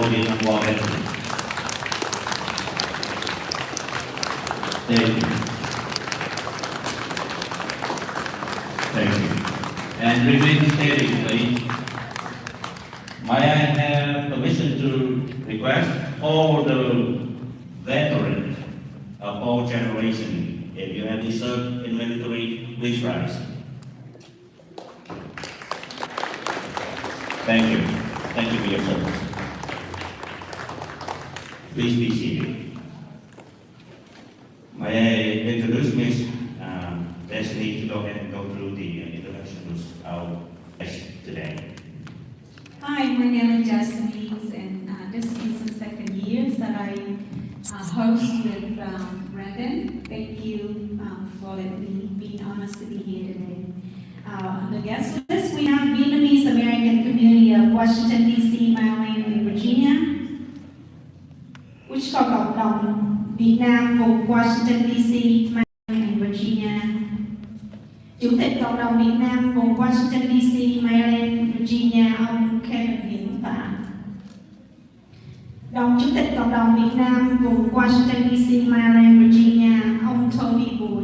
Vietnam War veterans. Thank you. Thank you. And remain standing, please. May I have permission to request all the veterans of all generations, if you have served in military, please rise. Thank you. Thank you for your service. Please be seated. May I introduce Ms. Destiny to go ahead and go through the introductions of our guests today. Hi, my name is Destiny, and this is the second year that I host with Brandon. Thank you for being honest to be here today. On the guest list, we have Vietnamese American community of Washington, D.C., Maryland, and Virginia, which có cộng đồng Việt Nam vùng Washington, D.C., Maryland, and Virginia. Chủ tịch cộng đồng Việt Nam vùng Washington, D.C., Maryland, Virginia, ông Kevin Hiển Phạm. Đồng chủ tịch cộng đồng Việt Nam vùng Washington, D.C., Maryland, Virginia, ông Tony Bùi.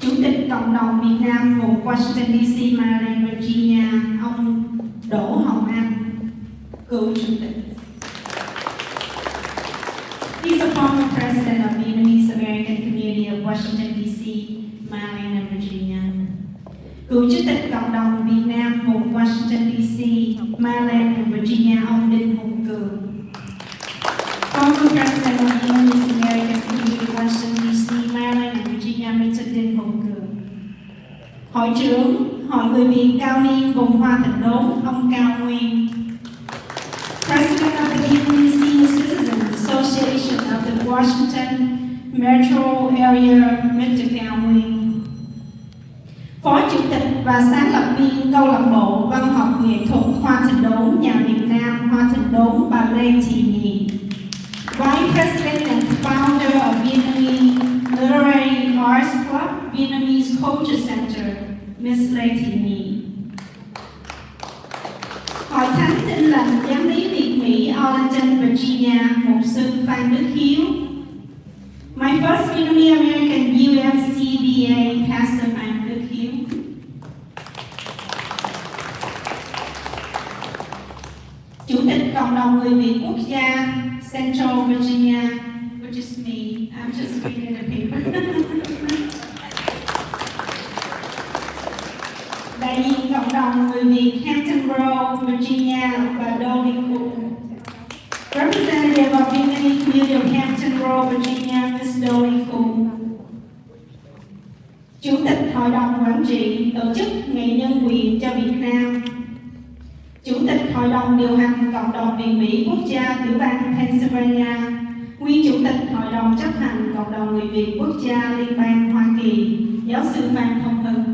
Chủ tịch cộng đồng Việt Nam vùng Washington, D.C., Maryland, Virginia, ông Đỗ Hồng Anh, cựu chủ tịch. He's a former president of Vietnamese American Community of Washington, D.C., Maryland, and Virginia. Cựu chủ tịch cộng đồng Việt Nam vùng Washington, D.C., Maryland, and Virginia, ông Đinh Hùng Cường. Former president of Vietnamese American Community of Washington, D.C., Maryland, and Virginia, Mr. Đinh Hùng Cường. Hội trưởng Hội người Việt cao niên vùng Hoa Thịnh Đốn, ông Cao Nguyên. President of the Vietnamese Senior Citizens Association of the Washington Metro Area, Mr. Cao Nguyên. Phó Chủ tịch và sáng lập viên câu lạc bộ văn học nghệ thuật Hoa Thịnh Đốn, nhà Việt Nam Hoa Thịnh Đốn, bà Lê Thị Nhị. Vice President and founder of Vietnamese Literary Arts Club, Vietnamese Culture Center, Ms. Lê Thị Nhị. Hội Thánh Tin Lành Giám lý Việt Mỹ, Arlington, Virginia, mục sư Phan Đức Hiếu. My first Vietnamese American UMCBA, Pastor Phan Đức Hiếu. Chủ tịch cộng đồng người Việt quốc gia, Central Virginia, which is me. I'm just reading the paper. Đại diện cộng đồng người Việt Hamptonborough, Virginia, bà Đô Thị Khung. Representative of Vietnamese Community of Hamptonborough, Virginia, Ms. Đô Thị Khung. Chủ tịch Hội đồng Quản trị Tổ chức Ngày Nhân quyền cho Việt Nam. Chủ tịch Hội đồng điều hành Cộng đồng Việt Mỹ Quốc gia tiểu bang Pennsylvania, nguyên Chủ tịch Hội đồng chấp hành Cộng đồng người Việt Quốc gia Liên bang Hoa Kỳ, giáo sư Phan Thông Hưng.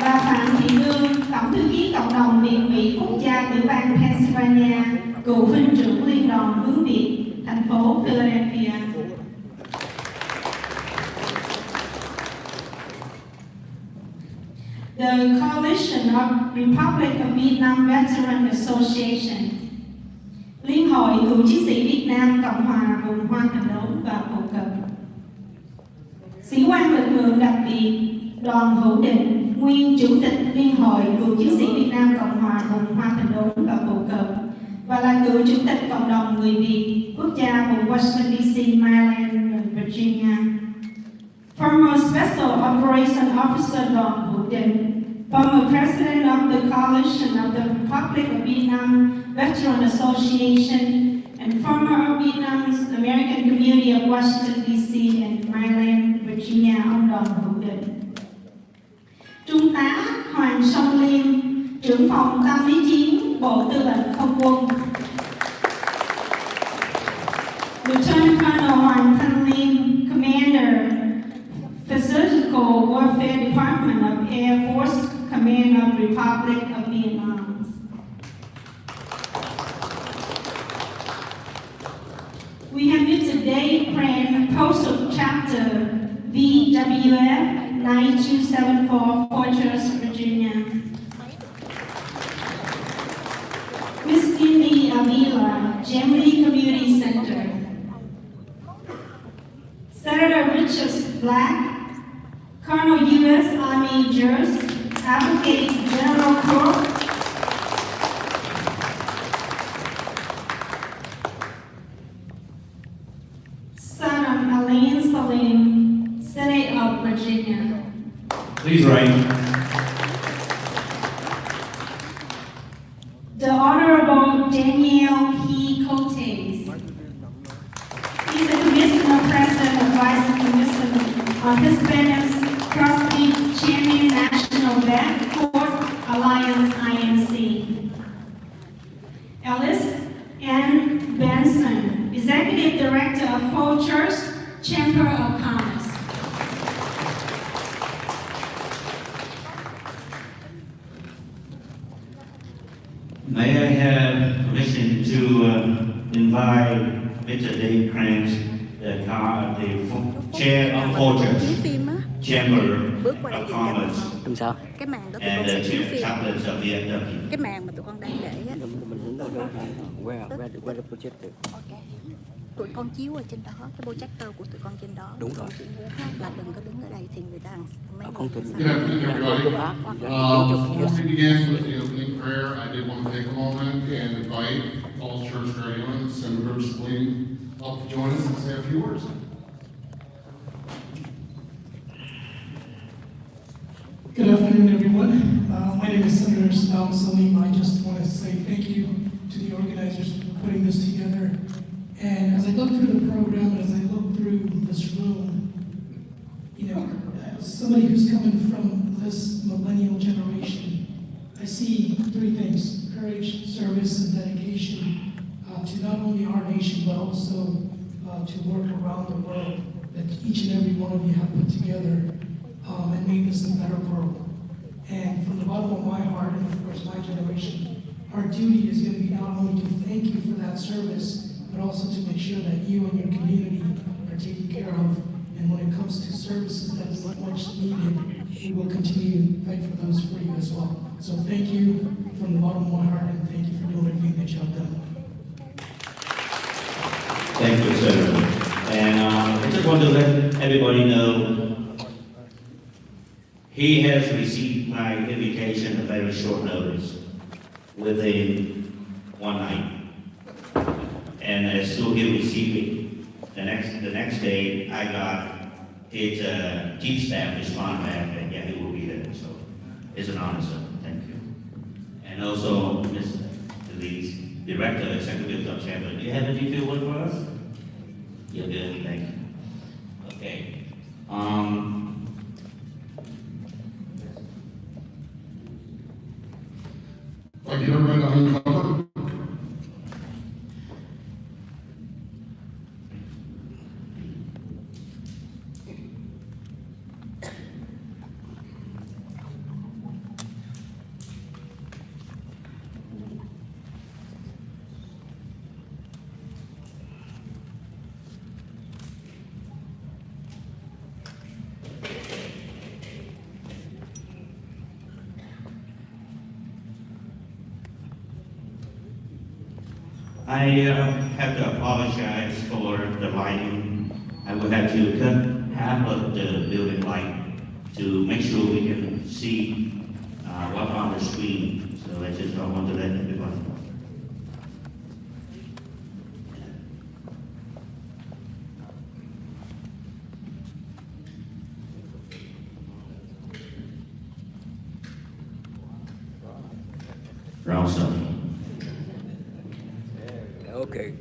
Bà Phạm Thị Hương, Tổng thư ký Cộng đồng Việt Mỹ Quốc gia tiểu bang Pennsylvania, cựu huynh trưởng Liên đoàn hướng Việt, thành phố Philadelphia. The Coalition of Republic of Vietnam Veteran Association, Liên hội cựu chiến sĩ Việt Nam Cộng hòa vùng Hoa Thịnh Đốn và Phổ Cập. Sĩ quan lực lượng đặc biệt Đoàn Hữu Định, nguyên Chủ tịch Liên hội cựu chiến sĩ Việt Nam Cộng hòa vùng Hoa Thịnh Đốn và Phổ Cập và là cựu Chủ tịch Cộng đồng người Việt quốc gia vùng Washington, D.C., Maryland và Virginia. Former Special Operation Officer Đoàn Hữu Định, former President of the Coalition of the Republic of Vietnam Veteran Association, and former Vietnamese American Community of Washington, D.C. and Maryland, Virginia, ông Đoàn Hữu Định. Trung tá Hoàng Song Liên, trưởng phòng tâm lý chiến, Bộ Tư lệnh Không quân. Lieutenant Colonel Hoàng Thanh Liên, Commander, Physical Warfare Department of Air Force Command of Republic of Vietnam. We have here today Grand Postal Chapter VWF 9274, Fortress, Virginia. Miss Cindy Avila, Gemini Community Center. Senator Richard Black, Colonel U.S. Army Jurors, Advocate General Corps. Senator Elaine Salim, Senate of Virginia. Please rise. The Honorable Danielle P. Cotes. He's a Commissioner President of Vice Commission on Hispanics Prosperity Champion National Vet Court Alliance INC. Ellis N. Benson, Executive Director of Fortress Chamber of Commerce. May I have permission to invite Mr. Dave Krantz, the chair of Fortress Chamber bước qua đây of thì Commerce Làm sao? cái màn đó tụi and con the sẽ chiếu phim, chaplain of Viet. cái màn mà tụi con đang để á, Mình đứng đâu đâu? Where the projector? ok, tụi con chiếu ở trên đó, cái projector của tụi con trên đó. Đúng Tụi con rồi. chỉ muốn là đừng có đứng ở đây thì người ta mấy Không người tuân ta Good afternoon, everybody. Before we Yes. begin with the opening prayer, I did want to take a moment and invite Falls Church graduate Senator Salim up to join us and say a few words. Good afternoon, everyone. My name is Senator Salim. I just want to say thank you to the organizers for putting this together. And as I look through the program, as I look through this room, you know, as somebody who's coming from this millennial generation, I see three things: courage, service, and dedication to not only our nation, but also to work around the world that each and every one of you have put together and made this a better world. And from the bottom of my heart, and of course my generation, our duty is going to be not only to thank you for that service, but also to make sure that you and your community are taken care of. And when it comes to services that is much needed, we will continue to fight for those for you as well. So thank you from the bottom of my heart, and thank you for doing everything that you have done. Thank you, sir. And I just want to let everybody know he has received my invitation at very short notice, within one night. And as soon as he received it, the next day, I got his chief staff respond back that, yeah, he will be there. So it's an honor, sir. Thank you. And also, Ms. Elise, Director, Executive of Chamber, do you have a detailed word for us? You're good, thank you. Okay. Thank you, everybody. I'm covered. I have to apologize for the lighting. I will have to cut half of the building light to make sure we can see what's on the screen. So I just don't want to let everybody know. Rawson. Okay.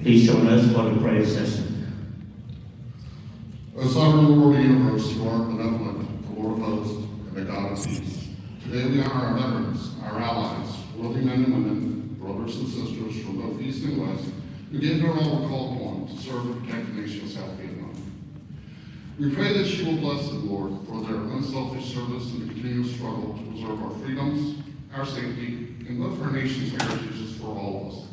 Please join us for the prayer session. O sovereign Lord of the universe, you are benevolent, the Lord of hosts, and the God of peace. Today we honor our veterans, our allies, worthy men and women, brothers and sisters from both East and West, who gave their all were called upon to serve and protect the nation of South Vietnam. We pray that you will bless them, Lord, for their unselfish service and the continuous struggle to preserve our freedoms, our safety, and live for our nation's heritages for all of us.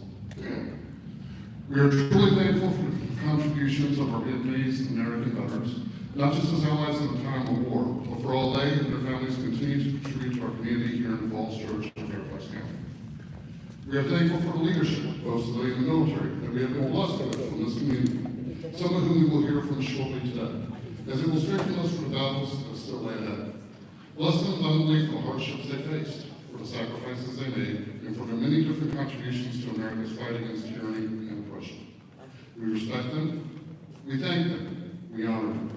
We are truly thankful for the contributions of our Vietnamese American veterans, not just as allies in the time of war, but for all they and their families continue to contribute to our community here in Falls Church and Fairfax County. We are thankful for the leadership, both civilian and military, that we have been blessed with from this community, some of whom we will hear from shortly today, as it will strengthen us for the battles that still lay ahead. Bless them abundantly for the hardships they faced, for the sacrifices they made, and for their many different contributions to America's fight against tyranny and oppression. We respect them, we thank them, we honor them.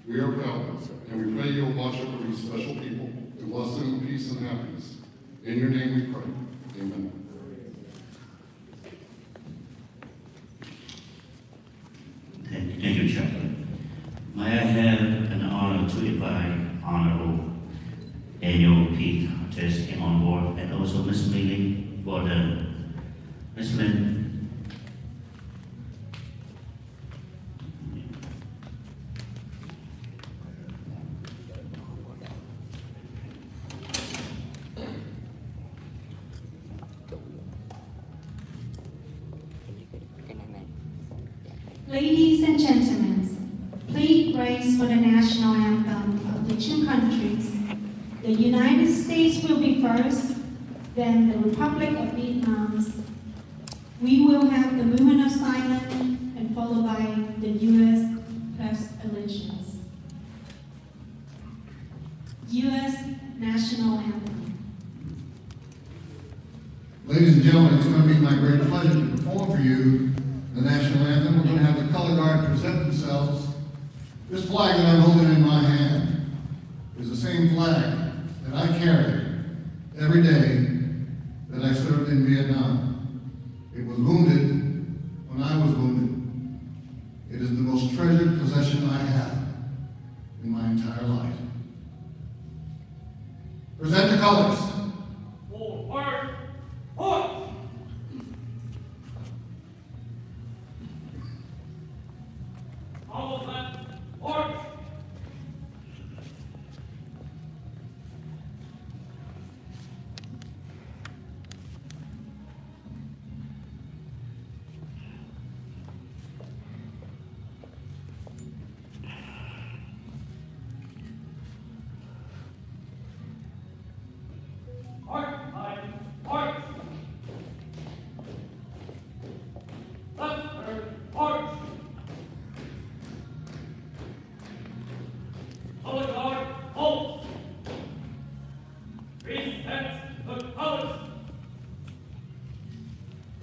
We are proud, and we pray you'll watch over these special people and bless them with peace and happiness. In your name we pray. Amen. Thank you, Chaplain. May I have an honor to invite Honorable Daniel P. Cortez came on board, and also Ms. Mealy for the Ms. Lynn. Ladies and gentlemen, please rise for the national anthem of the two countries. The United States will be first, then the Republic of Vietnam. We will have the movement of silence and followed by the U.S. pledge allegiance. U.S. National Anthem. Ladies and gentlemen, it's going to be my great pleasure to perform for you the national anthem. We're going to have the color guard present themselves. This flag that I'm holding in my hand is the same flag that I carry every day that I served in Vietnam. It was wounded when I was wounded. It is the most treasured possession I have in my entire life. Present the colors. Forward, forward. All of that, forward.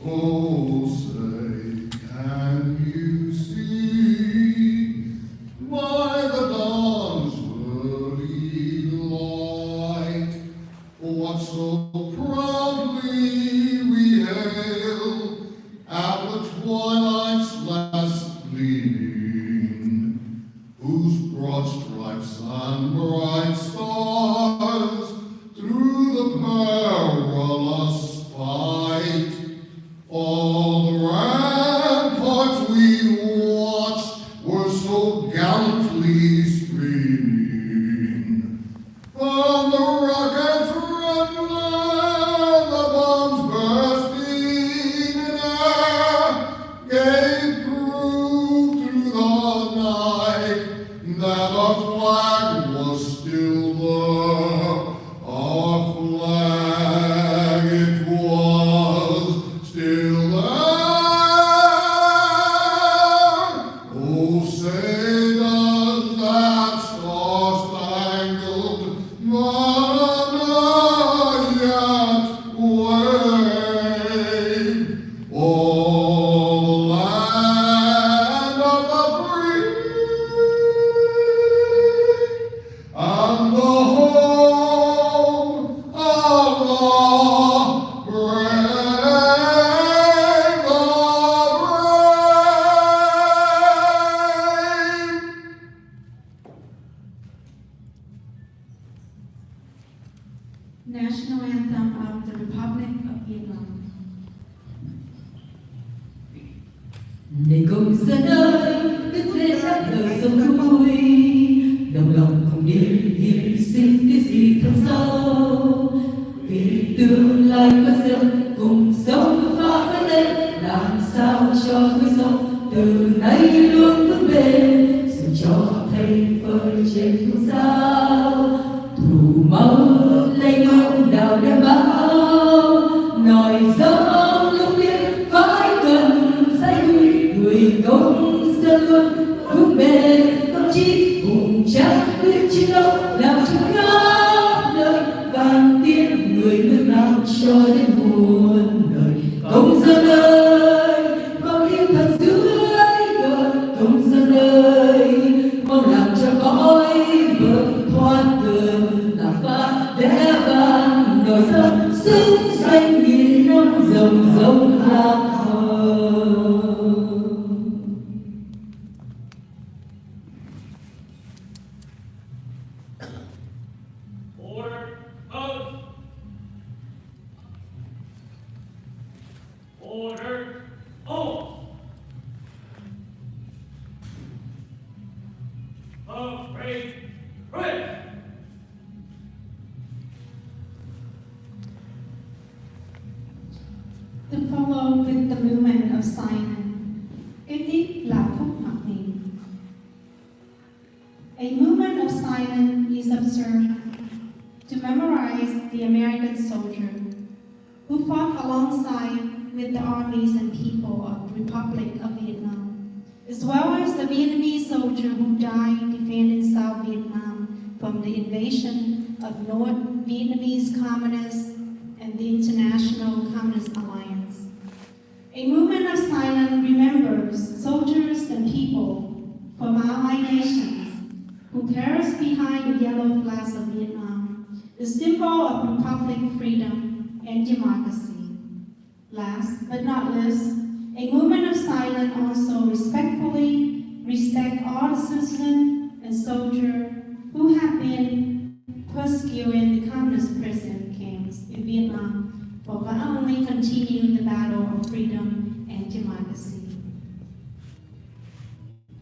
Oh, say, can you see by the dawn's early light what so proudly we hail at the twilight's last gleaming, whose broad stripes and bright stars through the perilous fight all the ramparts we watched were so gallantly streaming. From the rockets rending, the bombs bursting in air, gave proof through the night that our flag was still there. Our flag, it was still there. Oh, say does that star-spangled banner yet wave o'er the land of the free and the home of the brave, the brave. National Anthem of the Republic of Vietnam. Này công dân ơi, đức lên đáp lời sông núi, cho đến muôn đời. Công dân ơi, mong yêu thật dưới cờ. Công dân ơi, mong làm cho cõi vượt thoát tường, làm phá vẽ vang nổi sân xứng danh nghìn năm rồng rồng lạc hồng. Order. Oath. Order. Oath. Parade. Red. To follow with the movement of silence. Kế tiếp là phút mặc niệm. A movement of silence is observed to memorize the American soldier who fought alongside with the armies and people of the Republic of Vietnam, as well as the Vietnamese soldier who died defending South Vietnam from the invasion of North Vietnamese communists and the International Communist Alliance. A movement of silence remembers soldiers and people from allied nations who perished behind the yellow flags of Vietnam, the symbol of republic, freedom, and democracy. Last but not least, a movement of silence also respectfully respect all the citizens and soldiers who have been persecuted in the communist prison camps in Vietnam for violently continuing the battle of freedom and democracy.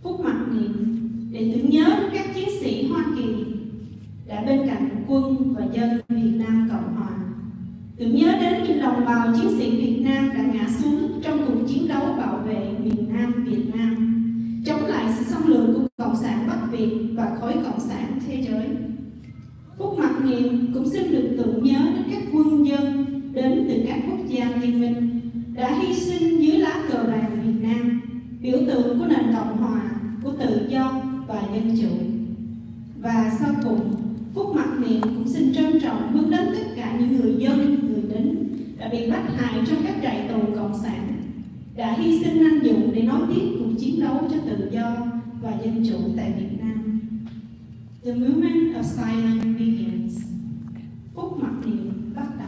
Phút mặc niệm để tưởng nhớ đến các chiến sĩ Hoa Kỳ đã bên cạnh quân và dân Việt Nam Cộng Hòa. Tưởng nhớ đến những đồng bào chiến sĩ Việt Nam đã ngã xuống trong cuộc chiến đấu bảo vệ miền Nam Việt Nam, chống lại sự xâm lược của Cộng sản Bắc Việt và khối Cộng sản thế giới. Phút mặc niệm cũng xin được tưởng nhớ đến các quân dân đến từ các quốc gia liên minh đã hy sinh dưới lá cờ vàng Việt Nam, biểu tượng của nền Cộng hòa, của tự do và dân chủ. Và sau cùng, phút mặc niệm cũng xin trân trọng hướng đến tất cả những người dân, người lính đã bị bắt hại trong các trại tù cộng sản, đã hy sinh anh dũng để nối tiếp cuộc chiến đấu cho tự do và dân chủ tại Việt Nam. The movement of silence begins. Phút mặc niệm bắt đầu.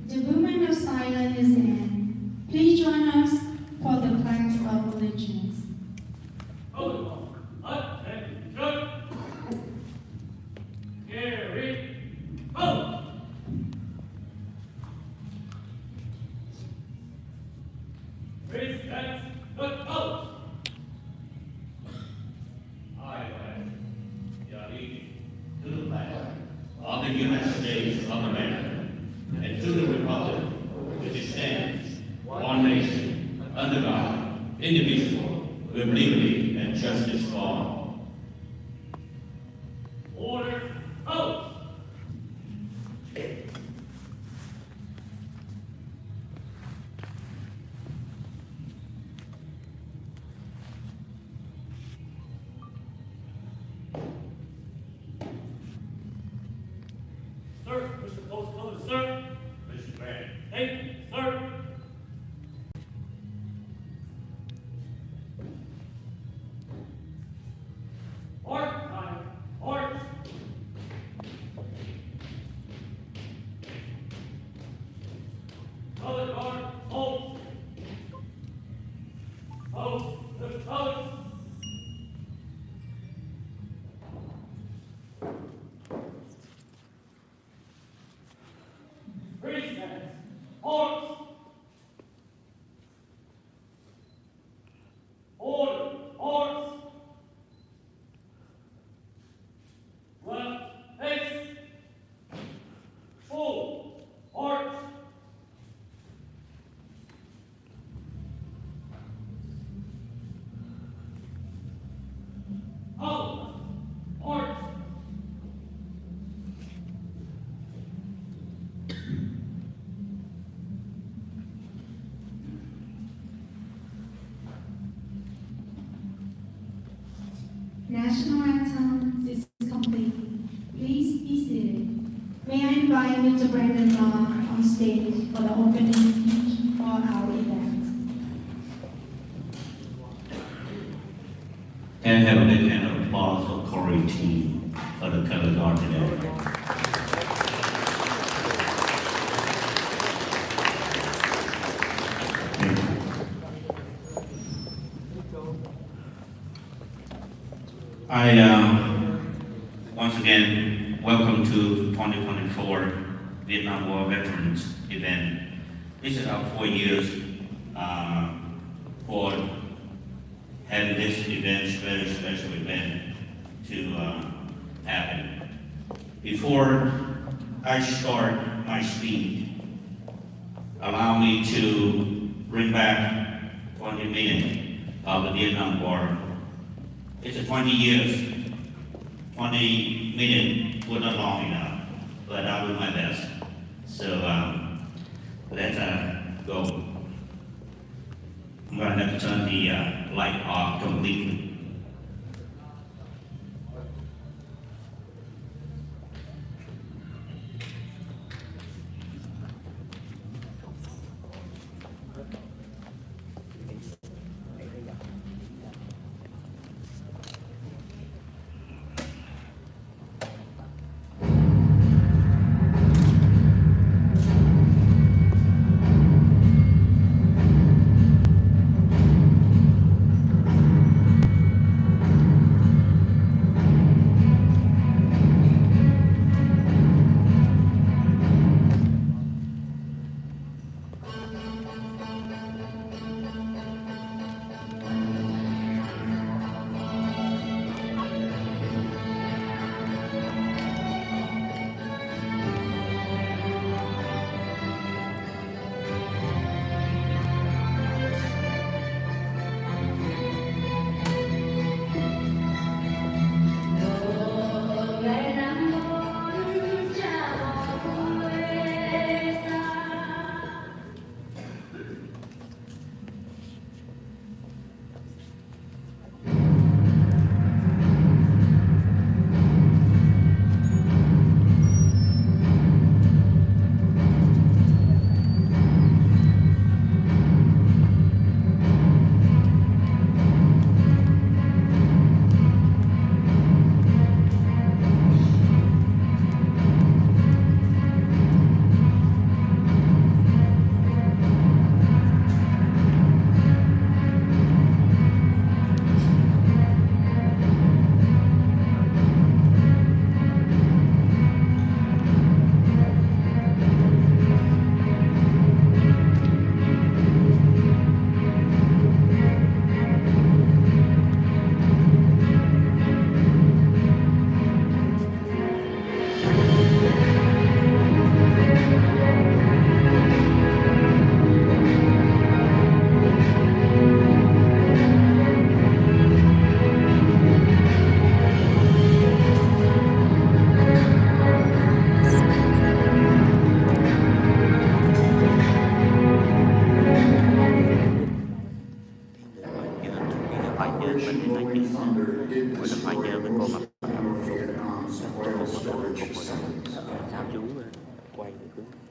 The movement of silence is in. Please join us for the flags of allegiance. Protocol. Attention. Carry. Vote. Present the oath. I pledge allegiance to the flag of the United States of America and to the republic which stands one nation under God, indivisible, with liberty and justice for all. Order. Oath. Sir, Mr. Postman, sir. Mr. Grant. Thank you, sir. Horse. Order. Horse. Left. Face. Full. March. Out. March. National anthem is complete. Please be seated. May I invite Mr. Brandon Law on stage for the opening speech for our event. Can I have a big hand of applause for Corey team for the color guard today. Thank you. Once again, welcome to 2024 Vietnam War Veterans event. This is our 4 years for having this event, very special event to happen. Before I start my speech, allow me to bring back 20 minutes of the Vietnam War. It's 20 years. 20 minutes was not long enough, but I'll do my best. So let's go. I'm going to have to turn the light off completely.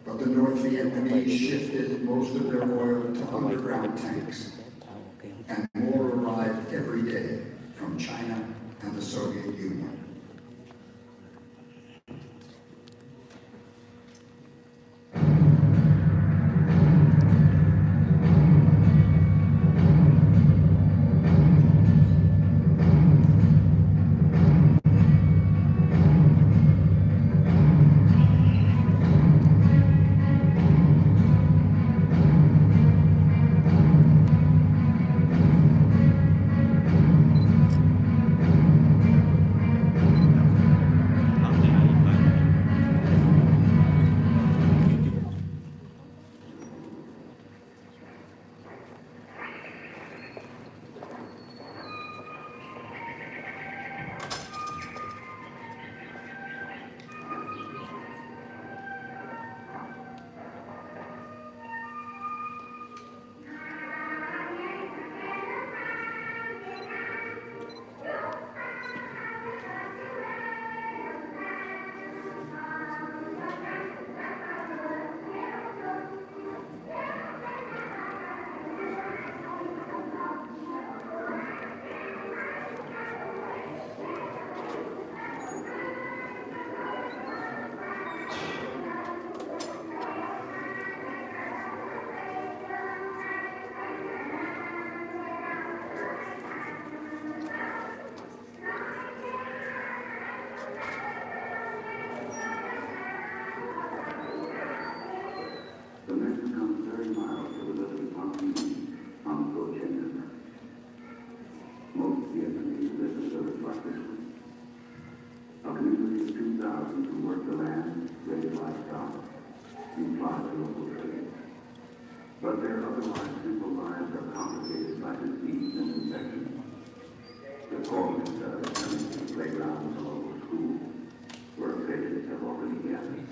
But the North Vietnamese shifted most of their oil to underground tanks, and more arrived every day from China and the Soviet Union. workers who work the land, raise livestock, and fly the local trade. But their otherwise simple lives are complicated by disease and infection. The corpses are returning to the playgrounds of local schools, where patients have already gathered.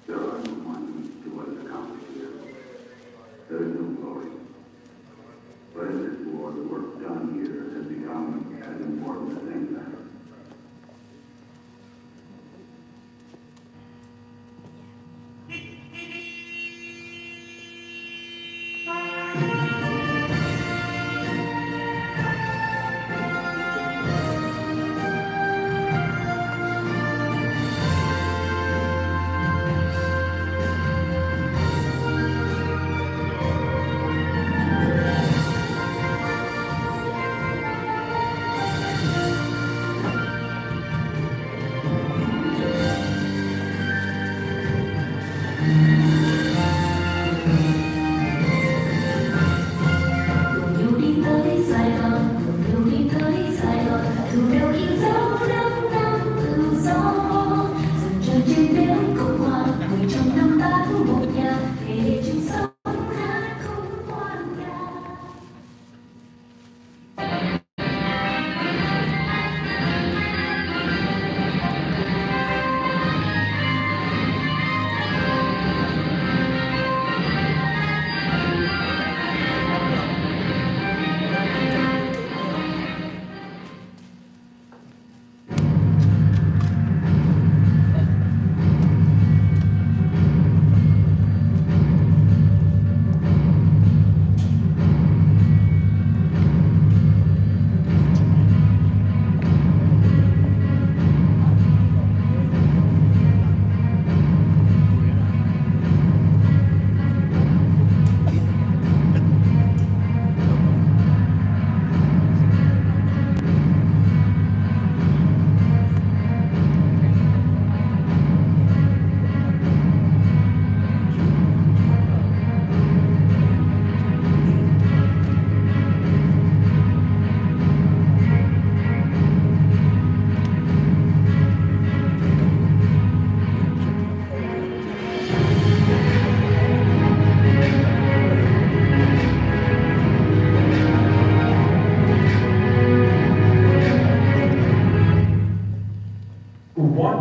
There are no monuments to what is accomplished here. There is no glory. But in this war, the work done here has become as important as anything.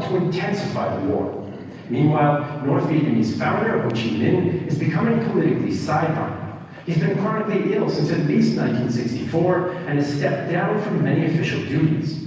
To intensify the war. Meanwhile, North Vietnamese founder Ho Chi Minh is becoming politically sidelined. He's been chronically ill since at least 1964 and has stepped down from many official duties.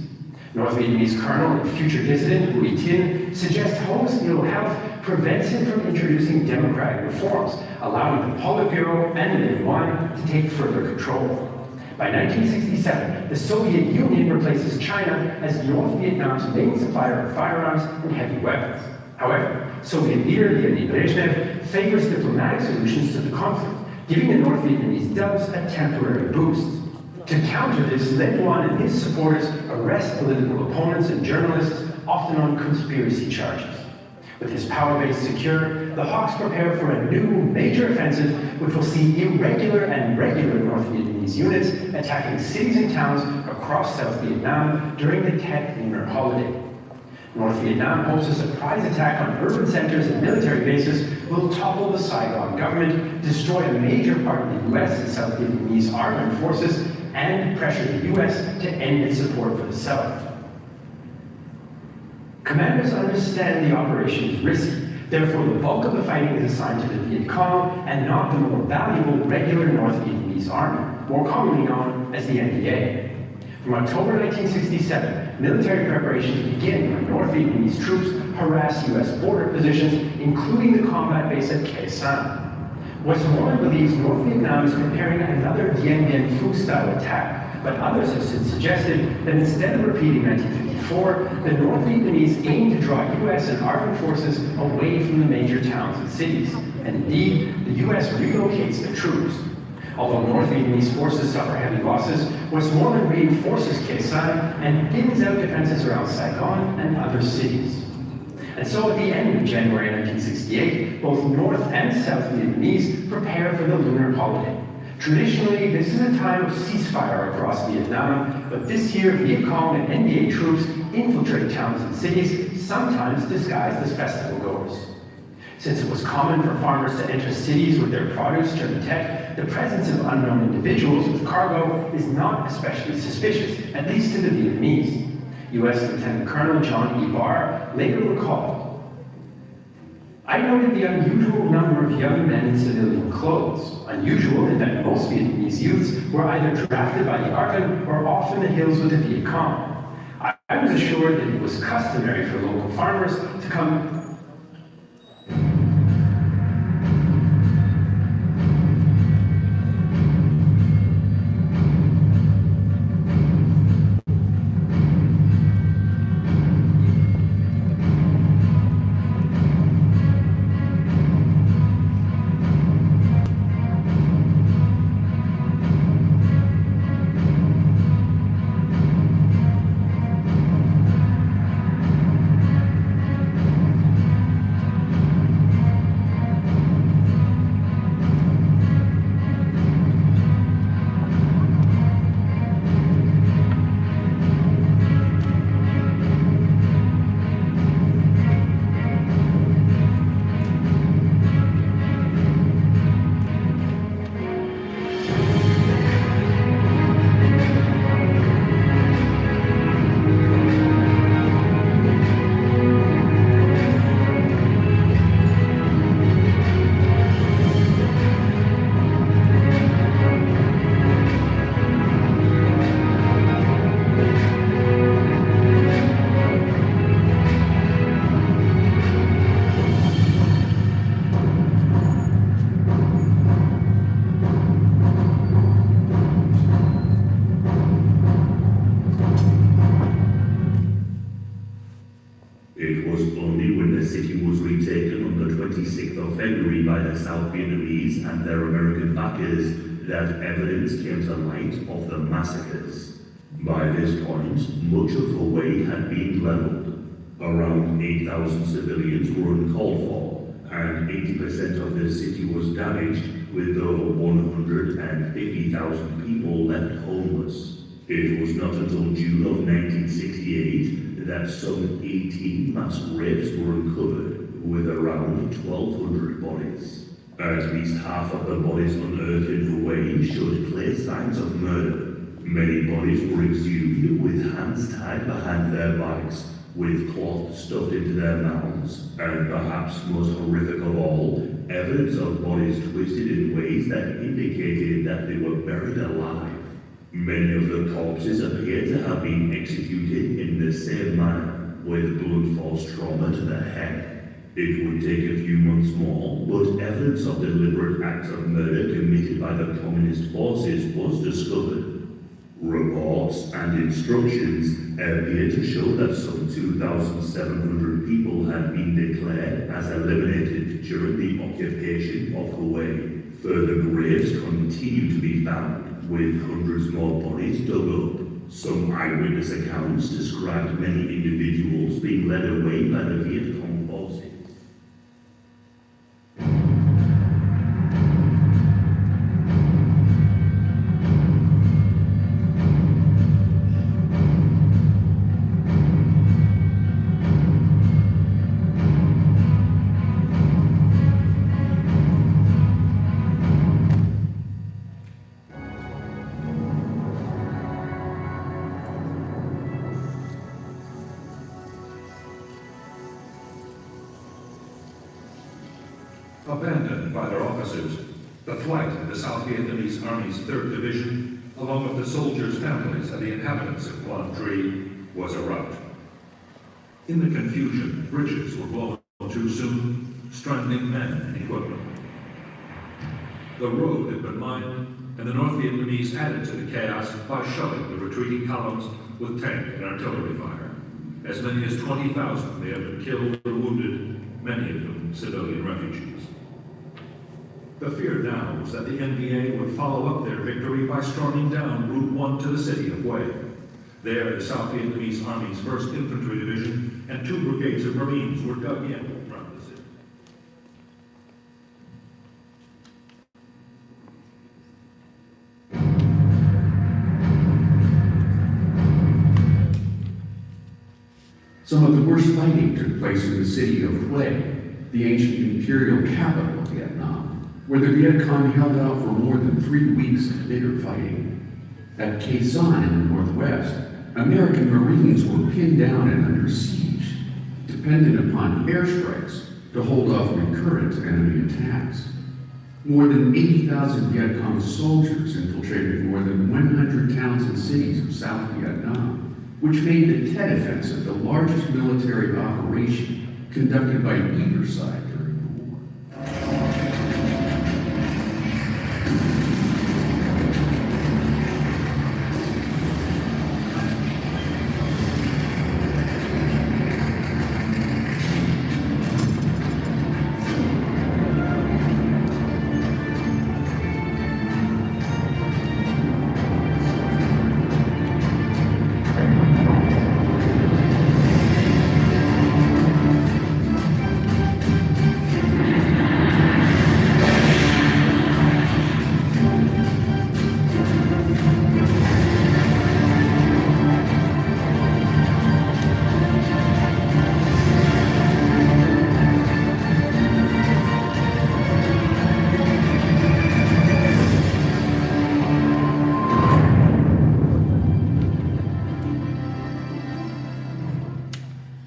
North Vietnamese colonel and future dissident Bui Tin suggests Ho's ill health prevents him from introducing democratic reforms, allowing the Politburo and the Minh Nguyen to take further control. By 1967, the Soviet Union replaces China as North Vietnam's main supplier of firearms and heavy weapons. However, Soviet leader Leonid Brezhnev favors diplomatic solutions to the conflict, giving the North Vietnamese dubs a temporary boost. To counter this, Minh Nguyen and his supporters arrest political opponents and journalists, often on conspiracy charges. With his power base secure, the Hawks prepare for a new major offensive which will see irregular and regular North Vietnamese units attacking cities and towns across South Vietnam during the Tet lunar holiday. North Vietnam hopes a surprise attack on urban centers and military bases will topple the Saigon government, destroy a major part of the US and South Vietnamese armed forces, and pressure the US to end its support for the South. Commanders understand the operation is risky, therefore the bulk of the fighting is assigned to the Viet Cong and not the more valuable regular North Vietnamese army, more commonly known as the NDA. From October 1967, military preparations begin when North Vietnamese troops harass U.S. border positions, including the combat base at Khe Sanh. Westmoreland believes North Vietnam is preparing another Dien Bien Phu-style attack, but others have since suggested that instead of repeating 1954, the North Vietnamese aim to draw U.S. and ARVN forces away from the major towns and cities. And indeed, the U.S. relocates the troops. Although North Vietnamese forces suffer heavy losses, Westmoreland reinforces Khe Sanh and thins out defenses around Saigon and other cities. And so at the end of January 1968, both North and South Vietnamese prepare for the lunar holiday. Traditionally, this is a time of ceasefire across Vietnam, but this year Viet Cong and NVA troops infiltrate towns and cities, sometimes disguised as festival goers. Since it was common for farmers to enter cities with their produce during Tet, the presence of unknown individuals with cargo is not especially suspicious, at least to the Vietnamese. U.S. Lieutenant Colonel John E. Barr later recalled, "I noted the unusual number of young men in civilian clothes, unusual in that most Vietnamese youths were either drafted by the ARVN or off in the hills with the Viet Cong. I was assured that it was customary for local farmers to come It was only when the city was retaken on the 26th of February by the South Vietnamese and their American backers that evidence came to light of the massacres. By this point, much of Hue had been leveled. Around 8,000 civilians were uncalled for, and 80% of the city was damaged, with over 150,000 people left homeless. It was not until June of 1968 that some 18 mass graves were uncovered, with around 1,200 bodies. At least half of the bodies unearthed in Hue showed clear signs of murder. Many bodies were exhumed with hands tied behind their backs, with cloth stuffed into their mouths, and perhaps most horrific of all, evidence of bodies twisted in ways that indicated that they were buried alive. Many of the corpses appear to have been executed in the same manner, with blunt force trauma to the head. It would take a few months more, but evidence of deliberate acts of murder committed by the communist forces was discovered. Reports and instructions appear to show that some 2,700 people had been declared as eliminated during the occupation of Hue. Further graves continue to be found, with hundreds more bodies dug up. Some eyewitness accounts described many individuals being led away by the Viet Cong forces. Abandoned by their officers, the flight of the South Vietnamese Army's 3rd Division, along with the soldiers' families and the inhabitants of Quang Tri, was a rout. In the confusion, bridges were blown too soon, stranding men and equipment. The road had been mined, and the North Vietnamese added to the chaos by shelling the retreating columns with tank and artillery fire. As many as 20,000 may have been killed or wounded, many of them civilian refugees. The fear now was that the NVA would follow up their victory by storming down Route 1 to the city of Hue. There, the South Vietnamese Army's 1st Infantry Division and 2 brigades of Marines were dug in around the city. Some of the worst fighting took place in the city of Hue, the ancient imperial capital of Vietnam, where the Viet Cong held out for more than 3 weeks of bitter fighting. At Khe Sanh in the northwest, American Marines were pinned down and under siege, dependent upon airstrikes to hold off recurrent enemy attacks. More than 80,000 Viet Cong soldiers infiltrated more than 100 towns and cities of South Vietnam, which made the Tet Offensive the largest military operation conducted by either side during the war.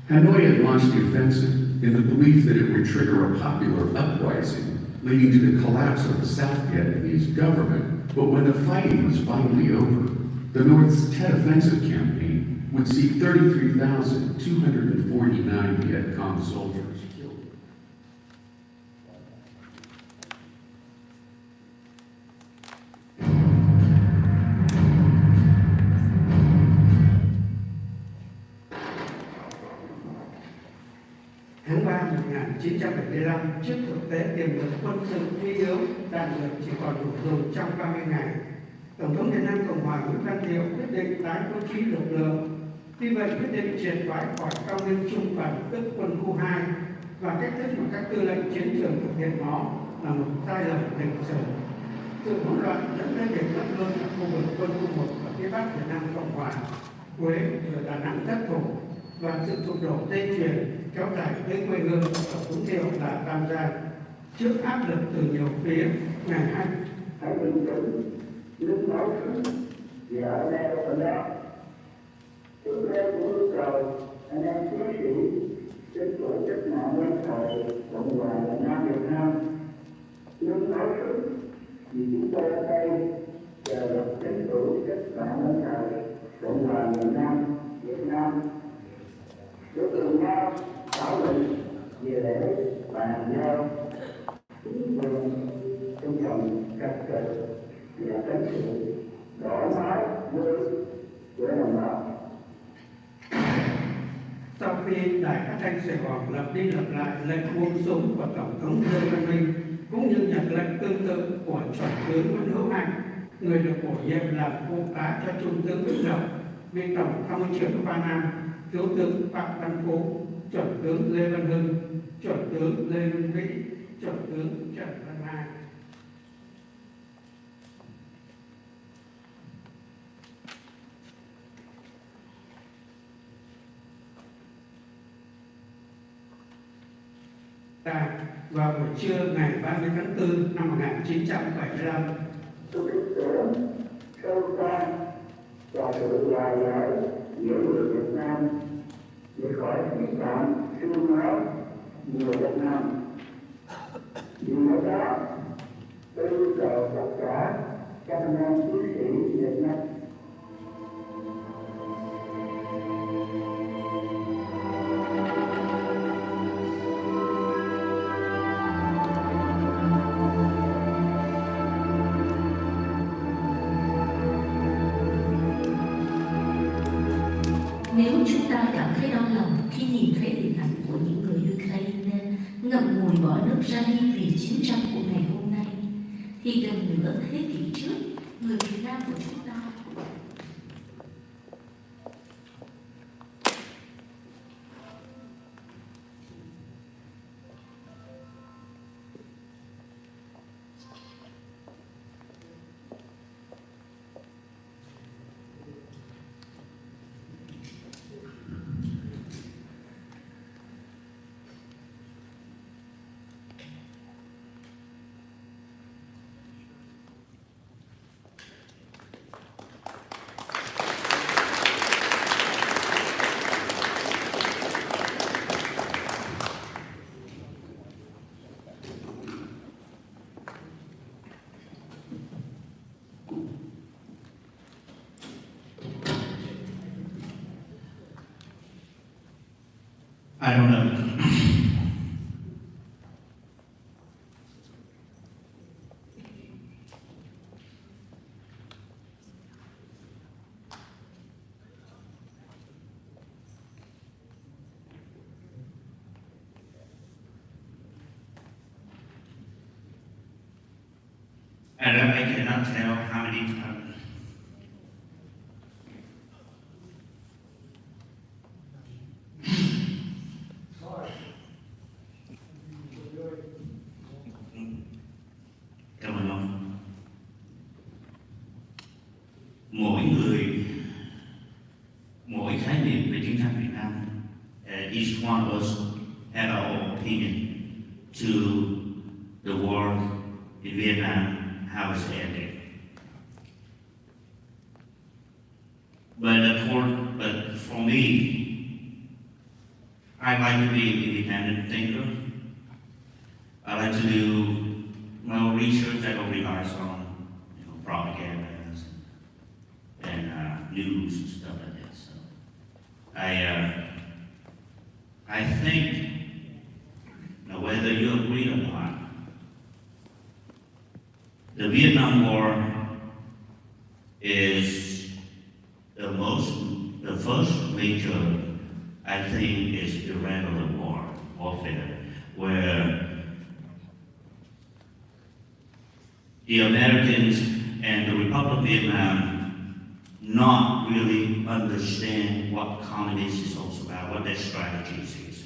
Hanoi had launched the offensive in the belief that it would trigger a popular uprising, leading to the collapse of the South Vietnamese government. But when the fighting was finally over, the North's Tet Offensive campaign would see 33,249 Viet Cong soldiers killed. Tháng 3 năm 1975, trước thực tế tiềm lực quân sự suy yếu, đạn dược chỉ còn đủ dùng trong 30 ngày, Tổng thống Việt Nam Cộng hòa Nguyễn Văn Thiệu quyết định tái bố trí lực lượng. Tuy vậy, quyết định triệt thoái khỏi cao nguyên trung phần, tức quân khu 2, và cách thức mà các tư lệnh chiến trường thực hiện nó là một sai lầm lịch sử. Sự hỗn loạn dẫn đến việc mất luôn ở khu vực quân khu 1 ở phía bắc Việt Nam Cộng hòa, Huế rồi Đà Nẵng thất thủ, và sự sụp đổ dây chuyền kéo dài tới quê hương của Tổng thống Thiệu là Tam Giang. Trước áp lực từ nhiều phía, ngày hãy bình tĩnh, đứng máu sức và ở đây ở đó. Trước đây cũng yêu cầu anh em chiến sĩ trên tổ chức mạng quân thời Cộng hòa Việt Nam Việt Nam đứng máu sức vì chúng tôi ở đây chờ lập chính phủ cách mạng quân thời Cộng hòa Việt Nam để cùng nhau thảo luận về lễ bàn giao chính quyền trong trọng trật tự và tránh sự đổi mới của đồng bào. Sau khi Đài Phát thanh Sài Gòn lặp đi lặp lại lệnh buông súng của Tổng thống Dương Văn Minh, cũng như nhận lệnh tương tự của Chuẩn tướng Nguyễn Hữu Hạnh, người được bổ nhiệm làm phụ tá cho Trung tướng Vĩnh Lộc, vị Tổng tham mưu trưởng Hoa Nam, Thiếu tướng Phạm Văn Phú, Chuẩn tướng Lê Văn Hưng, Chuẩn tướng Lê Minh Vĩ, Chuẩn tướng Trần Văn Hai. Vào buổi trưa ngày 30 tháng 4 năm 1975, tôi tin tưởng sâu xa và sự hòa giải giữa người Việt Nam để khỏi vi phạm xương máu người Việt Nam. Vì ở đó, tôi yêu cầu tất cả các anh em chiến sĩ Việt Nam người bỏ nước ra đi vì chiến tranh của ngày hôm nay, thì gần nửa thế kỷ trước, người Việt Nam của chúng ta I don't know. And I cannot tell how many times. Cảm ơn ông. Mỗi khái niệm về chiến tranh Việt Nam, each one of us had our own opinion to the war in Vietnam, how it's ended. But for me, I like to be an independent thinker. I like to do my own research. I don't rely on propaganda and news and stuff like that. So I think, now whether you agree or not, the Vietnam War is the first major, I think, is irregular warfare, where the Americans and the Republic of Vietnam not really understand what communism is also about, what their strategies is.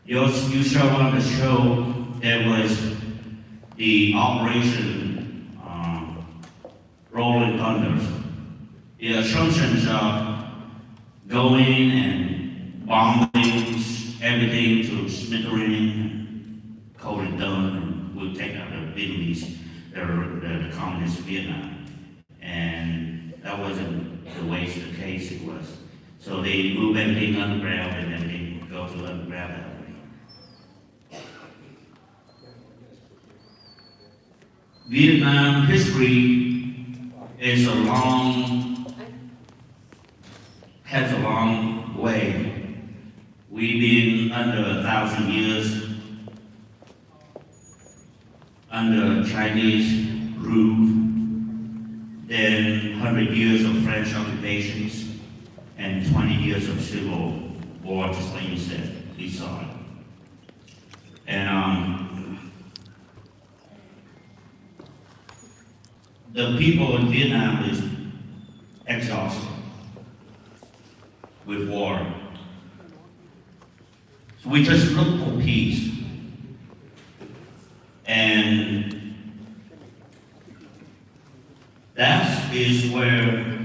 You saw on the show there was the Operation Rolling Thunders. The assumptions of going and bombing everything to smithereens, cold and done, and we'll take out the Vietnamese, the communist Vietnam. And that wasn't the way the case it was. So they move everything underground and then they go to underground that way. Vietnam history has a long way. We've been under 1,000 years under Chinese rule, then 100 years of French occupations, and 20 years of civil war, just like you said, we saw it. And the people in Vietnam is exhausted with war. So we just look for peace. And that is where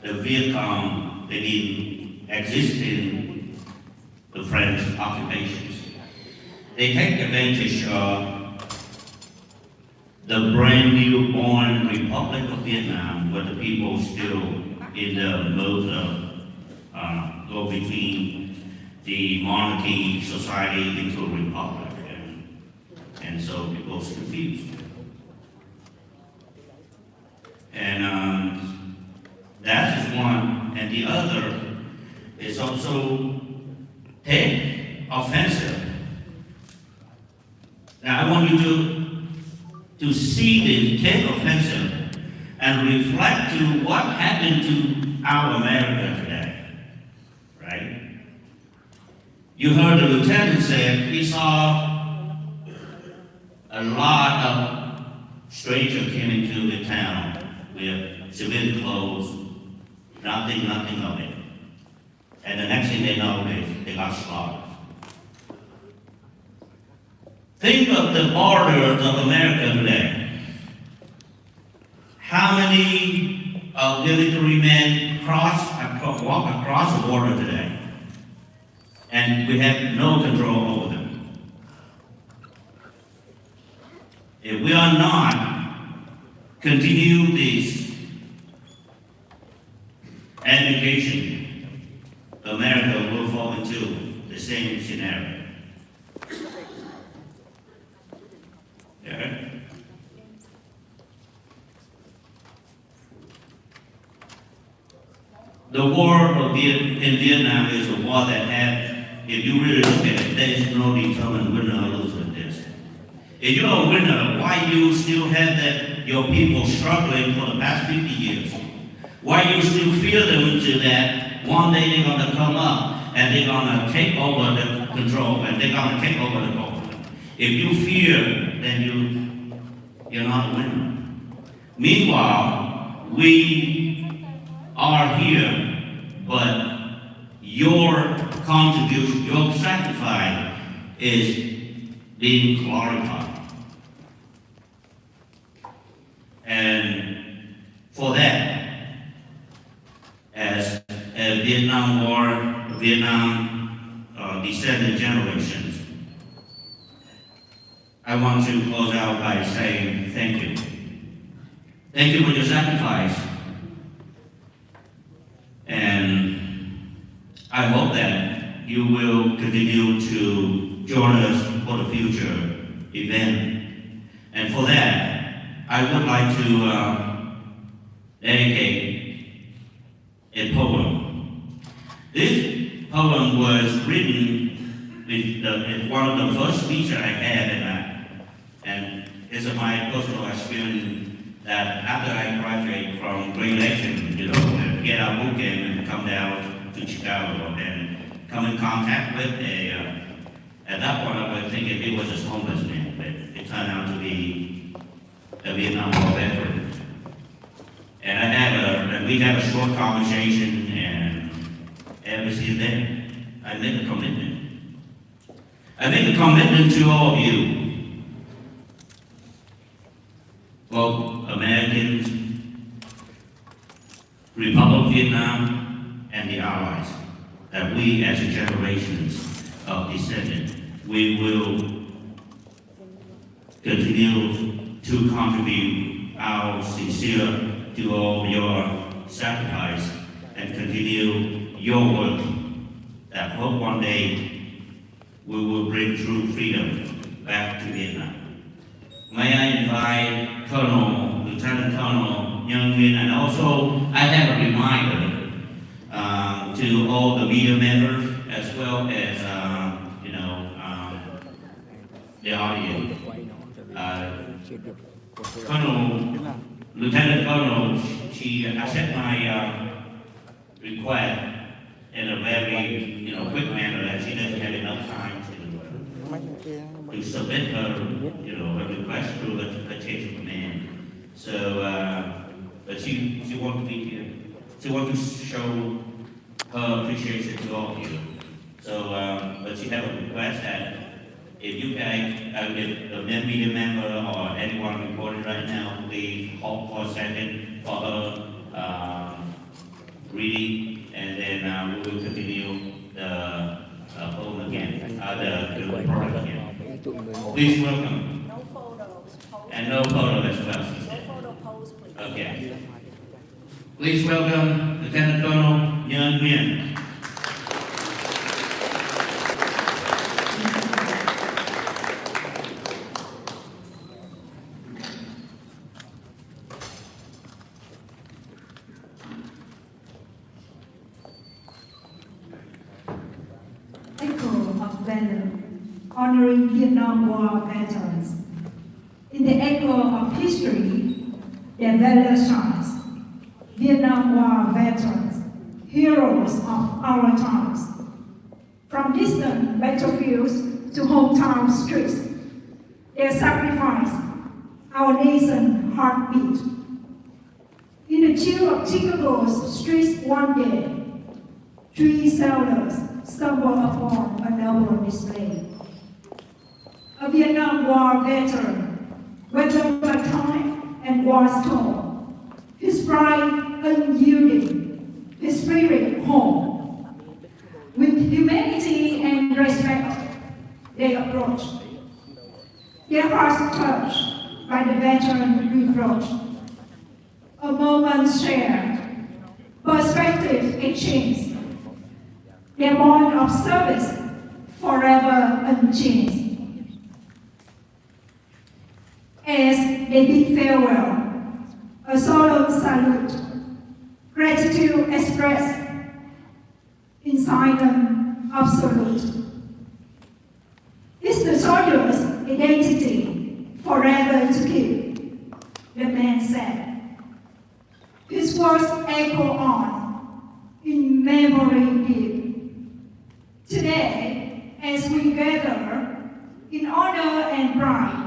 the Viet Cong began existing, the French occupations. They take advantage of the brand new born Republic of Vietnam, where the people still in the mode of go between the monarchy society into a republic. And so people are confused. And that is one. And the other is also take offensive. Now I want you to see the take offensive and reflect to what happened to our America today, right? You heard the lieutenant say he saw a lot of strangers came into the town with civilian clothes, nothing of it. And the next thing they know is they got slaughtered. Think of the borders of America today. How many military men walk across the border today? And we have no control over them. If we are not continue this education, America will fall into the same scenario. Yeah. The war in Vietnam is a war that had, if you really look at it, there is no determined winner or loser in this. If you're a winner, why you still have that your people struggling for the past 50 years? Why you still fear them into that one day they're gonna come up and they're gonna take over the control and they're gonna take over the government? If you fear, then you're not a winner. Meanwhile, we are here, but your contribution, your sacrifice is being glorified. And for that, as Vietnam War, descendant generations, I want to close out by saying thank you. Thank you for your sacrifice. And I hope that you will continue to join us for the future event. And for that, I would like to dedicate a poem. This poem was written with one of the first speeches I had, and it's my personal experience that after I graduate from Great Lakes, get our boot camp and come down to Chicago and come in contact with at that point I was thinking it was a homeless man, but it turned out to be a Vietnam War veteran. And we had a short conversation, and ever since then, I made a commitment. I made a commitment to all of you, both Americans, Republic of Vietnam, and the Allies, that we as a generations of descendants, we will continue to contribute our sincere to all your sacrifice and continue your work that hope one day we will bring true freedom back to Vietnam. May I invite Lieutenant Colonel Nhân Nguyen, and also I have a reminder to all the media members as well as the audience. Lieutenant Colonel, she accepted my request in a very quick manner, that she doesn't have enough time to submit her her request through the change of command. So, but she wants to be here. She wants to show her appreciation to all of you. So, but she have a request that if you guys, if the media member or anyone recording right now, please hold for a second for her reading, and then we will continue the poem again, the program again. Please welcome. No photos. And no photo as well. No photo pose, please. Okay. Please welcome Lieutenant Colonel Nhân Nguyen. Echo of valor, honoring Vietnam War veterans. In the echo of history, their valor shines. Vietnam War veterans, heroes of our times. from distant battlefields to hometown streets. Their sacrifice, our nation's heartbeat. In the chill of Chicago's streets one day, 3 sailors stumbled upon a noble display. A Vietnam War veteran, weathered by time and war's toll, his pride unyielding, his spirit whole. With humanity and respect, they approached. Their hearts touched by the veteran reproach. A moment shared, perspective exchanged, their bond of service forever unchanged. As they bid farewell, a solemn salute, gratitude expressed in silent absolute. It's the soldier's identity forever to keep, the man said. His words echo on in memory deep. Today, as we gather in honor and pride,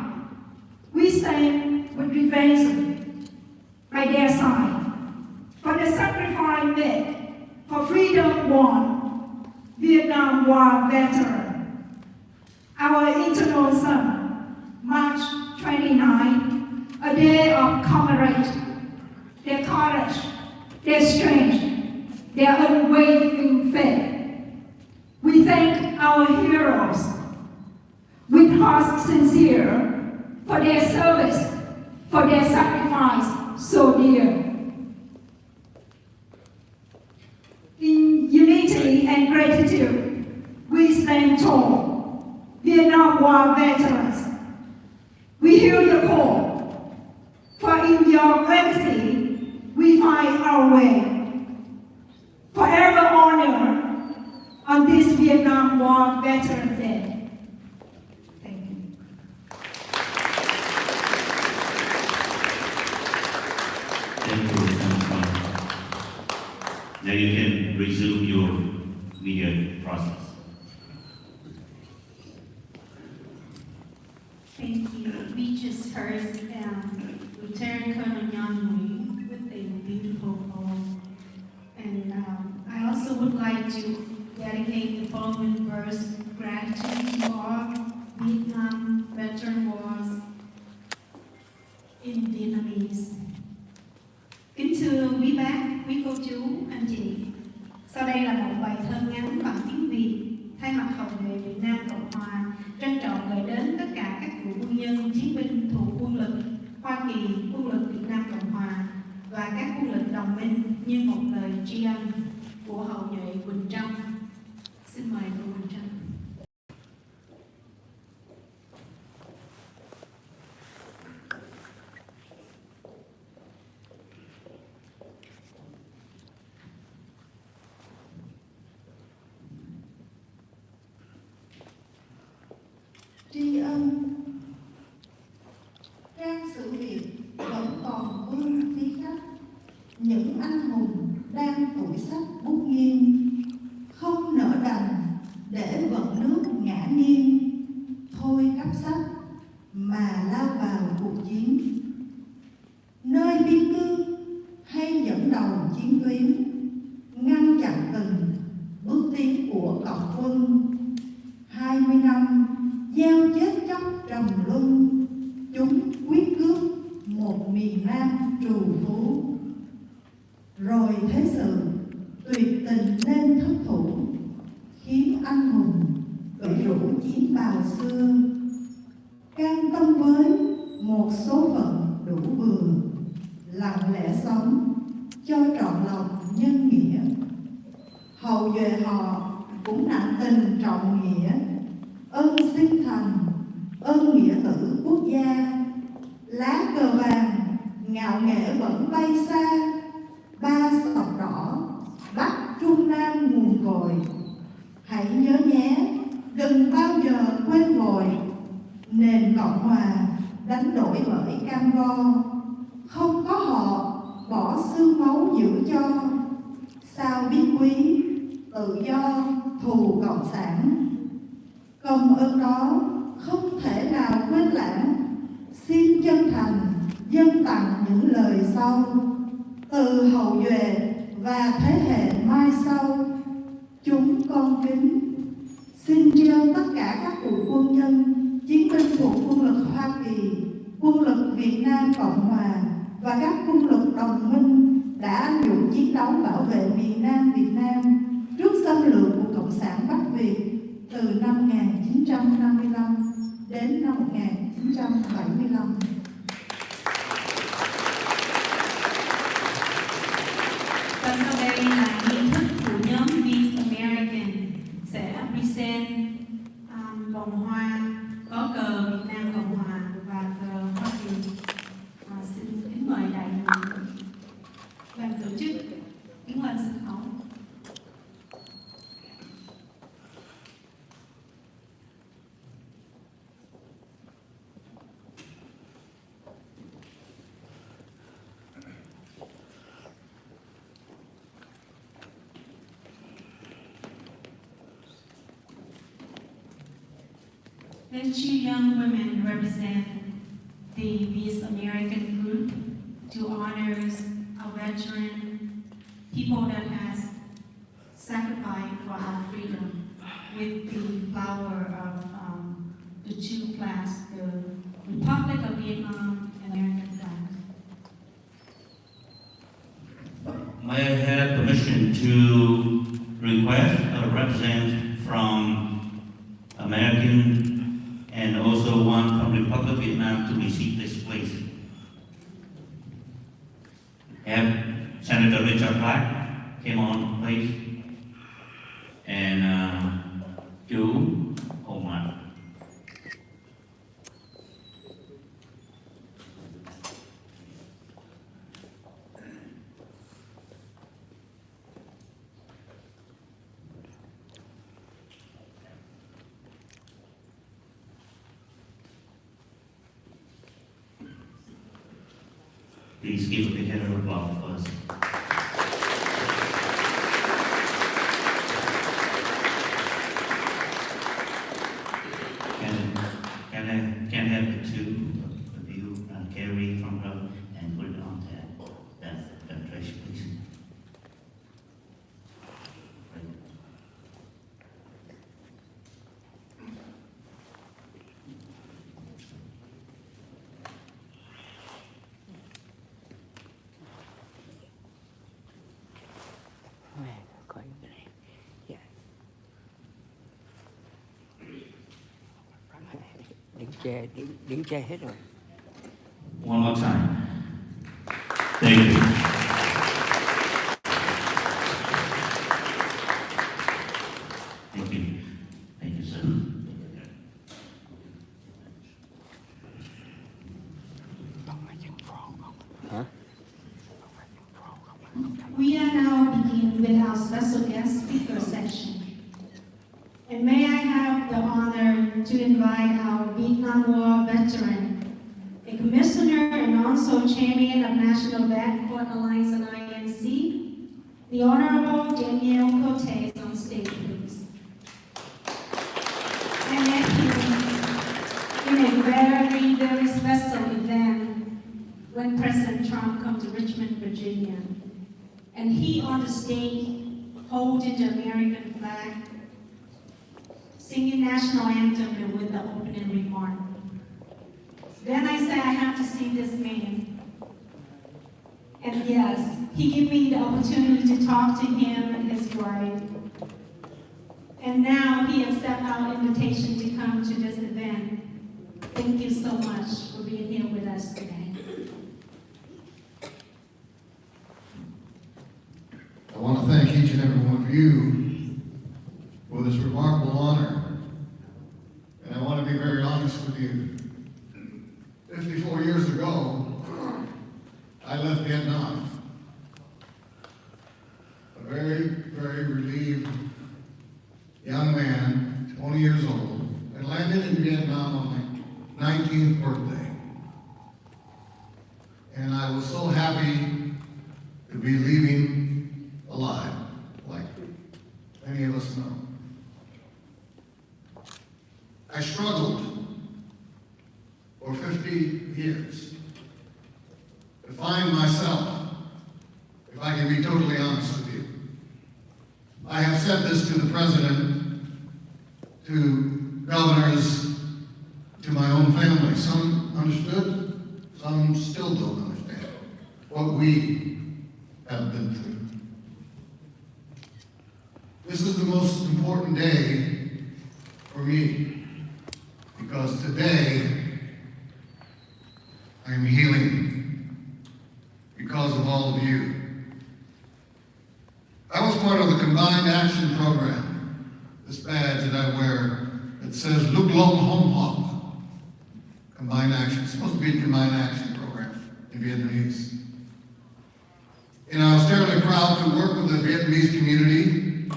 we stand with reverence by their side for the sacrifice made for freedom won, Vietnam War veteran. Our eternal son, March 29, a day of commemoration. Their courage, their strength, their unwavering faith. We thank our heroes with hearts sincere for their service, for their sacrifice so dear. In unity and gratitude, we stand tall, Vietnam War veterans. We hear your call, for in your legacy, we find our way. Forever honor on this Vietnam War Veteran Day. Thank you. Thank you, Senator. Now you can resume your media process. Thank you. We just heard Lieutenant Colonel Nhan Nguyen with a beautiful poem. And I also would like to dedicate the following verse, gratitude to all Vietnam veteran wars in Vietnamese. Kính thưa quý bác, quý cô chú, anh chị. Sau đây là một bài thơ ngắn bằng tiếng Việt thay mặt Hậu vệ Việt Nam Cộng Hòa trân trọng gửi đến tất cả các cựu quân nhân, chiến binh thuộc quân lực Hoa Kỳ, quân lực Việt Nam Cộng Hòa và các quân lực đồng minh như một lời tri ân của hậu duệ Quỳnh Trâm. Xin mời cô Quỳnh Trâm. Tri ân. Trang sử Việt vẫn còn vương khí khách, những anh hùng đang tuổi sách bút nghiêng, không nỡ đành để vận nước ngã nghiêng, thôi cắp sách mà lao vào cuộc chiến. Nơi biên cương hay dẫn đầu chiến tuyến, ngăn chặn từng bước tiến của cộng quân. 20 năm gieo chết chóc trầm luân, chúng quyết cướp một miền Nam trù phú. Rồi thế sự tuyệt tình nên thất thủ, khiến anh hùng gửi rũ chiến bào xưa. Can tâm với một số phận đủ bừa, lặng lẽ sống cho trọn lòng nhân nghĩa. Hậu duệ họ cũng nặng tình trọng nghĩa, ơn sinh thành, ơn nghĩa tử quốc gia. Lá cờ vàng ngạo nghễ vẫn bay xa, ba sọc đỏ Bắc Trung Nam nguồn cội. Hãy nhớ nhé, đừng bao giờ quên vội, nền Cộng Hòa đánh đổi bởi cam go. Không có họ bỏ xương máu giữ cho, sao biết quý tự do thù cộng sản. Công ơn đó không thể nào quên lãng. Xin chân thành dâng tặng những lời sau từ hậu duệ và thế hệ mai sau. Chúng con kính xin trao tất cả các cụ quân nhân, chiến binh thuộc quân lực Hoa Kỳ, quân lực Việt Nam Cộng Hòa và các quân lực đồng minh đã anh dũng chiến đấu bảo vệ miền Nam Việt Nam trước xâm lược của Cộng sản Bắc Việt từ năm 1955 đến năm 1975. Và sau đây là nghi thức của nhóm Viet American sẽ present vòng hoa có cờ Việt Nam Cộng Hòa và cờ Hoa Kỳ. Xin kính mời đại diện ban tổ chức đứng lên sân khấu. Then two young women represent the Viet American group to honors a veteran, people that has sacrificed for our freedom with the flower of the two flags, the Republic of Vietnam and American flag. May I have permission to request a representative from American and also one from the Republic of Vietnam to receive this place. Have Senator Richard Black came on, please. And chú Omar. Please give a big hand of applause first. Can I have the two of you carry from her and put it on that trash, please? Coi cái này. Dạ. Đứng che hết rồi. One more time. Thank you. Thank you. Thank you, sir. Hả? We are now beginning with our special guest speaker section. And may I have the honor to invite our Vietnam War veteran, a commissioner and also chairman of National Vet Court Alliance and INC, the Honorable Danielle Cotes on stage, please. I met him in a very, very special event when President Trump came to Richmond, Virginia. And he on the stage holding the American flag, singing national anthem and with the opening remark. Then I said, I have to see this man. And yes, he gave me the opportunity to talk to him and his wife. And now he accepted our invitation to come to this event. Thank you so much for being here with us today. I want to thank each and every one of you for this remarkable honor. And I want to be very honest with you. 54 years ago, I left Vietnam. A very, very relieved young man, 20 years old, and landed in Vietnam on my 19th birthday. And I was so happy to be leaving alive, like many of us know. I struggled for 50 years to find myself, if I can be totally honest with you. I have said this to the President, to governors, to my own family. Some understood, some still don't understand what we have been through. This is the most important day for me, because today I am healing because of all of you. I was part of the Combined Action Program, this badge that I wear that says Luk Long Hom Hop. Combined Action. It's supposed to be a Combined Action Program in Vietnamese. And I was terribly proud to work with the Vietnamese community.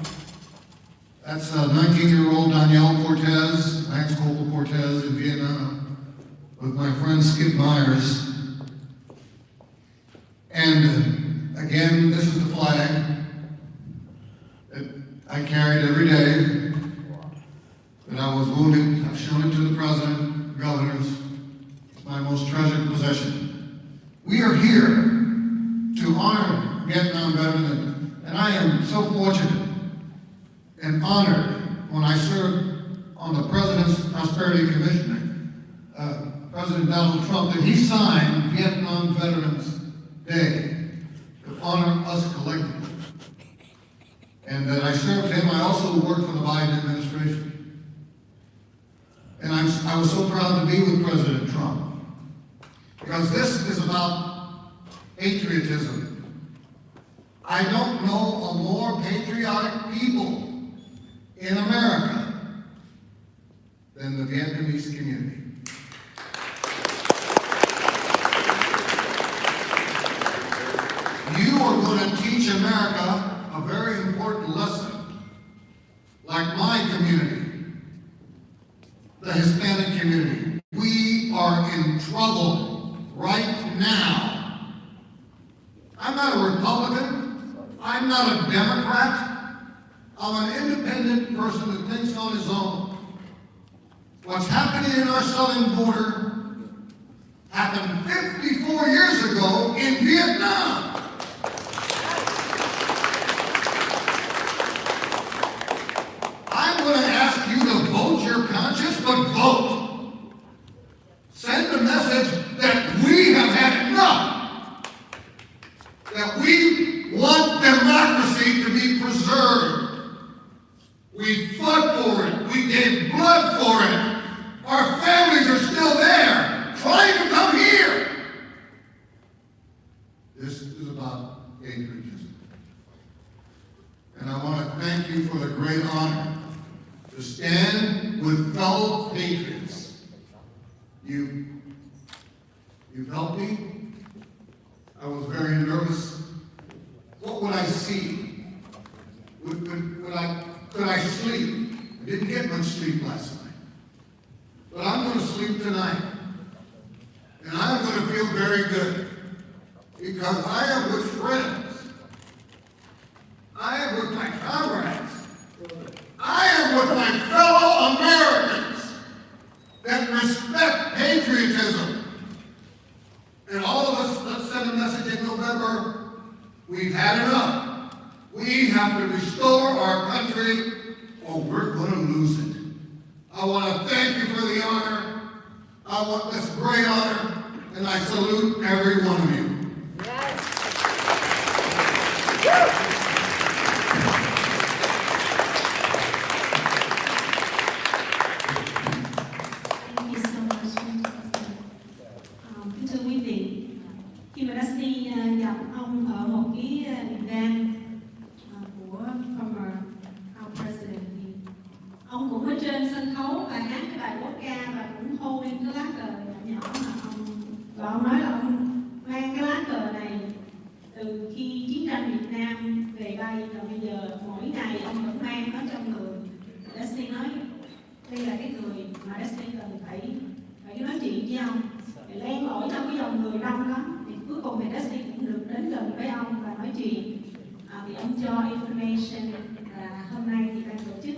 That's 19-year-old Danielle Cortez, Lance Corporal Cortez in Vietnam, with my friend Skip Myers. And again, this is the flag that I carried every day, that I was wounded. I've shown it to the President, the governors. It's my most treasured possession. We are here to honor Vietnam veterans, and I am so fortunate and honored when I served on the President's Prosperity Commission, President Donald Trump, that he signed Vietnam Veterans Day to honor us collectively. And that I served him. I also worked for the Biden administration. And I was so proud to be with President Trump, because this is about patriotism. I don't know a more patriotic people in America than the Vietnamese community. You are going to teach America a very important lesson, like my community, the Hispanic community. We are in trouble right now. I'm not a Republican. I'm not a Democrat. I'm an independent person that thinks on his own. What's happening in our southern border happened 54 years ago in Vietnam. I'm going to ask you to vote your conscience, but vote. Send a message that we have had enough. That we want democracy to be preserved. We fought for it. We gave blood for it. Our families are still there, trying to come here. This is about patriotism. And I want to thank you for the great honor to stand with fellow patriots. You've helped me. I was very nervous. What would I see? Could I sleep? I didn't get much sleep last night. But I'm going to sleep tonight. And I'm going to feel very good. Because I am with friends. I am with my comrades. I am with my fellow Americans that respect patriotism. And all of us, let's send a message in November. We've had enough. We have to restore our country, or we're going to lose it. I want to thank you for the honor. I want this great honor, and I salute every one of you. Yes. Thank you so much, kính thưa quý vị, khi mà Dusty gặp ông ở một cái điểm đen của former our president, thì ông cũng ở trên sân khấu và hát cái bài quốc ca và cũng holding cái lá cờ nhỏ mà ông nói là ông mang cái lá cờ này từ khi chiến tranh Việt Nam về đây, và bây giờ mỗi ngày ông vẫn mang nó trong người. Dusty nói đây là cái người mà Dusty cần phải nói chuyện với ông, để len lỏi trong cái dòng người đông đó. Thì cuối cùng thì Dusty cũng được đến gần với ông và nói chuyện. Thì ông cho information là hôm nay thì ban tổ chức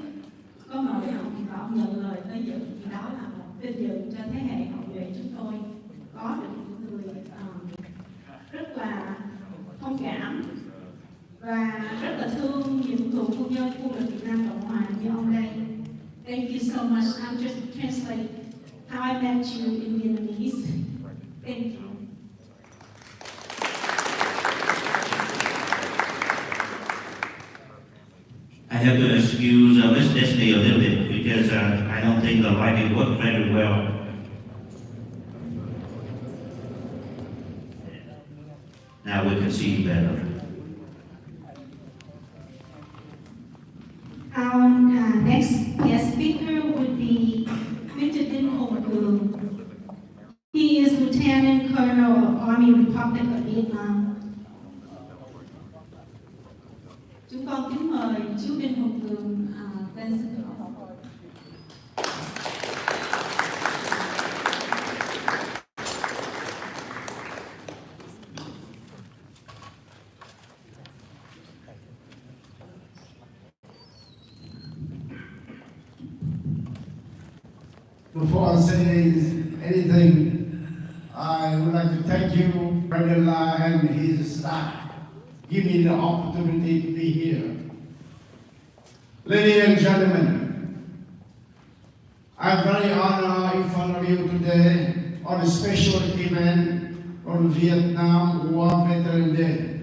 có mời ông và ông nhận lời tới dự. thủ phu nhân Quốc lực Việt Nam Cộng hòa như ông đây. Thank you so much. I'm just translate how I met you in Vietnamese. Thank you. I have to excuse Miss Disney a little bit because I don't think the lighting worked very well. Now we can see better. Our next guest speaker would be Mr. Đinh Hùng Cường. He is Lieutenant Colonel of Army Republic of Vietnam. Chúng con kính mời chú Đinh Hùng Cường lên sân khấu. Before I say anything, I would like to thank you, President La and his staff, give me the opportunity to be here. Ladies and gentlemen, I'm very honored in front of you today on a special event on Vietnam War Veteran Day.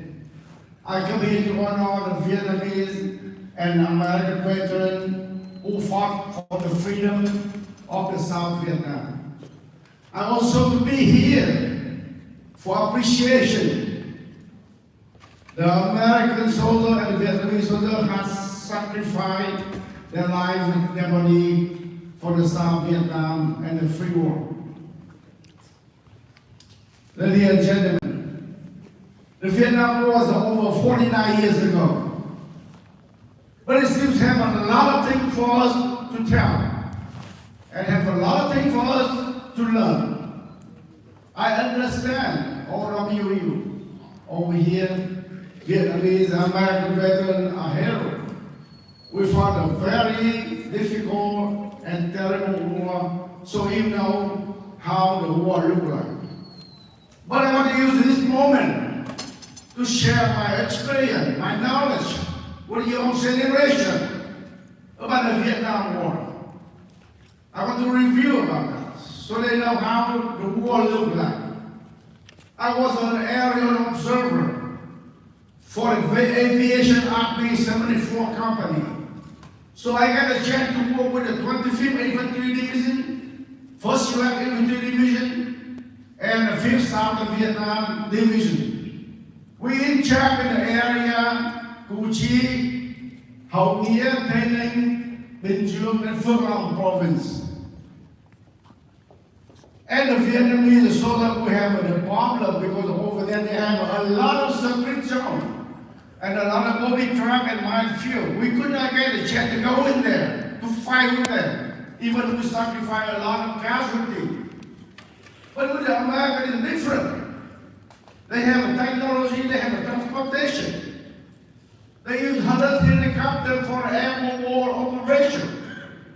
I come here to honor the Vietnamese and American veterans who fought for the freedom of the South Vietnam. I also to be here for appreciation. The American soldier and Vietnamese soldier has sacrificed their lives and their body for the South Vietnam and the free world. Ladies and gentlemen, the Vietnam War was over 49 years ago, but it still have a lot of things for us to tell and have a lot of things for us to learn. I understand all of you over here, Vietnamese, American veterans are heroes. We fought a very difficult and terrible war, so you know how the war looked like. But I want to use this moment to share my experience, my knowledge with your generation about the Vietnam War. I want to review about that so they know how the war looked like. I was an aerial observer for the Aviation Army 74 Company. So I got a chance to work with the 25th Infantry Division, 1st U.S. Infantry Division, and the 5th South Vietnam Division. We in charge in the area Củ Chi, Hậu Nghĩa, Tây Ninh, Bình Dương, and Phước Long province. And the Vietnamese soldiers, we have a problem because over there they have a lot of secret zone and a lot of booby trap and minefield. We could not get a chance to go in there to fight with them, even if we sacrifice a lot of casualty. But with the Americans, it's different. They have a technology, they have a transportation. They use Hunters helicopter for air war operation.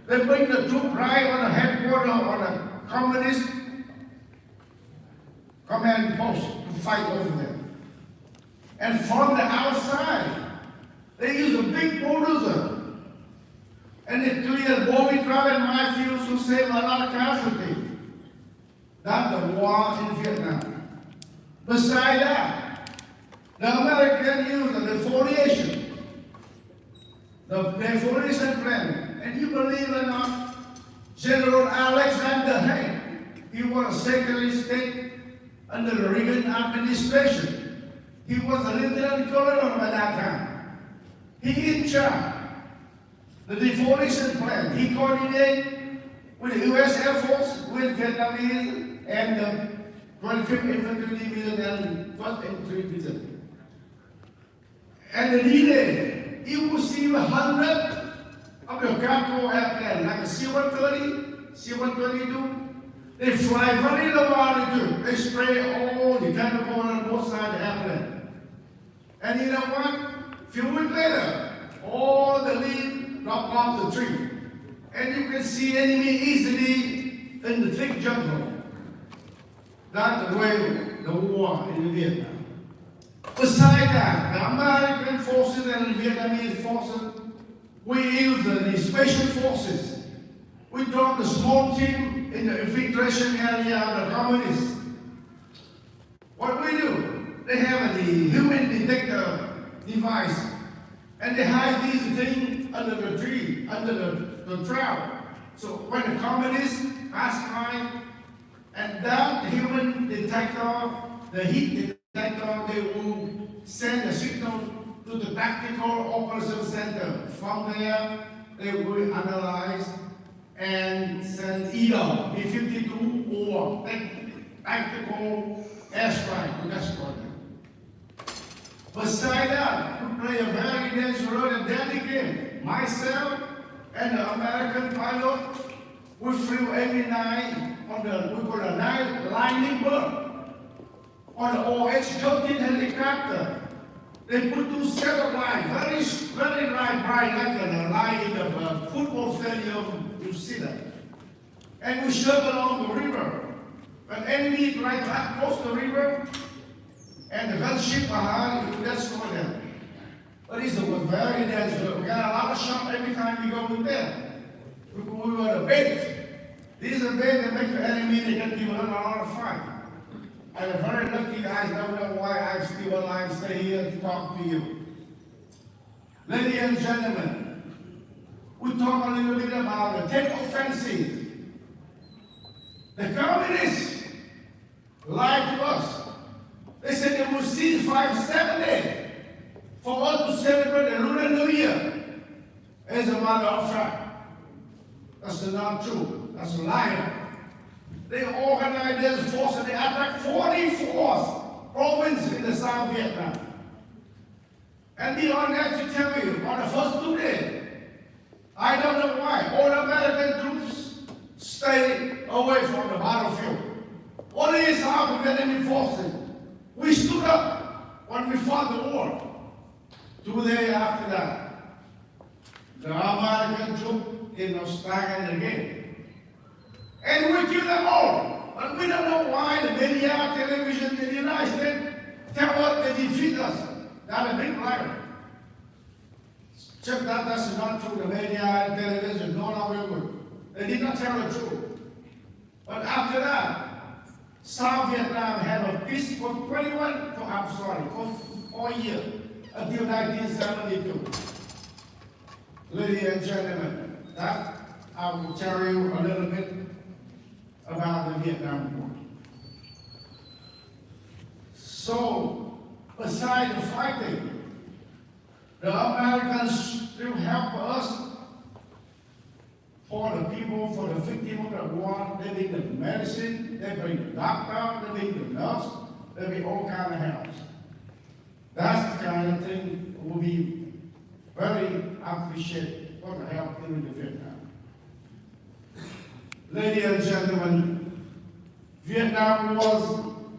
They bring the troop right on the headquarters on the communist command post to fight over there. And from the outside, they use a big bulldozer. And they clear booby trap and minefields to save a lot of casualty. That's the war in Vietnam. Besides that, the Americans use the defoliation. The defoliation plan. And you believe it or not, General Alexander Haig, he was a Secretary of State under the Reagan administration. He was a lieutenant colonel by that time. He in charge. The defoliation plan. He coordinated with the U.S. Air Force, with Vietnamese, and the 25th Infantry Division and 1st Infantry Division. And the D-Day, you will see 100 of the cargo airplanes, like a C-130, C-122. They fly very low altitude. They spray all the chemical on both sides of the airplane. And you know what? A few weeks later, all the leaves drop off the tree. And you can see enemy easily in the thick jungle. That's the way the war in Vietnam. Besides that, the American forces and the Vietnamese forces, we use the special forces. We drop the small team in the infiltration area of the communists. What we do, they have the human detector device, and they hide these things under the tree, under the trap. So when the communists pass by, and that human detector, the heat detector, they will send a signal to the tactical operation center. From there, they will analyze and send either B-52 or tactical airstrike to destroy them. Besides that, we play a very dangerous and deadly game. Myself and the American pilot, we flew every night on the, we call a night lightning bird, on the OH-13 helicopter. They put two set of lines, very bright like a line in the football stadium, you see that. And we circle along the river. When enemy try to cross the river, and the gunship behind, you destroy them. But it's very dangerous. We got a lot of shots every time we go in there. We were the bait. These are bait that make the enemy, they can give a lot of fight. I'm very lucky, guys. Don't know why I'm still alive, stay here to talk to you. Ladies and gentlemen, we talk a little bit about the Tet Offensive. The communists lied to us. They said they would cease 7 days for us to celebrate the Lunar New Year. As a matter of fact, that's not true. That's a lie. They organized this force and they attacked 44th province in the South Vietnam. And beyond that, to tell you, on the first 2 days, I don't know why, all American troops stayed away from the battlefield. Only South Vietnamese forces, we stood up when we fought the war. 2 days after that, the American troops did not start again. And we killed them all. But we don't know why the media, television in the United States tell us they defeat us. That's a big liar. Check that, that's not true. The media and television, no, they did not tell the truth. But after that, South Vietnam had a peace for 4 years, until 1972. Ladies and gentlemen, that I will tell you a little bit about the Vietnam War. So, beside the fighting, the Americans still help us for the people, for the victims of the war. They bring the medicine, they bring the doctor, they bring the nurse, they bring all kinds of help. That's the kind of thing will be very appreciated for the help during the Vietnam. Ladies and gentlemen, Vietnam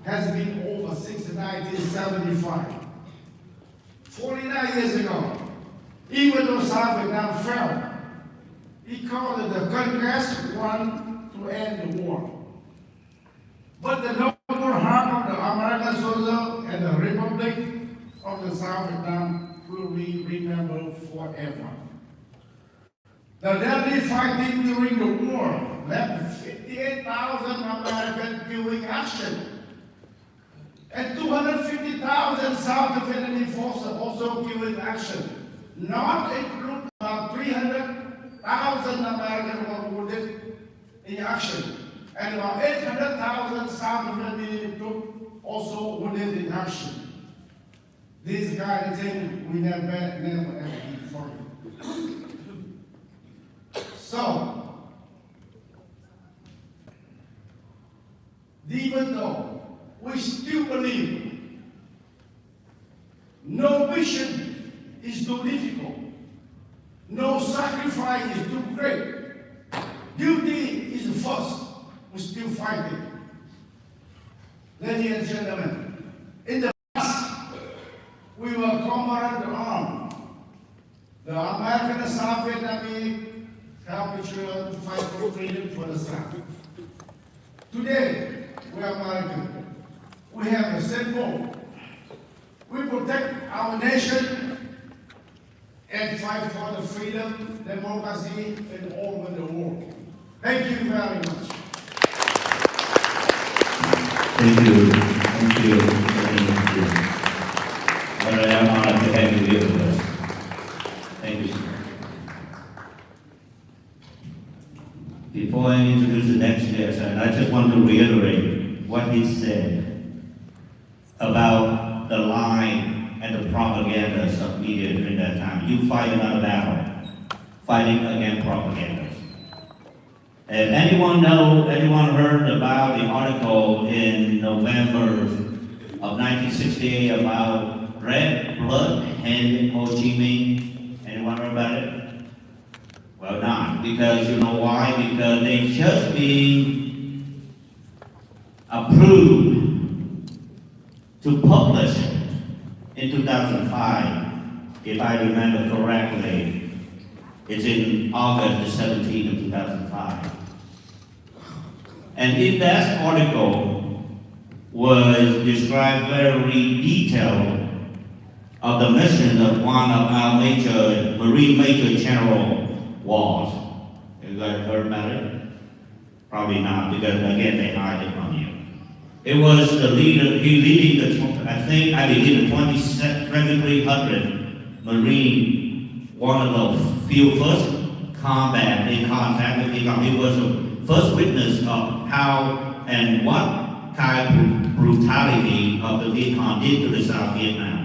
has been over since 1975. 49 years ago, even though South Vietnam fell, he called it the Congress won to end the war. But the noble heart of the American soldier and the Republic of the South Vietnam will be remembered forever. The deadly fighting during the war left 58,000 Americans killed in action, and 250,000 South Vietnamese forces also killed in action, not including about 300,000 Americans were wounded in action, and about 800,000 South Vietnamese troops also wounded in action. This kind of thing we never ever forget. So, even though we still believe no mission is too difficult, no sacrifice is too great, duty is the first, we still fighting. Ladies and gentlemen, in the past, we were comrades in arms. The American and South Vietnamese help each other to fight for freedom for the South. Today, we are American. We have the same goal. We protect our nation and fight for the freedom, democracy, and all over the world. Thank you very much. Thank you. Thank you. Thank you. But I am honored to have you here with us. Thank you, sir. Before I introduce the next guest, I just want to reiterate what he said about the lie and the propagandas of media during that time. You fight another battle, fighting against propaganda. And anyone heard about the article in November of 1968 about red blood and Ho Chi Minh? Anyone heard about it? Well, not, because you know why? Because they just been approved to publish in 2005, if I remember correctly. It's in August the 17th of 2005. And if that article was described very detailed of the mission of one of our Marine Major General was. You guys heard about it? Probably not, because again, they hide it from you. It was the leader, he leading I believe the 2,300 Marine, one of the few first combat in contact with Vietnam. He was the first witness of how and what kind of brutality of the Viet Cong did to the South Vietnam.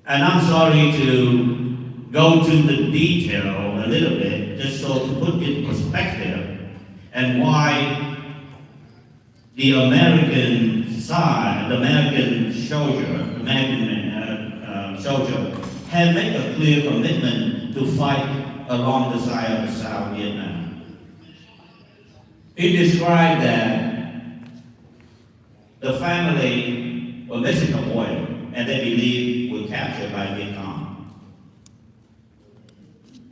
And I'm sorry to go to the detail a little bit, just so to put it in perspective, and why the American side, the American soldier, had made a clear commitment to fight along the side of the South Vietnam. He described that the family were missing a boy, and they believed were captured by Viet Cong.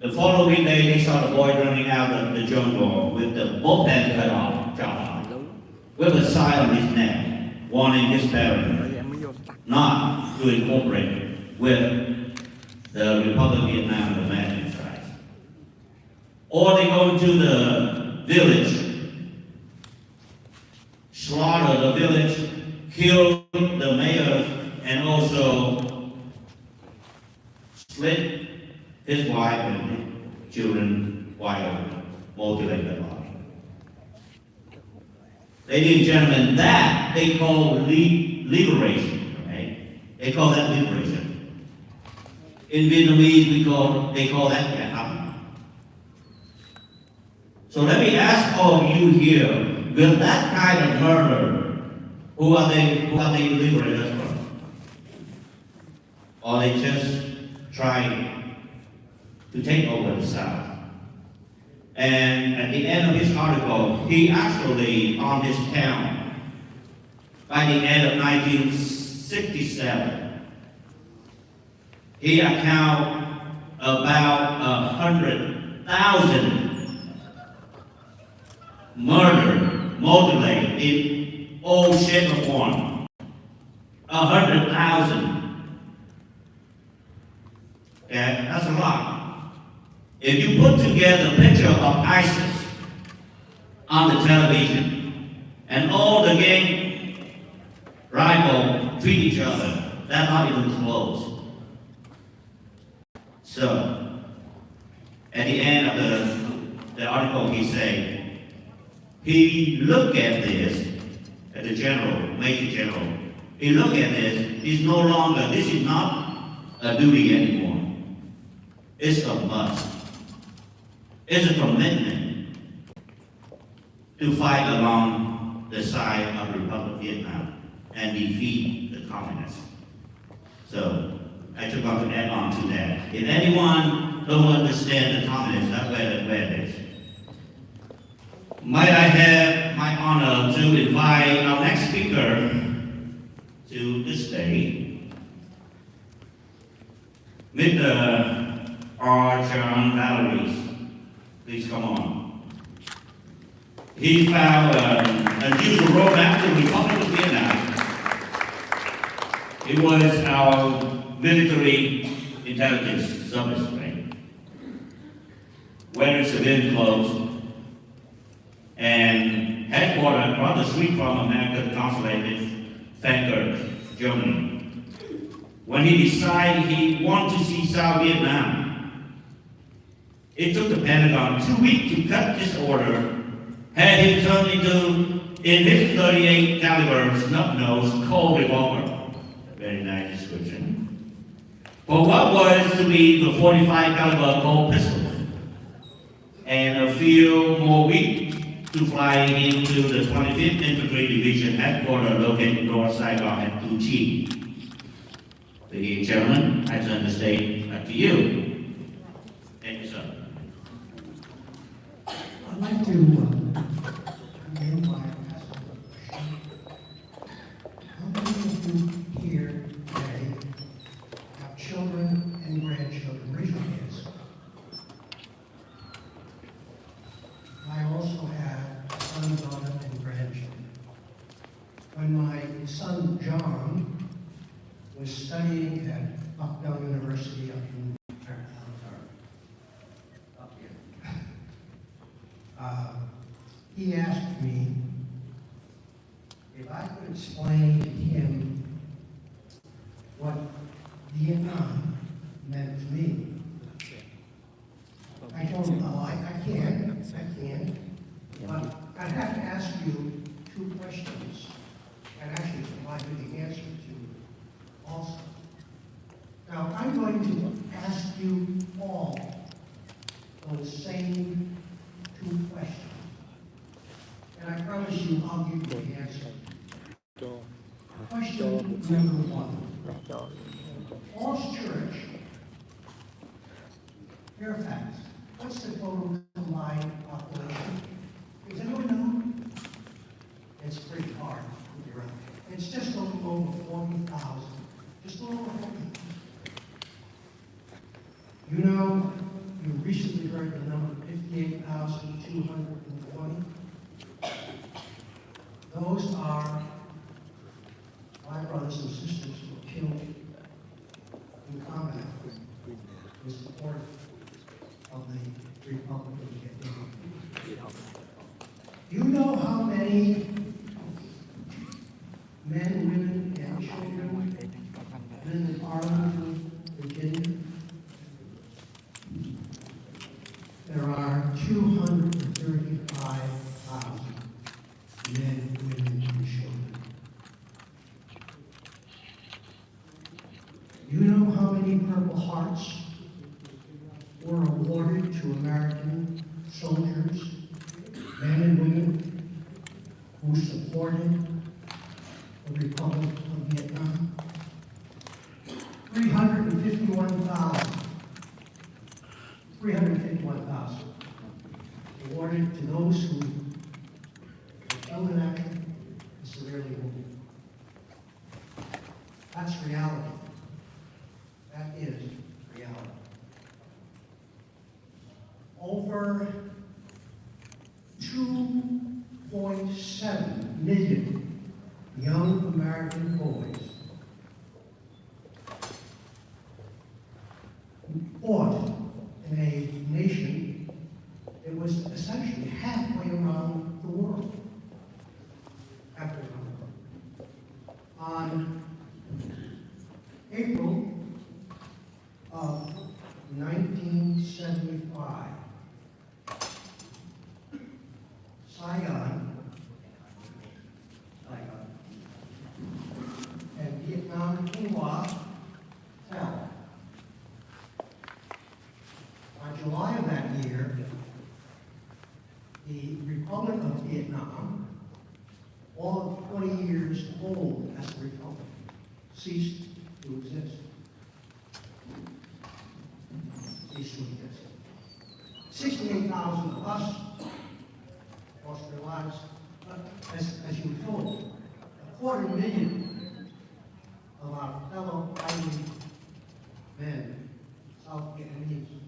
The following day, they saw the boy running out of the jungle with both hands cut off, chopped off, with a sign on his neck, warning his parents not to incorporate with the Republic of Vietnam and the American tribes. Or they go to the village, slaughter the village, kill the mayor, and also split his wife and children while mutilate the body. Ladies and gentlemen, that they call liberation, right? They call that liberation. In Vietnamese, they call that giải phóng. So let me ask all of you here, with that kind of murder, who are they liberating us from? Or they just try to take over the South? And at the end of his article, he actually, on his count, by the end of 1967, he accounted about 100,000 murdered, mutilated in all shape or form. 100,000. Okay, that's a lot. If you put together a picture of ISIS on the television and all the gang rivals treat each other, that's not even close. So, at the end of the article, he said, he looked at this, at the general, major general, he looked at this, this is not a duty anymore. It's a must. It's a commitment to fight along the side of the Republic of Vietnam and defeat the communists. So, I just want to add on to that. If anyone don't understand the communists, that's where it is. Might I have my honor to invite our next speaker to the stage, Mr. R. John Valeries. Please come on. He found an unusual roadmap to the Republic of Vietnam It was our military intelligence service, right? Wearing civilian clothes and headquartered across the street from American consulate in Frankfurt, Germany. When he decided he wanted to see South Vietnam, it took the Pentagon 2 weeks to cut this order, had him turned in his 38 caliber snub-nosed Colt revolver. Very nice description. For what was to be the 45 caliber Colt pistol, and a few more weeks to fly into the 25th Infantry Division headquarters located north Saigon at Cu Chi. The Chairman, I turn the stage back to you. Thank you, sir. I'd like to begin by asking a question. How many of you here today have children and grandchildren? Raise your hands. I also have a son, daughter, and grandchildren. When my son John was studying at Bucknell University up here, he asked me if I could explain to him what Vietnam meant to me. I told him, oh, I can, but I'd have to ask you 2 questions, and actually provide you the answer to also. Now, I'm going to ask you all those same 2 questions, and I promise you I'll give you the answer. Question number 1. Falls Church, Fairfax, what's the total combined population? Does anyone know? It's pretty hard to figure out. It's just a little over 40,000. Just a little over 40,000. You know, you recently heard the number 58,220. Those are my brothers and sisters who were killed in combat in support of the Republic of Vietnam. You know how many men, women, and children live in Arlington, Virginia? There are 235,000 men, women, and children. You know how many Purple Hearts were awarded to American soldiers, men and women, who supported the Republic of Vietnam? 351,000. 351,000 awarded to those who were killed in action and severely wounded. That's reality. That is reality. Over 2.7 million young American boys fought in a nation that was essentially halfway around the world. Halfway around the world. On April of 1975, Saigon, and Vietnam, Hoa fell. On July of that year, the Republic of Vietnam, all of 20 years old as a republic, ceased to exist. Ceased to exist. 68,000 of us lost their lives. But as you were told, 250,000 of our fellow fighting men, South Vietnamese,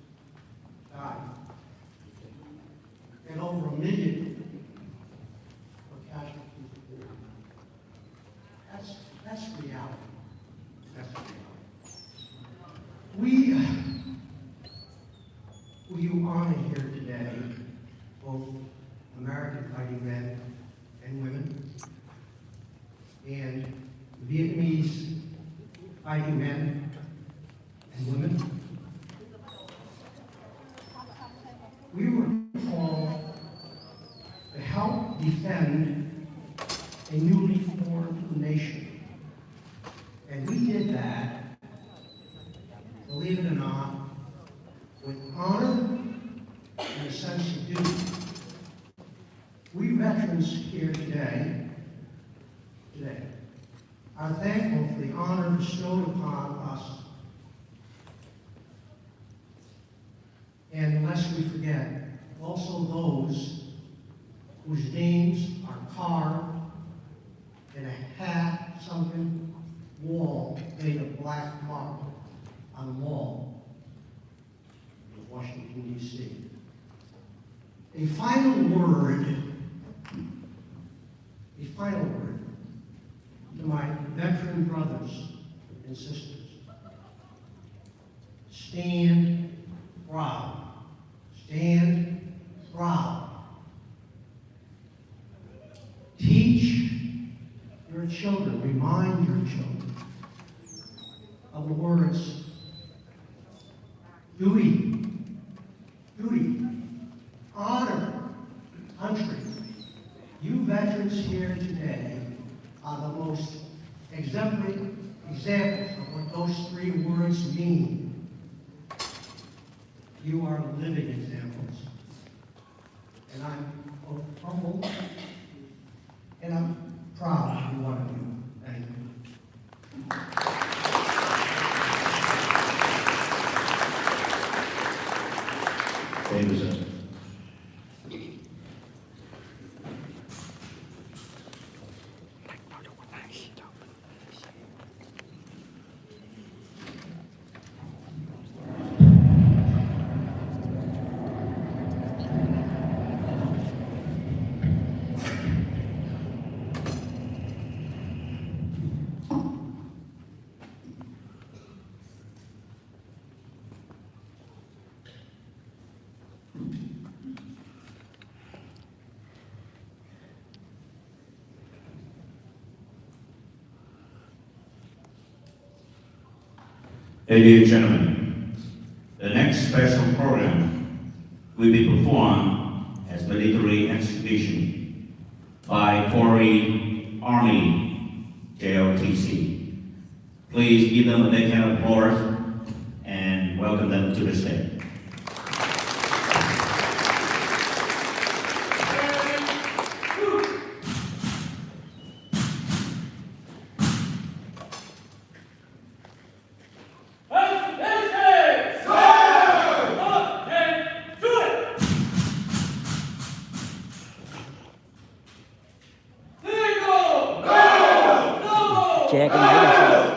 died. And over 1 million were casualties of war. That's reality. American fighting men and women, and Vietnamese fighting men and women. We were called to help defend a newly formed nation. And we did that, believe it or not, with honor and a sense of duty. We veterans here today are thankful for the honor bestowed upon us. And lest we forget, also those whose names are carved in a half-sunken wall made of black marble on the wall of Washington, D.C. A final word to my veteran brothers and sisters. Stand proud. Stand proud. Teach your children, remind your children of the words duty, honor, country. You veterans here today are the most exemplary examples of what those three words mean. You are living examples. And I'm both humbled and I'm proud of every one of you. Thank you. Thank you, sir. Ladies and gentlemen, the next special program will be performed as military exhibition by Corey Army JLTC. Please give them a big hand of applause and welcome them to the stage. Che cái máy làm sao?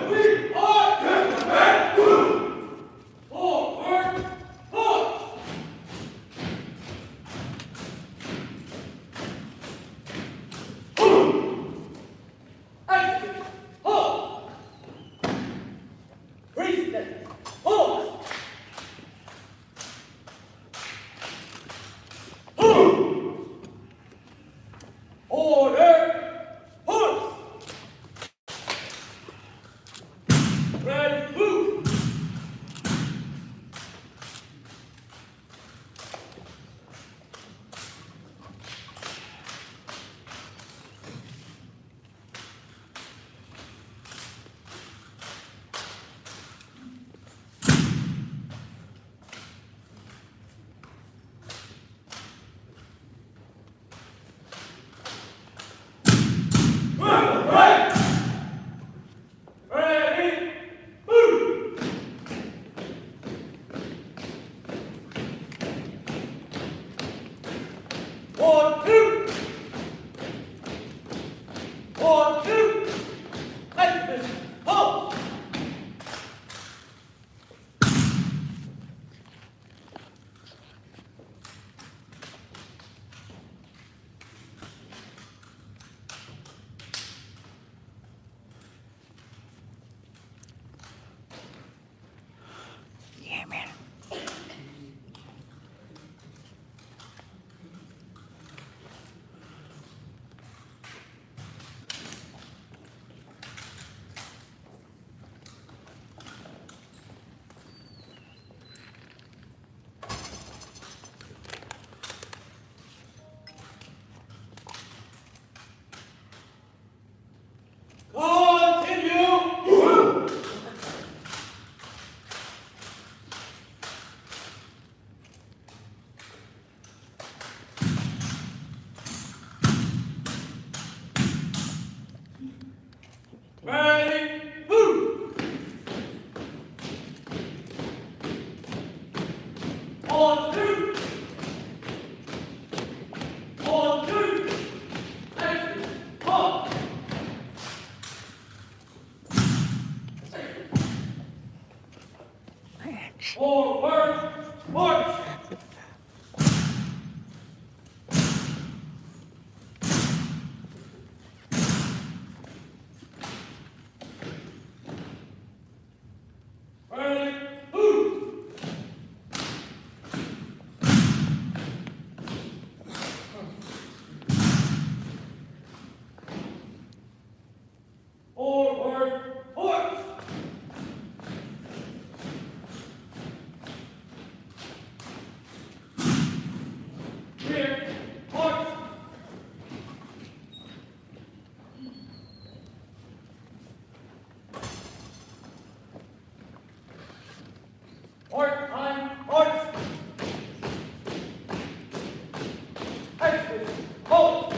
Hold.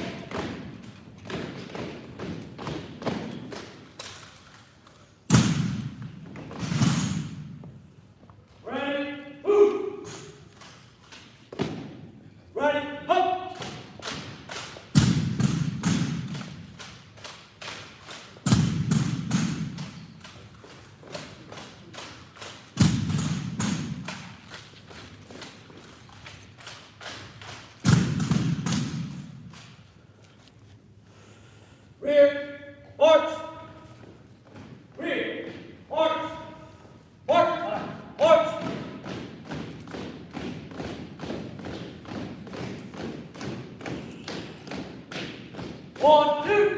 Ready, move. Ready, up. Rear, march. Rear, march. March, march. One, two.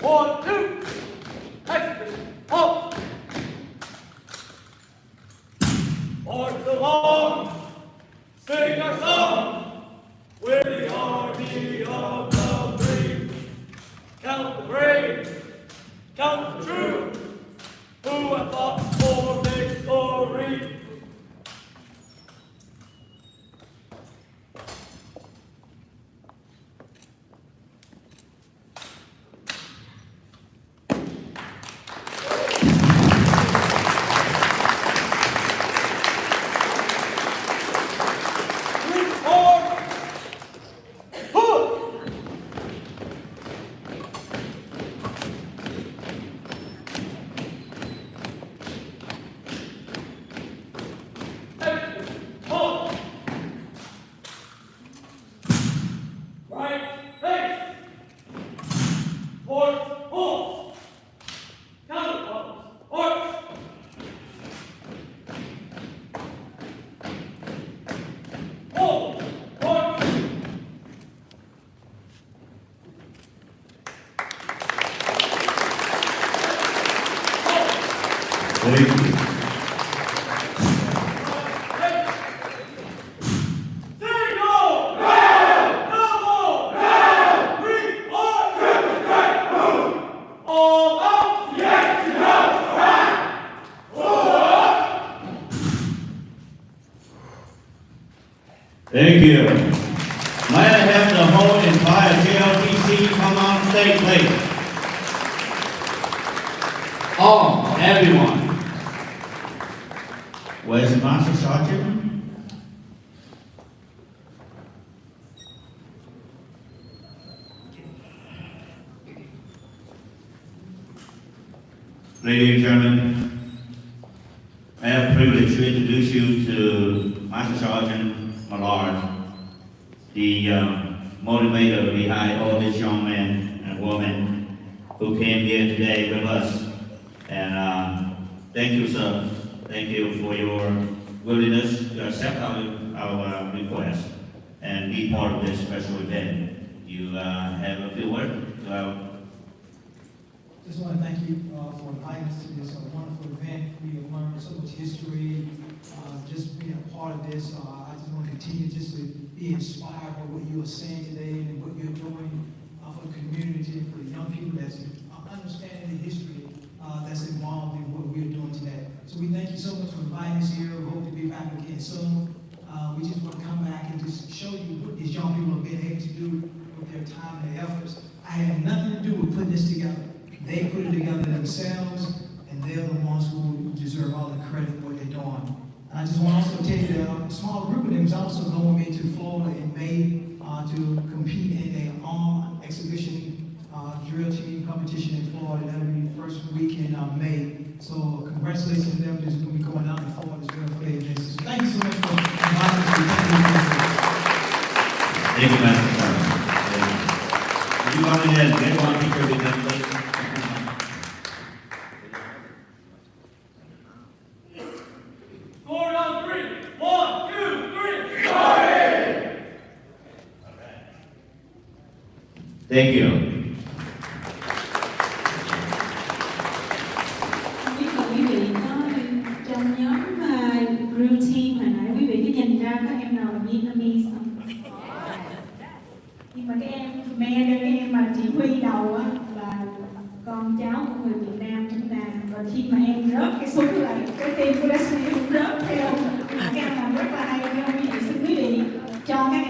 One, two. Exit. Halt. March along. Sing our song. We're the army of the brave. Count the brave. Count the true. Who have fought for victory. Right face. Horse, horse. Counterpunch, horse. Hold, horse. Thank you. Thank you. May I have the whole entire JLTC come on stage, please? All, everyone. Where's the Master Sergeant? Ladies and gentlemen, I have the privilege to introduce you to Master Sergeant Millard, the motivator behind all these young men and women who came here today with us. And thank you, sir. Thank you for your willingness to accept our request and be part of this special event. You have a few words? Just want to thank you for inviting us to this wonderful event. We have learned so much history, just being a part of this. I just want to continue just to be inspired by what you are saying today and what you're doing for the community, for the young people that's understanding the history that's involved in what we're doing today. So we thank you so much for inviting us here. We hope to be back again soon. We just want to come back and just show you what these young people have been able to do with their time and their efforts. I had nothing to do with putting this together. They put it together themselves, and they're the ones who deserve all the credit for what they're doing. And I just want to also tell you that a small group of them is also going with me to Florida in May to compete in a armed exhibition drill team competition in Florida. That'll be the first week in May. So congratulations to them. This is going to be going out in Florida as well for their events. So thank you so much for inviting us. Thank you, Master Sergeant. Would you come in and get one picture with them, please? Score on three. 1, 2, 3. Thank you. Biết là quý vị có trong nhóm Blue Team hồi nãy quý vị có nhìn ra các em nào là Vietnamese không? Nhưng mà cái em Khmer, cái em mà chỉ huy đầu á là con cháu của người Việt Nam chúng ta. Và khi mà em rớt cái súng là cái tim của Leslie cũng rớt theo. Cái em làm rất là hay, quý vị xin quý vị cho các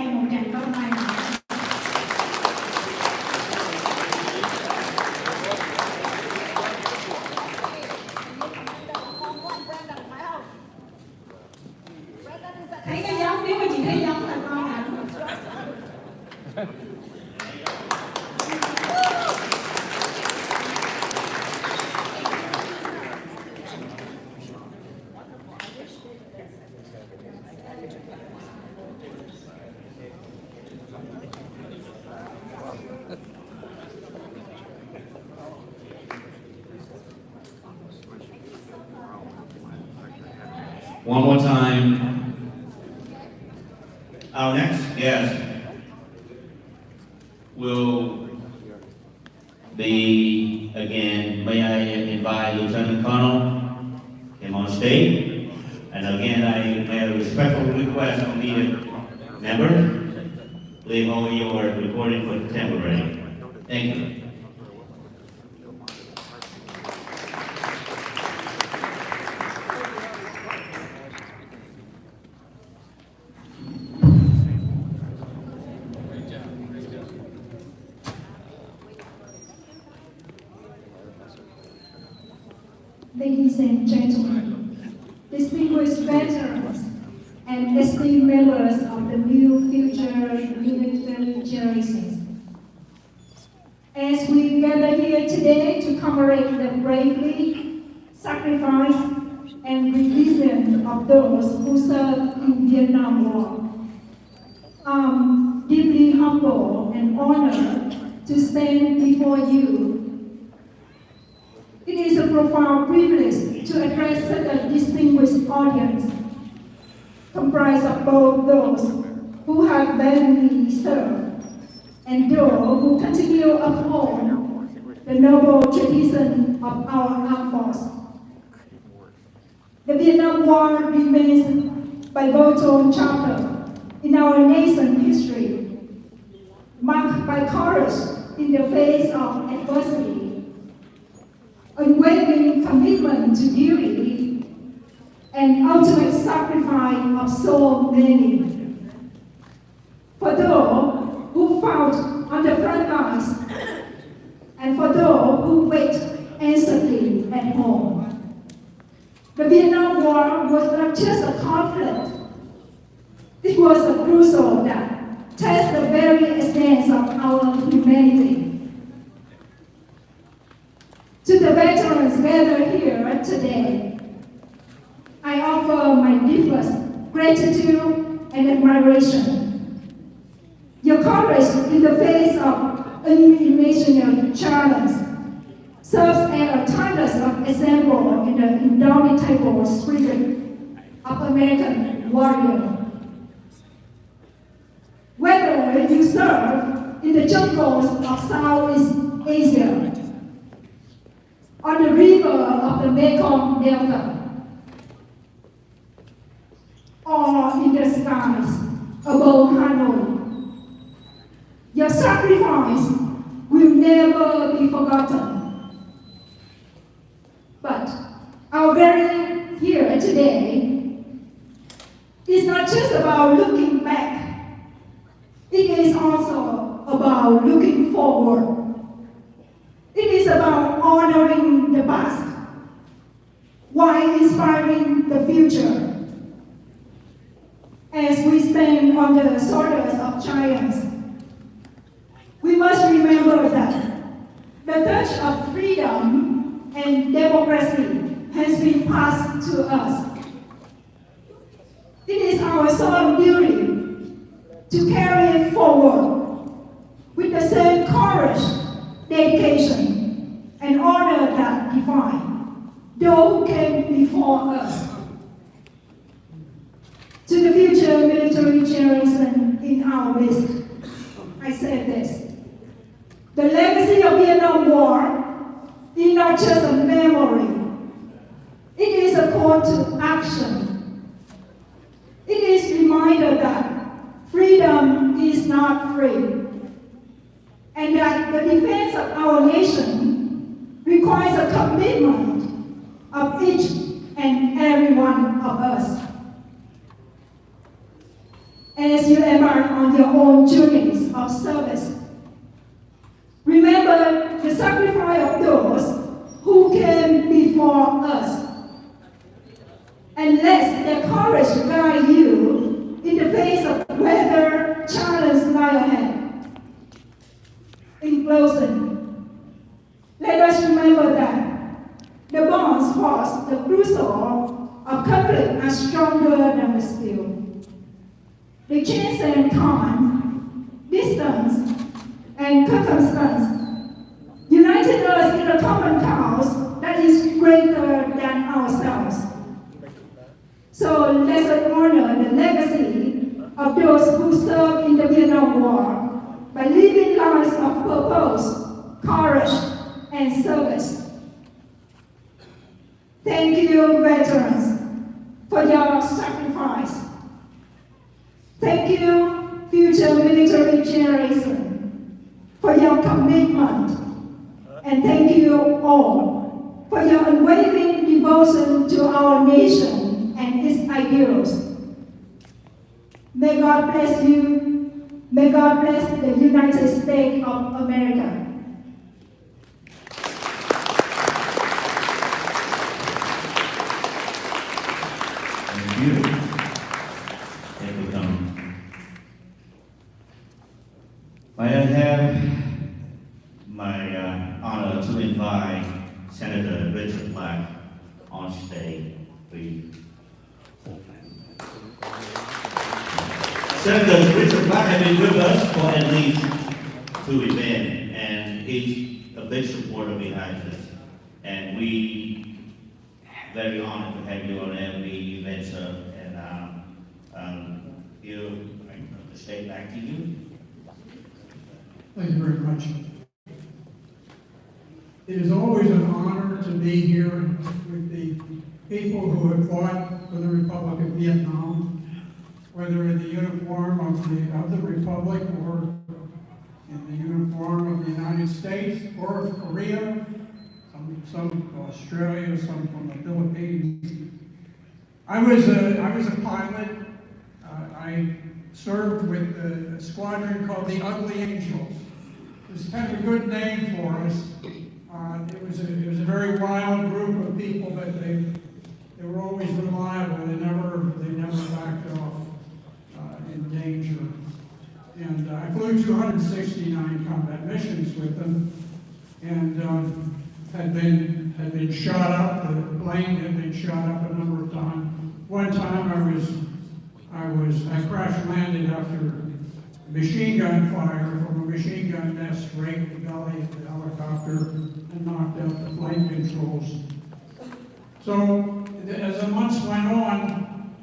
one more time. Our next guest will be, again, may I invite Lieutenant Colonel came on stage. And again, I made a respectful request from the members. Please hold your recording for temporary. Thank you. Ladies and gentlemen, distinguished veterans, and esteemed members of the new future military generations. As we gather here today to commemorate the bravery, sacrifice, and resilience of those who served in Vietnam War, I'm deeply humbled and honored to stand before you. It is a profound privilege to address such a distinguished audience, comprised of both those who have valiantly served and those who continue to uphold the noble tradition of our armed force. The Vietnam War remains a pivotal chapter in our nation's history, marked by courage in the face of adversity, unwavering commitment to duty, and ultimate sacrifice of so many. For those who fought on the front lines, and for those who wait anxiously at home. The Vietnam War was not just a conflict, it was a crucible that tests the very essence of our humanity. To the veterans gathered here today, I offer my deepest gratitude and admiration. Your courage in the face of unimaginable challenge serves as a timeless example in the indomitable spirit of American warrior. Whether you serve in the jungles of Southeast Asia, on the river of the Mekong Delta, or in the skies above Hanoi, your sacrifice will never be forgotten. But our gathering here today is not just about looking back, it is also about looking forward. It is about honoring the past while inspiring the future. As we stand on the shoulders of giants, we must remember that the torch of freedom and democracy has been passed to us. It is our solemn duty to carry it forward with the same courage, dedication, and honor that define those who came before us. To the future military generation in our midst, I say this: the legacy of Vietnam War is not just a memory, it is a call to action. It is a reminder that freedom is not free, and that the defense of our nation requires a commitment of each and every one of us. As you embark on your own journeys of service, remember the sacrifice of those who came before us, and let their courage guide you in the face of whatever challenge lie ahead. In closing, let us remember that the bonds forged the crucible of conflict are stronger than the steel. They transcend time, distance, and circumstance, uniting us in a common cause that is greater than ourselves. So served in the Vietnam War by living lives of purpose, courage, and service. Thank you, veterans, for your sacrifice. Thank you, future military generation, for your commitment. And thank you all for your unwavering devotion to our nation and its ideals. May God bless you. May God bless the United States of America. Thank you. Thank you, Tom. May I have my honor to invite Senator Richard Black on stage, please. Senator Richard Black has been with us for at least 2 events, and he's a big supporter behind us. And we very honored to have you on every event, sir. And the stage back to you. Thank you very much. It is always an honor to be here with the people who have fought for the Republic of Vietnam, whether in the uniform of the Republic or in the uniform of the United States or of Korea, some from Australia, some from the Philippines. I was a pilot. I served with a squadron called the Ugly Angels. It was kind of a good name for us. It was a very wild group of people, but they were always reliable. They never backed off in danger. And I flew 269 combat missions with them, and had been shot up. The plane had been shot up a number of times. One time I crash landed after machine gun fire from a machine gun nest raked the belly of the helicopter and knocked out the flight controls. So as the months went on,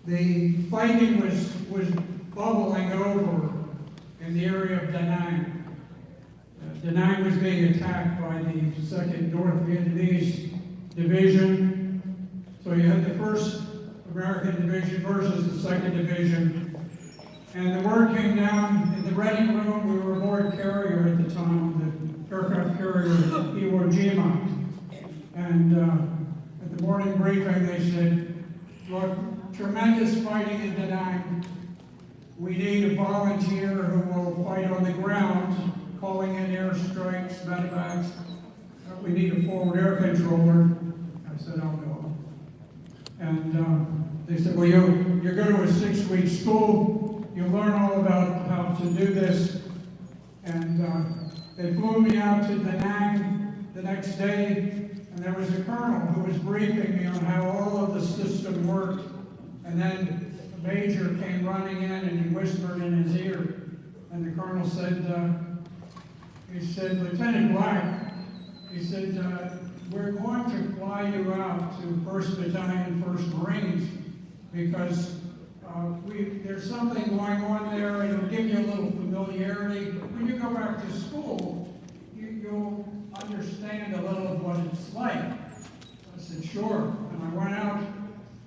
the fighting was bubbling over in the area of Da Nang. Da Nang was being attacked by the 2nd North Vietnamese Division. So you had the 1st American Division versus the 2nd Division. And the word came down in the ready room. We were aboard carrier at the time, the aircraft carrier Iwo Jima. And at the morning briefing, they said, look, tremendous fighting in Da Nang. We need a volunteer who will fight on the ground, calling in airstrikes, medevacs. We need a forward air controller. I said, I'll go. And they said, well, you're going to a 6-week school. You'll learn all about how to do this. And they flew me out to Da Nang the next day, and there was a colonel who was briefing me on how all of the system worked. And then the major came running in and he whispered in his ear. And the colonel said, Lieutenant Black, he said, we're going to fly you out to 1st Battalion, 1st Marines, because there's something going on there, and it'll give you a little familiarity. When you go back to school, you'll understand a little of what it's like. I said, sure. And I went out,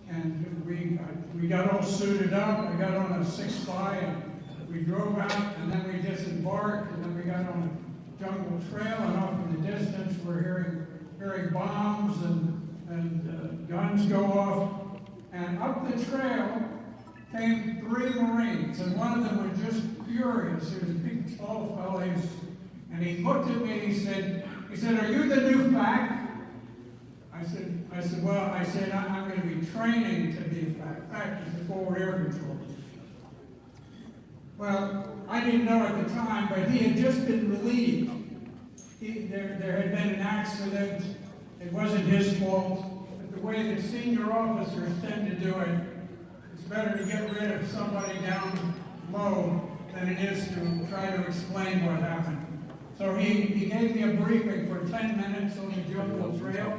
and we got all suited up. I got on a 6-by, and we drove out, and then we disembarked, and then we got on a jungle trail, and off in the distance we're hearing bombs and guns go off. And up the trail came 3 Marines, and one of them was just furious. He was a big, tall fellow, and he looked at me and he said, are you the new FAC? I said, I'm going to be training to be a FAC. FAC is the forward air control. Well, I didn't know at the time, but he had just been relieved. There had been an accident. It wasn't his fault. But the way that senior officers tend to do it, it's better to get rid of somebody down low than it is to try to explain what happened. So he gave me a briefing for 10 minutes on the jungle trail,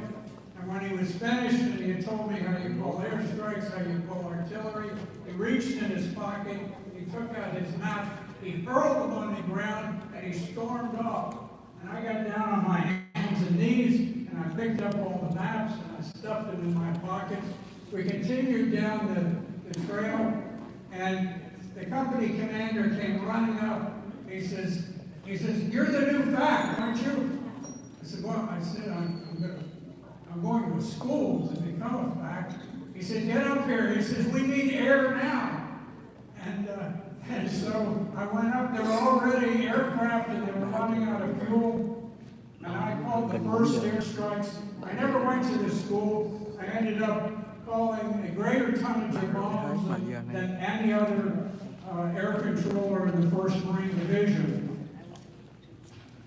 And when he was finished, and he had told me how you call airstrikes, how you call artillery, he reached in his pocket, he took out his map, he hurled them on the ground, and he stormed off. And I got down on my hands and knees, and I picked up all the maps, and I stuffed them in my pockets. We continued down the trail, and the company commander came running up. He says, "You're the new fact, aren't you?" I said, "Well," I said, I'm going to a school to become a fact." He said, "Get up here." He says, "We need air now." And so I went up. There were already aircraft, and they were running out of fuel. And I called the first airstrikes. I never went to the school. I ended up calling a greater tonnage of bombs than any other air controller in the 1st Marine Division.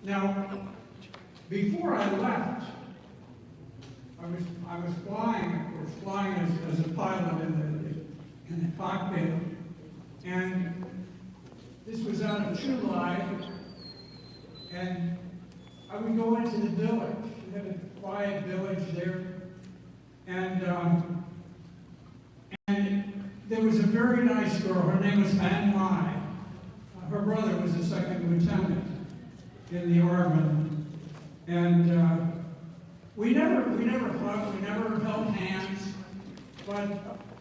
Now, before I left, I was flying as a pilot in the cockpit, and this was out of July, and I would go into the village. We had a quiet village there, and there was a very nice girl. Her name was Ann Mai. Her brother was a 2nd lieutenant in the Army, and we never hugged, we never held hands, but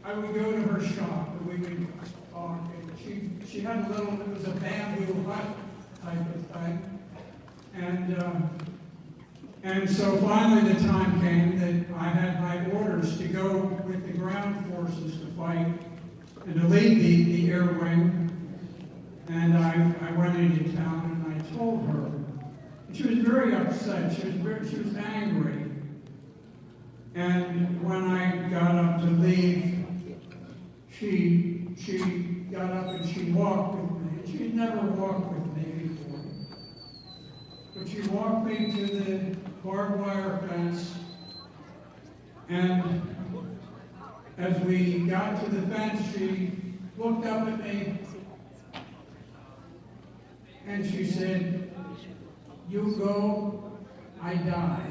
I would go to her shop and we would talk. And she had a little, it was a bamboo hut type of thing, and so finally the time came that I had my orders to go with the ground forces to fight and to lead the air wing. And I went into town and I told her. And she was very upset. She was angry. And when I got up to leave, she got up and she walked with me. And she had never walked with me before. But she walked me to the barbed wire fence. And as we got to the fence, she looked up at me and she said, "You go, I die."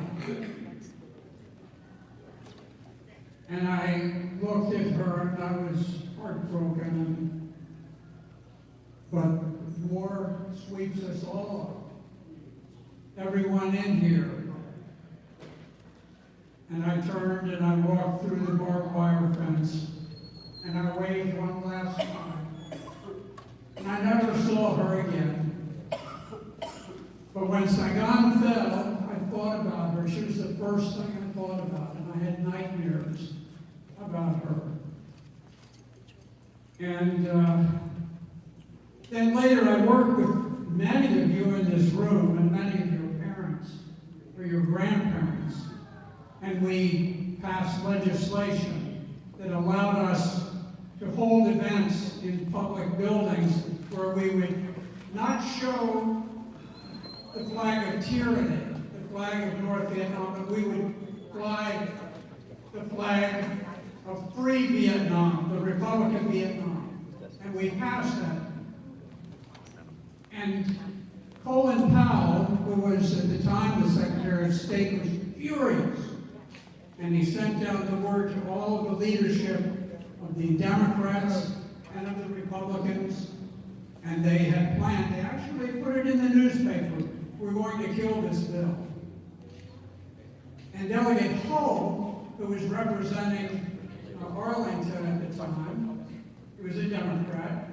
And I looked at her and I was heartbroken. But war sweeps us all up. Everyone in here. And I turned and I walked through the barbed wire fence and I waved one last time. And I never saw her again. But when Saigon fell, I thought about her. She was the first thing I thought about, and I had nightmares about her. And then later I worked with many of you in this room and many of your parents or your grandparents, and we passed legislation that allowed us to hold events in public buildings where we would not show the flag of tyranny, the flag of North Vietnam, but we would fly the flag of free Vietnam, the Republic of Vietnam. And we passed that. And Colin Powell, who was at the time the Secretary of State, was furious. And he sent down the word to all of the leadership of the Democrats and of the Republicans. And they had planned, they actually put it in the newspaper, we're going to kill this bill. And Delegate Hull, who was representing Arlington at the time, he was a Democrat,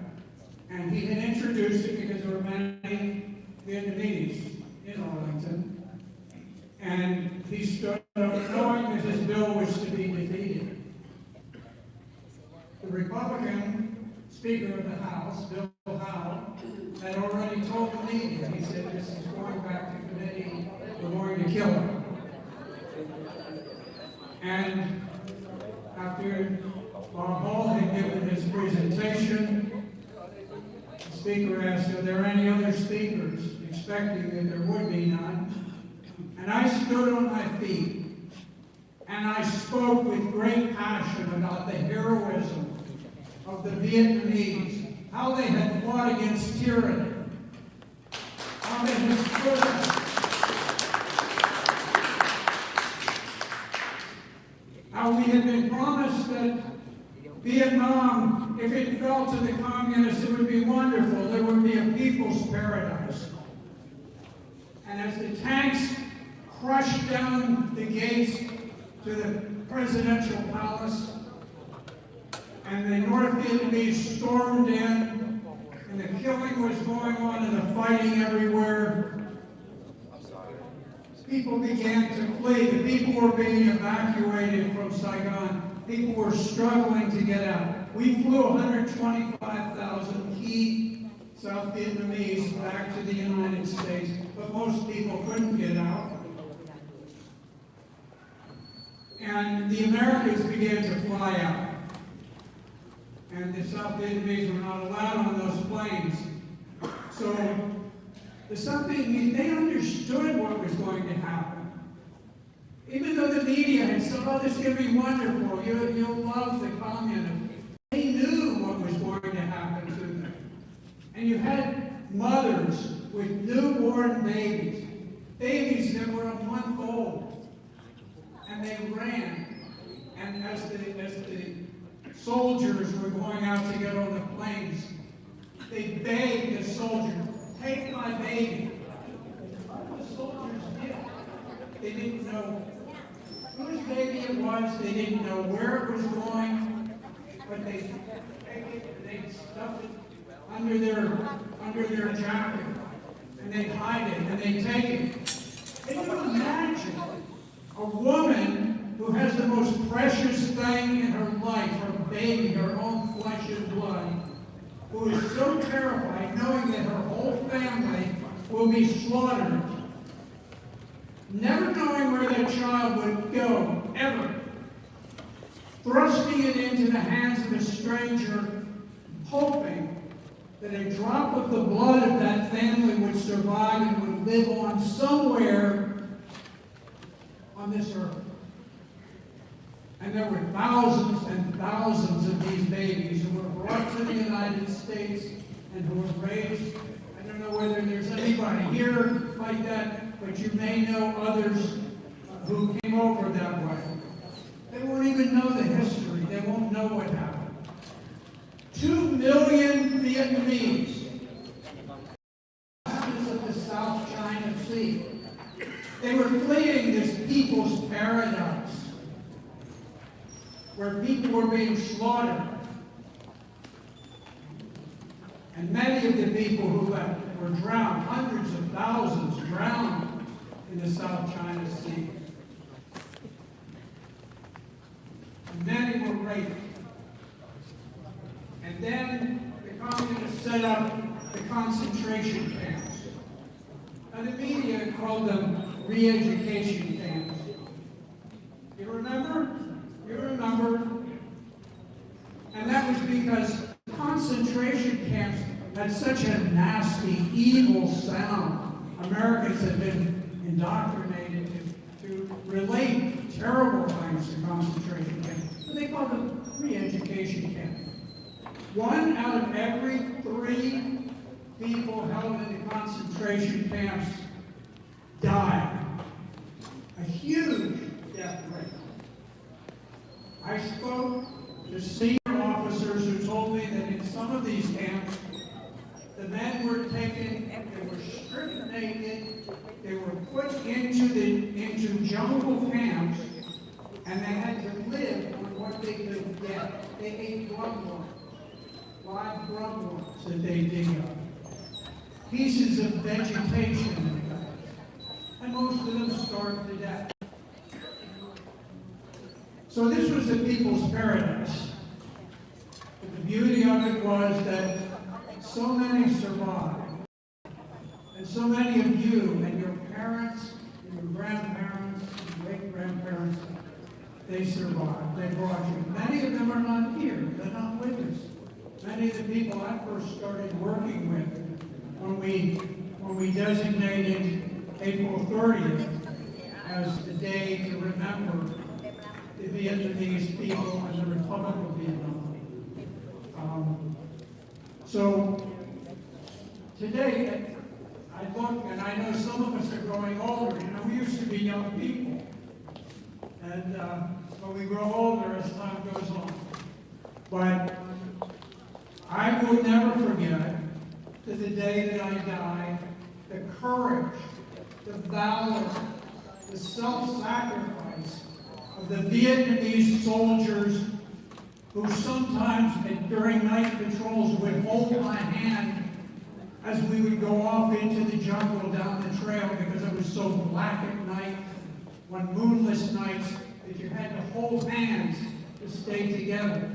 and he had introduced it because there were many Vietnamese in Arlington. And he stood up knowing that his bill was to be defeated. The Republican Speaker of the House, Bill Howe, had already told the media, he said, "This is going back to committee, we're going to kill him." And after Bob Hall had given his presentation, the speaker asked, "Are there any other speakers?" expecting that there would be none. And I stood on my feet, and I spoke with great passion about the heroism of the Vietnamese, how they had fought against tyranny, how they had stood up. fell to the communists, it would be wonderful. There would be a people's paradise. And as the tanks crushed down the gates to the presidential palace, and the North Vietnamese stormed in, and the killing was going on and the fighting everywhere, people began to flee. The people were being evacuated from Saigon. People were struggling to get out. We flew 125,000 key South Vietnamese back to the United States, but most people couldn't get out. And the Americans began to fly out. And the South Vietnamese were not allowed on those planes. So the South Vietnamese, they understood what was going to happen. Even though the media had said, oh, this is going to be wonderful, you'll love the communists. They knew what was going to happen to them. And you had mothers with newborn babies that were a month old. And they ran. And as the soldiers were going out to get on the planes, they begged the soldier, take my baby. What the soldiers did, they didn't know whose baby it was, they didn't know where it was going, but they take it and they stuff it under their jacket, and they hide it, and they take it. Can you imagine a woman who has the most precious thing in her life, her baby, her own flesh and blood, who is so terrified knowing that her whole family will be slaughtered, never knowing where that child would go, ever, thrusting it into the hands of a stranger, hoping that a drop of the blood of that family would survive and would live on somewhere on this earth. And there were thousands and thousands of these babies who were brought to the United States and who were raised. I don't know whether there's anybody here like that, but you may know others who came over that way. They won't even know the history. They won't know what happened. 2 million Vietnamese of the South China Sea. They were fleeing this people's paradise, where people were being slaughtered. And many of the people who left were drowned, hundreds of thousands drowned in the South China Sea. And many were raped. And then the communists set up the concentration camps. Now the media called them re-education camps. You remember? You remember? And that was because concentration camps had such a nasty, evil sound. Americans had been indoctrinated to relate terrible things to concentration camps. So they called them re-education camps. 1 out of every 3 people held in the concentration camps died. A huge death rate. I spoke to senior officers who told me that in some of these camps, the men were taken, they were stripped naked, they were put into jungle camps, and they had to live on what they could get. They ate grub live grub that they dig up. Pieces of vegetation, and most of them starved to death. So this was the people's paradise. But the beauty of it was that so many survived. And so many of you and your parents, and your grandparents, and great-grandparents, they survived. They brought you. Many of them are not here. They're not with us. Many of the people I first started working with when we designated April 30th as the day to remember the Vietnamese people and the Republic of Vietnam. So today, I look and I know some of us are growing older. You know, we used to be young people. And but we grow older as time goes on. But I will never forget, to the day that I die, the courage, the valor, the self-sacrifice of the Vietnamese soldiers who sometimes during night patrols would hold my hand as we would go off into the jungle down the trail because it was so black at night, on moonless nights, that you had to hold hands to stay together.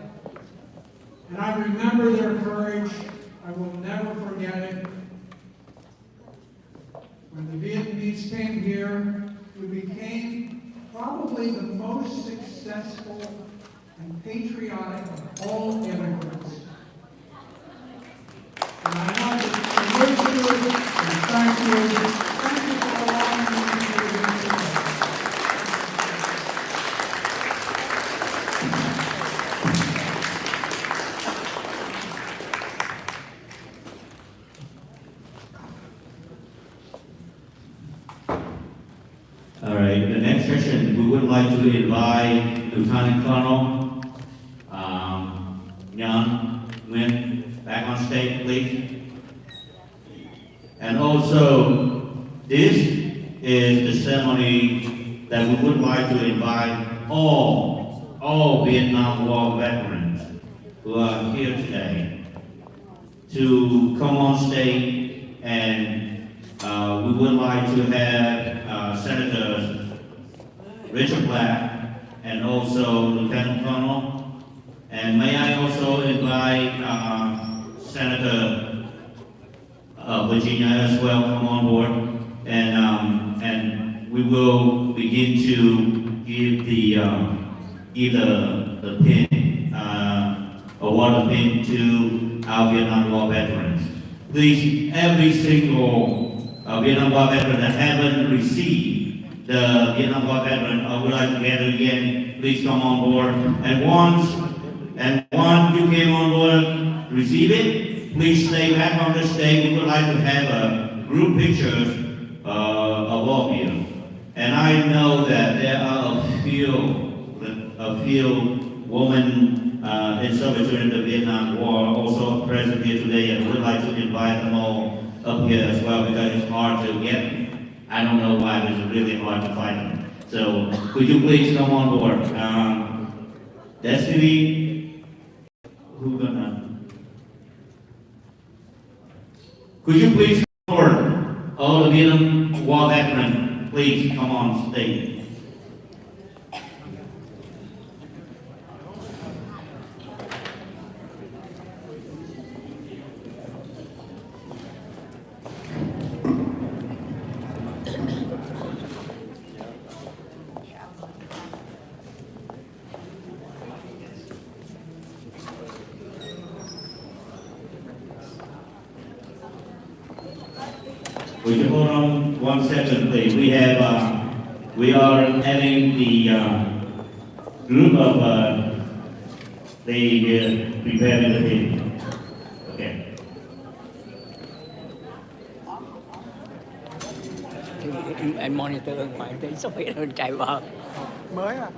And I remember their courage. I will never forget it. When the Vietnamese came here, we became probably the most successful and patriotic of all immigrants. And I want to salute you and thank you. Thank you for allowing me to be here today. All right, the next session, we would like to invite Lieutenant Colonel Nhan Nguyen back on stage, please. And also, this is the ceremony that we would like to invite all Vietnam War veterans who are here today to come on stage, and we would like to have Senators Richard Black and also Lieutenant Colonel. And may I also invite Senator Virginia as well come on board, and we will begin to give the pin, award the pin to our Vietnam War veterans. Please, every single Vietnam War veteran that haven't received the Vietnam War veteran, I would like to gather again. Please come on board. And once you came on board, receive it. Please stay back on the stage. We would like to have a group pictures of all of you. And I know that there are a few women in service during the Vietnam War also present here today, and we would like to invite them all up here as well because it's hard to get them. I don't know why, but it's really hard to find them. So could you please come on board? Destiny, who gonna? Could you please come forward? All the Vietnam War veterans, please come on stage. Would you hold on 1 second, please? We are having the group of they preparing the pin. Okay. Anh monitor ở ngoài thấy sắp hết rồi chạy vào. Mới à?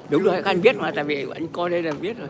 Đúng rồi, các anh biết mà, tại vì anh coi đây là biết rồi.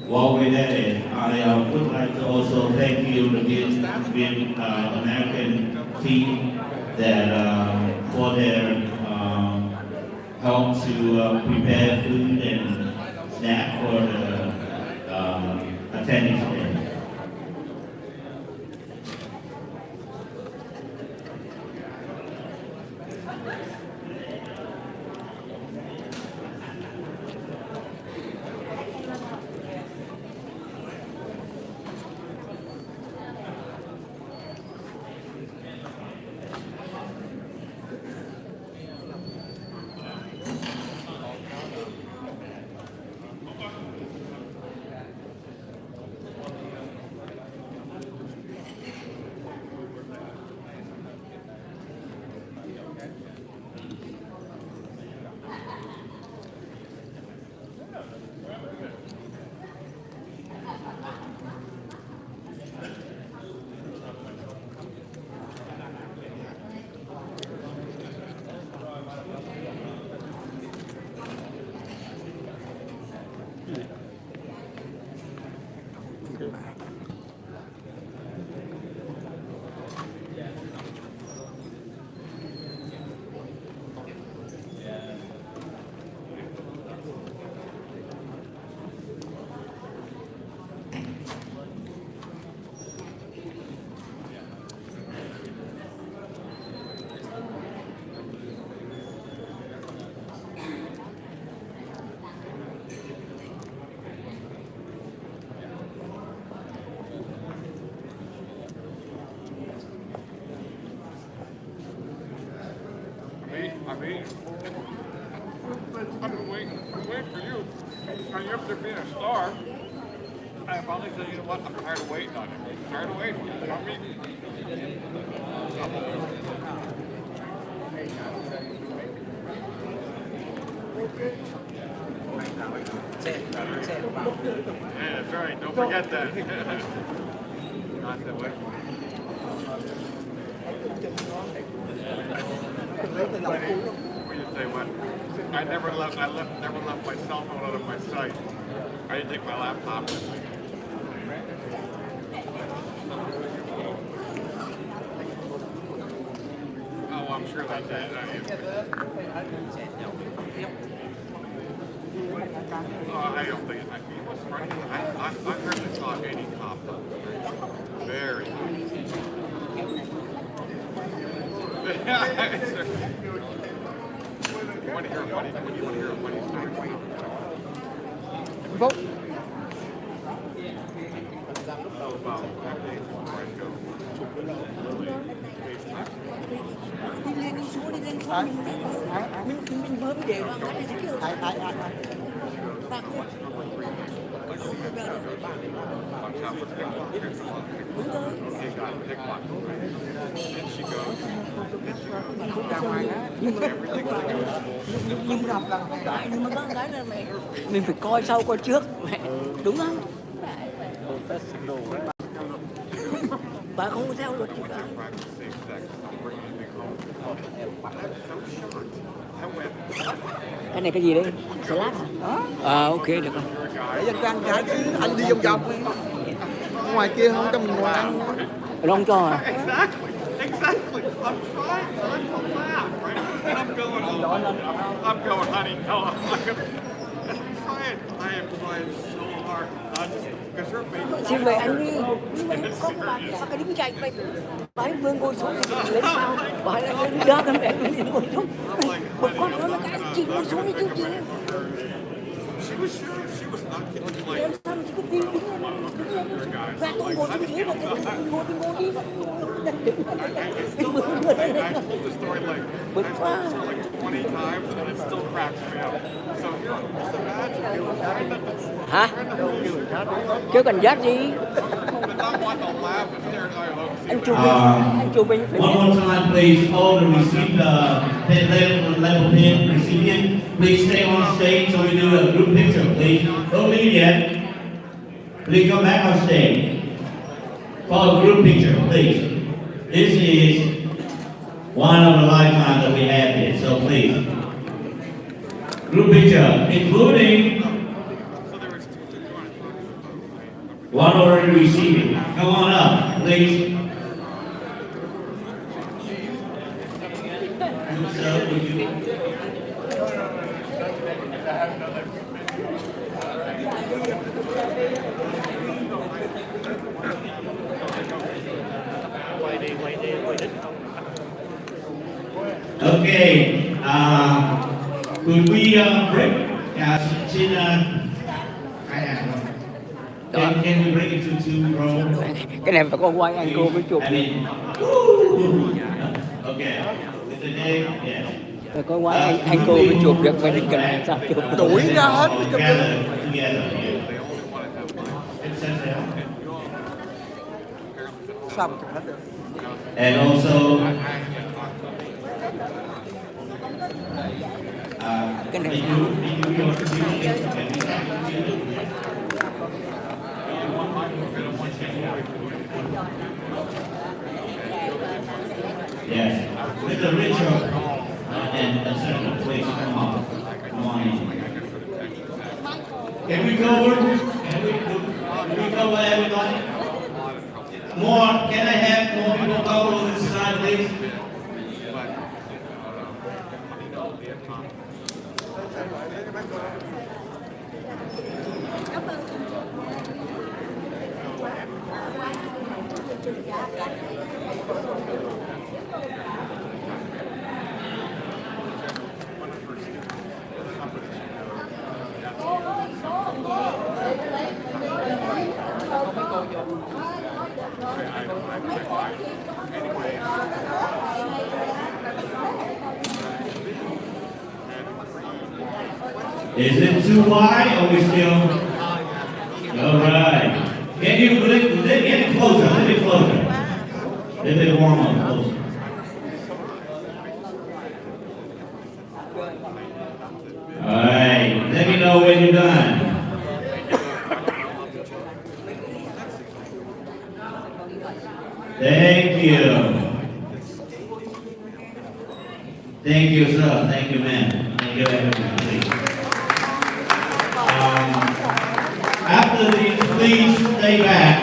While we're at it, I would like to also thank you, the Viet American team, that for their help to prepare food and snack for the attendees today. I've been waiting for you. I'm up there being a star. I finally said, you know what, I'm tired of waiting on you. I'm tired of waiting. I'm eating. Yeah, that's right. Don't forget that. Not that way. Let me just say what. I never left my cell phone out of my sight. I didn't take my laptop with me. Oh, I'm sure they did. I don't think it was funny. I heard they saw 80 cops on the street. Very nice. You want to hear a funny story? Vote. Mình vừa mới để mình phải coi sau coi trước, đúng không? Bà không có theo luật gì cả. Cái này cái gì đấy? Salad hả? À ok được rồi. Để dân ăn cái chứ anh đi vòng vòng. Ngoài kia không cho mình ngồi ăn. Không cho à? Exactly. I'm trying not to laugh, right? And I'm going, honey, no, I'm not gonna. I am trying so hard not to, because her baby. Xin mời anh đi. Nhưng mà không bạn sao cái đi chạy vậy? Bà ấy vừa ngồi xuống thì lấy sao? Bà ấy lại đỡ cái mẹ mình ngồi xuống. Một con nó là cái chị ngồi xuống đi chứ chị. She was sure she was not kidding. Like, Em sao chị cứ đi đứng lên. Và tôi ngồi xuống dưới và ngồi đi. I told the story like 20 times and it still cracks me up. So here, just imagine. Hả? Kêu cảnh giác gì? Anh chụp mình phải One more time, please. All the receive level pin recipient, please stay on stage so we do a group picture, please. Don't leave yet. Please come back on stage. For a group picture, please. This is one of a lifetime that we have here, so please. Group picture, including one already receiving. Come on up, please. So, would you? Okay, could we break? Can we break it to two rows? Cái này phải con quay anh cô mới chụp. Okay. Today, yes. Phải con quay anh cô mới chụp được, vậy thì cần làm sao chụp? Đuổi ra hết. Sao mà chụp hết được? And also, cái này yes, with the ritual and etc. Please come on in. Can we cover? Can we cover everybody? More? Can I have more people cover on this side, please? Is it too wide or we still? All right. Can you get it closer? A little bit closer. A little bit warm up, closer. All right. Let me know when you're done. Thank you. Thank you, sir. Thank you, ma'am. Thank you, everyone. Please. After these, please stay back.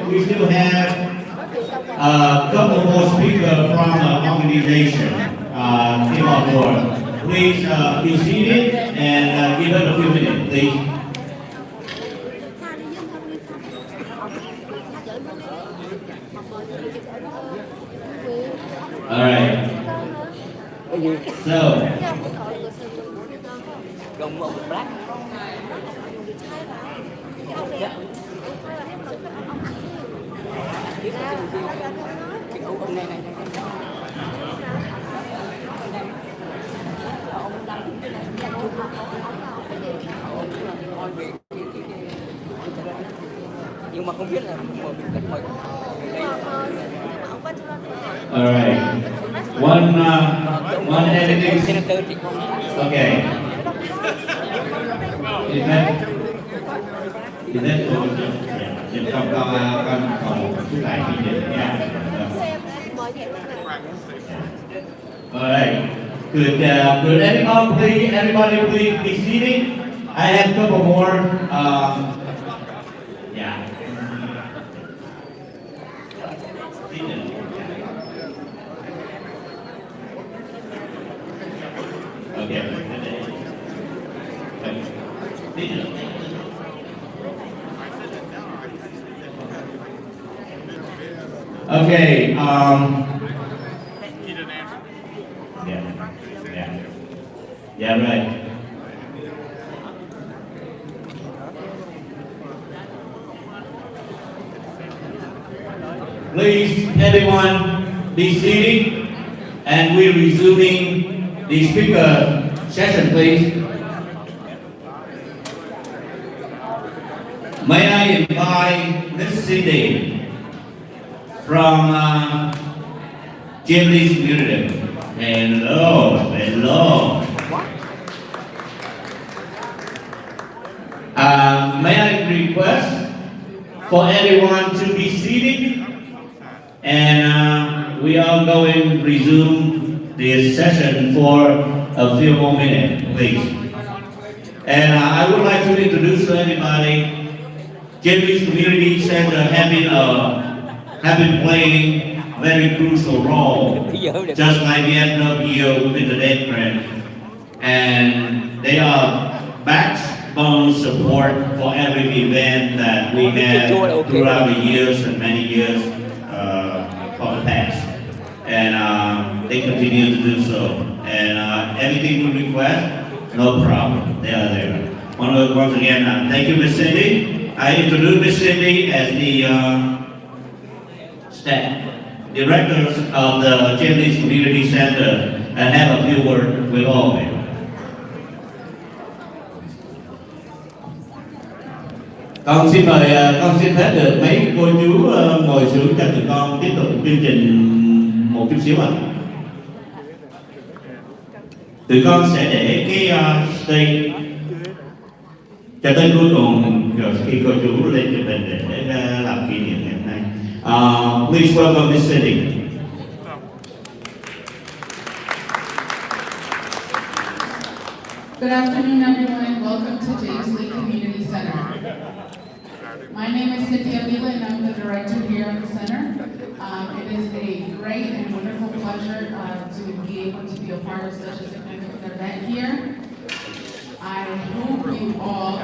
We still have a couple more speakers from the organization. Came on board. Please be seated and give it a few minutes, please. All right. So. Nhưng mà không biết là cách mời. All right. One editing. Okay. Is that con chú lại thì được nha. All right. Could everybody please be seated? I have a couple more. Yeah. Okay. Okay. Yeah, right. Please, everyone, be seated, and we're resuming the speaker session, please. May I invite Miss Cindy from Japanese community. Hello. May I request request for everyone to be seated, and we are going to resume this session for a few more minutes, please. And I would like to introduce to everybody, Vietnamese Community Center have been playing very crucial role, just like Vietnam here within the Dead Press. And they are backbone support for every event that we had throughout the years and many years for the past. And they continue to do so. And everything we request, no problem, they are there. Once again, thank you, Ms. Cindy. I introduce Ms. Cindy as the staff directors of the Vietnamese Community Center and have a few words with all of you. Con xin mời, con xin phép được mấy cô chú ngồi xuống cho tụi con tiếp tục chương trình một chút xíu ạ. Tụi con sẽ để cái stage cho tới cuối cùng rồi khi cô chú lên chụp hình để làm kỷ niệm ngày hôm nay. Please welcome Miss Cindy. Good afternoon, everyone, and welcome to James Lee Community Center. My name is Cynthia Mila, and I'm the director here at the center. It is a great and wonderful pleasure to be able to be a part of such a significant event here. I hope you all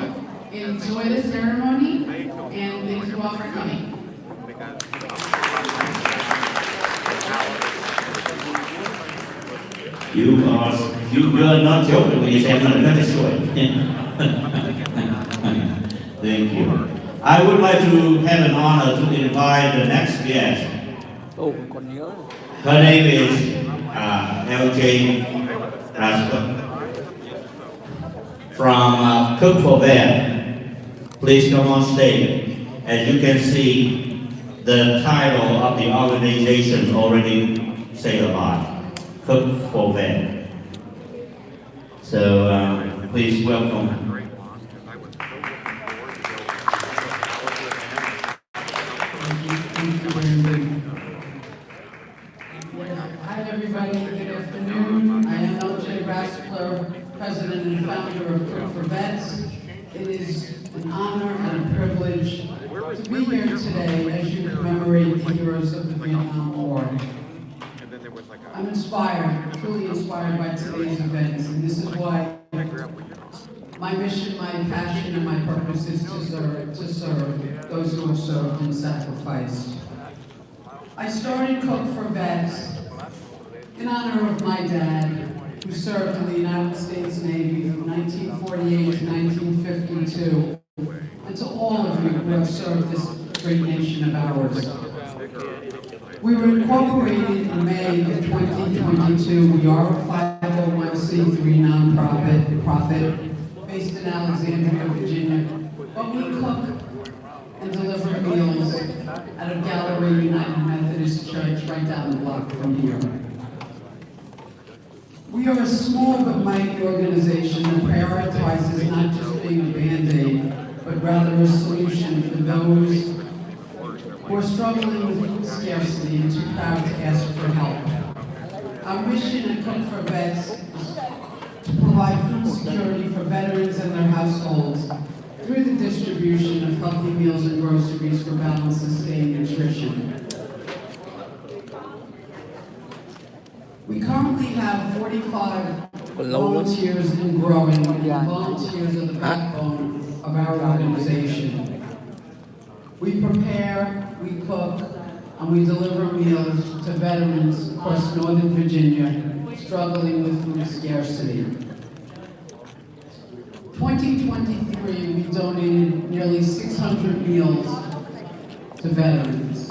enjoy the ceremony, and thank you all for coming. You are not joking when you say I'm not going to show it. Thank you. I would like to have an honor to invite the next guest. Her name is L.J. Rasper from Cook for Viet. Please come on stage. As you can see, the title of the organization already say a lot. Cook for Viet. So please welcome. Hi everybody, good afternoon. I am L.J. Raspler, President and founder of Cook for Vets. It is an honor and a privilege to be here today as you commemorate the heroes of the Vietnam War. I'm inspired, truly inspired by today's events, and this is why my mission, my passion, and my purpose is to serve those who have served and sacrificed. I started Cook for Vets in honor of my dad, who served in the United States Navy from 1948 to 1952, and to all of you who have served this great nation of ours. We were incorporated in May of 2022. We are a 501c3 nonprofit based in Alexandria, Virginia. But we cook and deliver meals at a Gallery United Methodist Church right down the block from here. We are a small but mighty organization that prioritizes not just being a Band-Aid, but rather a solution for those who are struggling with food scarcity and too proud to ask for help. Our mission at Cook for Vets is to provide food security for veterans and their households through the distribution of healthy meals and groceries for balanced, sustained nutrition. We currently have 45 volunteers and growing, and volunteers are the backbone of our organization. We prepare, we cook, and we deliver meals to veterans across Northern Virginia struggling with food scarcity. 2023, we donated nearly 600 meals to veterans.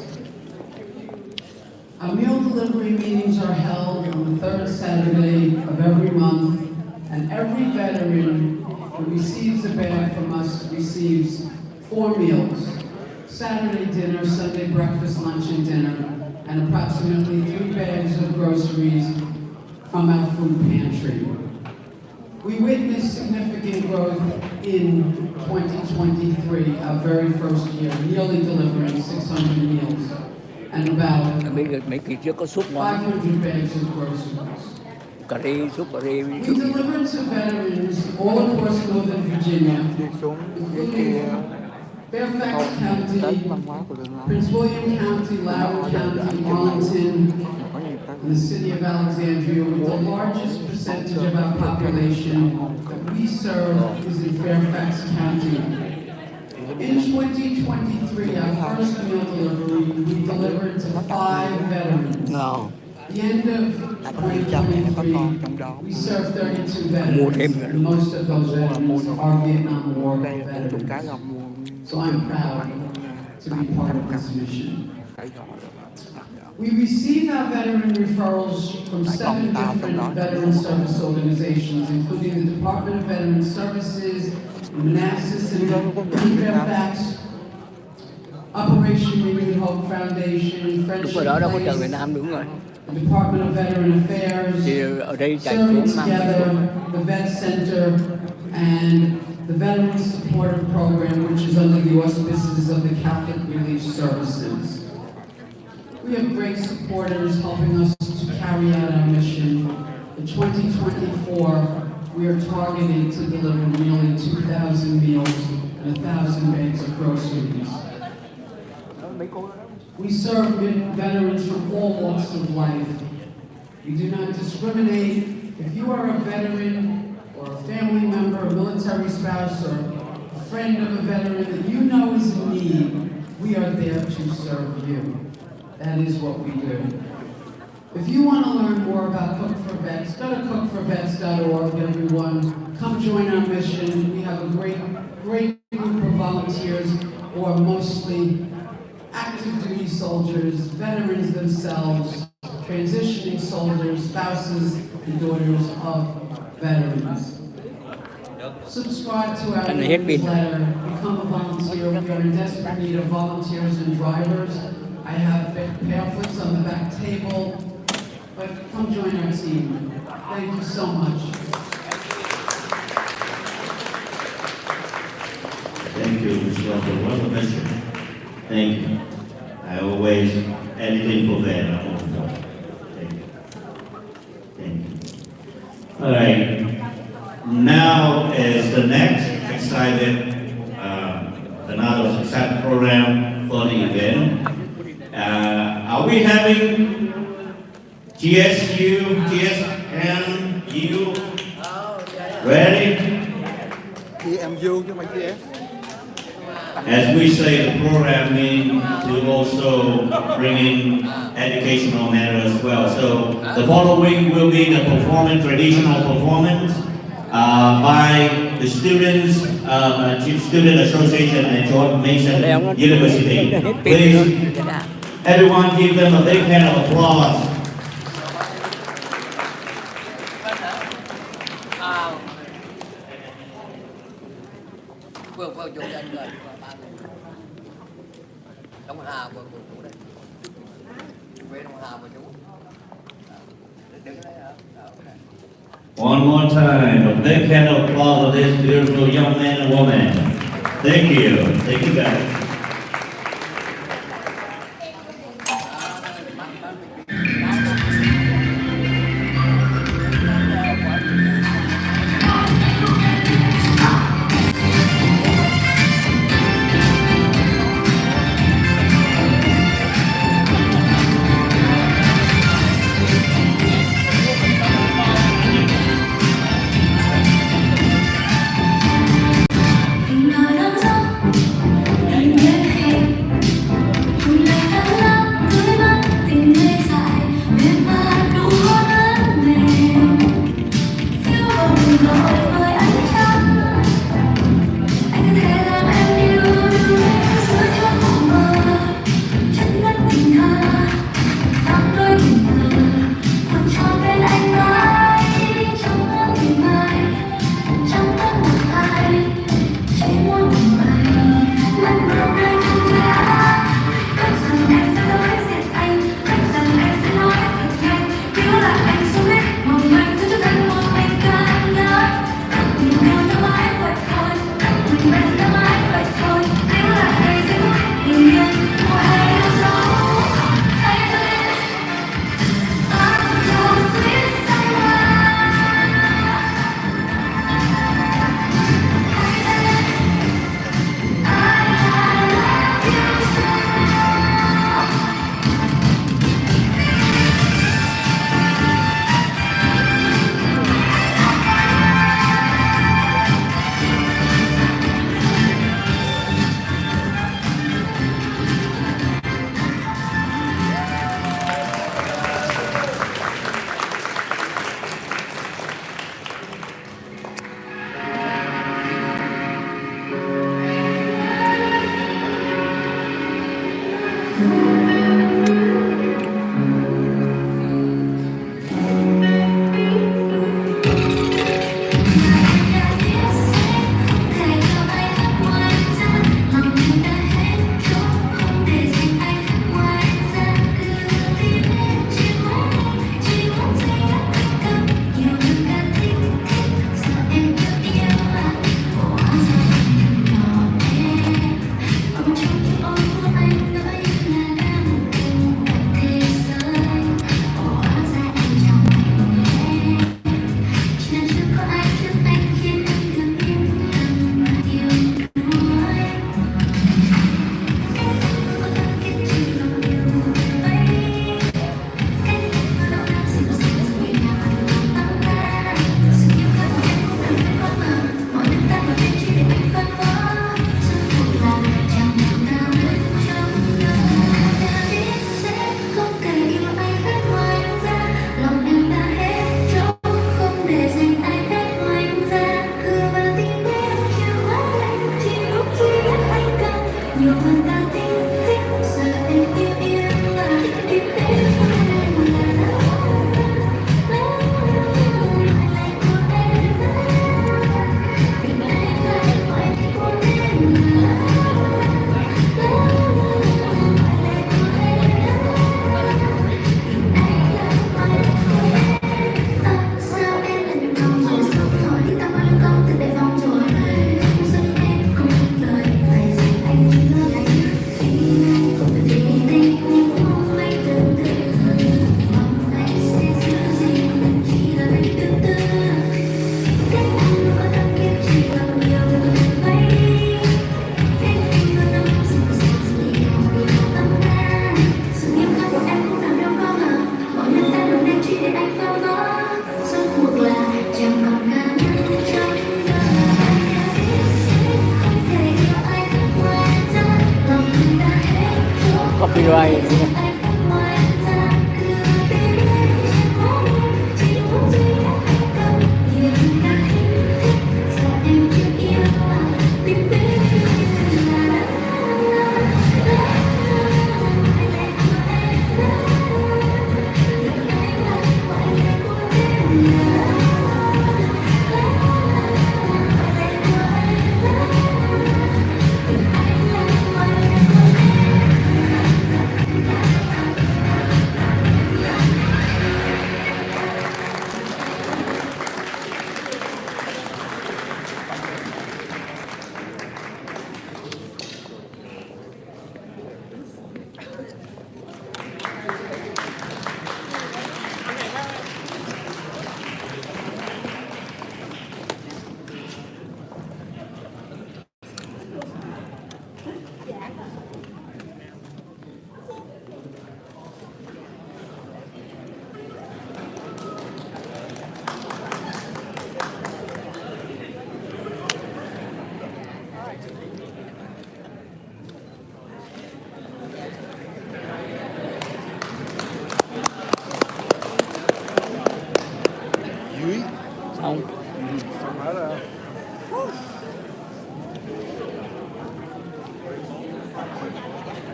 Our meal delivery meetings are held on the third Saturday of every month, and every veteran who receives a bag from us receives 4 meals: Saturday dinner, Sunday breakfast, lunch, and dinner, and approximately 3 bags of groceries from our food pantry. We witnessed significant growth in 2023, our very first year, nearly delivering 600 meals and about mấy kỳ trước có súp ngon. 500 bags of groceries. Cà ri, súp cà ri. We delivered to veterans all across Northern Virginia, including Fairfax County, Prince William County, Loudoun County, Arlington, and the city of Alexandria, with the largest percentage of our population that we serve is in Fairfax County. In 2023, our first meal delivery, we delivered to 5 veterans. At the end of 2023, we served 32 veterans, and most of those veterans are Vietnam War veterans. So I'm proud to be part of this mission. We receive our veteran referrals from 7 different veteran service organizations, including the Department of Veteran Services, Manassas and Fairfax, Operation Renewed Hope Foundation, Friendship Place, the Department of Veteran Affairs, Serving Together, the Vet Center, and the Veteran Supportive Program, which is under the auspices of the Catholic Relief Services. We have great supporters helping us to carry out our mission. In 2024, we are targeting to deliver nearly 2,000 meals and 1,000 bags of groceries. We serve veterans from all walks of life. We do not discriminate. If you are a veteran or a family member, a military spouse, or a friend of a veteran that you know is in need, we are there to serve you. That is what we do. If you want to learn more about Cook for Vets, go to cookforvets.org, everyone. Come join our mission. We have a great group of volunteers who are mostly active duty soldiers, veterans themselves, transitioning soldiers, spouses, and daughters of veterans. Subscribe to our newsletter, become a volunteer. We are in desperate need of volunteers and drivers. I have pamphlets on the back table, but come join our team. Thank you so much. Thank you, Mr. Russell. What a mission. Thank you. I always, anything for that. I always do. Thank you. Thank you. All right. Now is the next excited, another exciting program for the event. Are we having GSU, GSMU ready? GMU chứ mày GS. As we say, the program means to also bring in educational matter as well. So the following will be the traditional performance by the students, Student Association at George Mason University. Please, everyone give them a big hand of applause. One more time, a big hand of applause for this beautiful young man and woman. Thank you. Thank you guys. Tình nào đang gió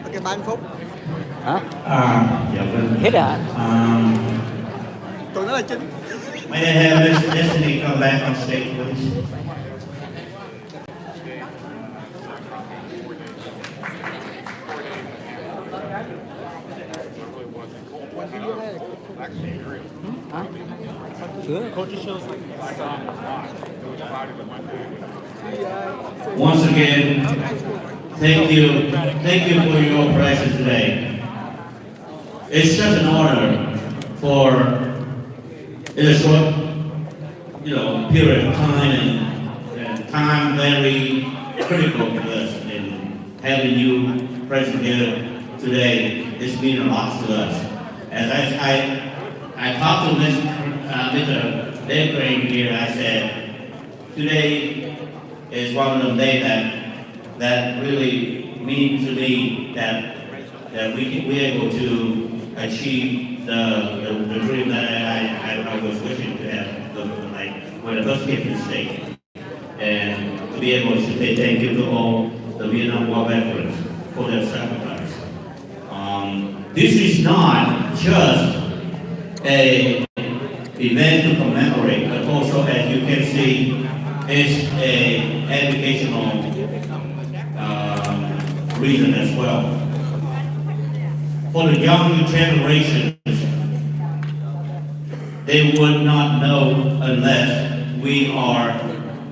Ok, 30 phút. Hả? Dạ vâng. Hết à? Tụi nó là chính. May I have Miss Destiny come back on stage, please? Once again, thank you for your presence today. It's such an honor for, in a short, period of time, and time very critical to us, in having you present here today. It's mean a lot to us. As I talked to Mr. Dave Crane here, I said, today is one of the days that really means to me that we're able to achieve the dream that I was wishing to have, when I first came to the state. And to be able to say thank you to all the Vietnam War veterans for their sacrifice. This is not just a event to commemorate, but also, as you can see, it's a educational reason as well. For the young generations, they would not know unless we are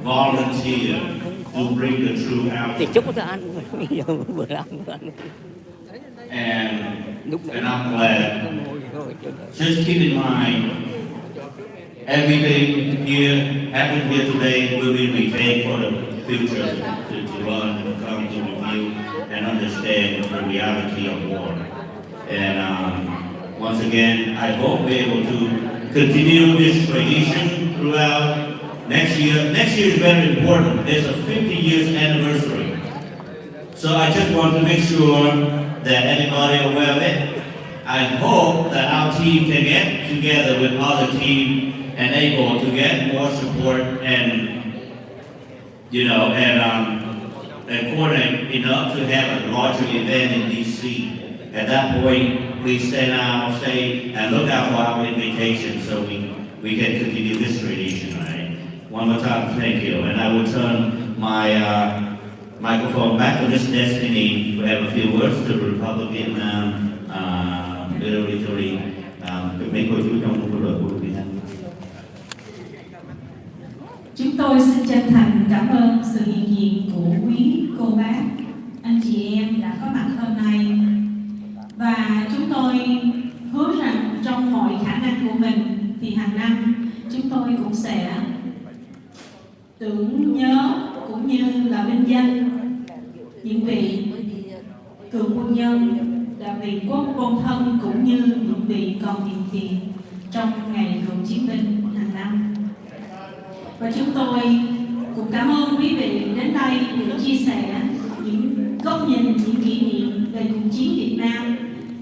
volunteer to bring the truth out. And I'm glad. Just keep in mind, everything here, happened here today, will be retained for the future to run and come to review and understand the reality of war. And once again, I hope we're able to continue this tradition throughout next year. Next year is very important. It's a 50 years anniversary. So I just want to make sure that everybody is aware of it. I hope that our team can get together with other teams and able to get more support and, and coordinate enough to have a larger event in DC. At that point, please stay and look out for our invitation so we can continue this tradition, right? One more time, thank you. And I will turn my microphone back to Miss Destiny to have a few words to the Republic of Vietnam, military, mấy cô chú trong quân đội của Việt Nam. Chúng tôi xin chân thành cảm ơn sự hiện diện của quý cô bác, anh chị em đã có mặt hôm nay. Và chúng tôi hứa rằng trong mọi khả năng của mình thì hàng năm chúng tôi cũng sẽ tưởng nhớ cũng như là vinh danh những vị cựu quân nhân đã vì quốc vong thân cũng như những vị còn hiện diện trong ngày cựu chiến binh hàng năm. Và chúng tôi cũng cảm ơn quý vị đến đây để chia sẻ những góc nhìn, những kỷ niệm về cuộc chiến Việt Nam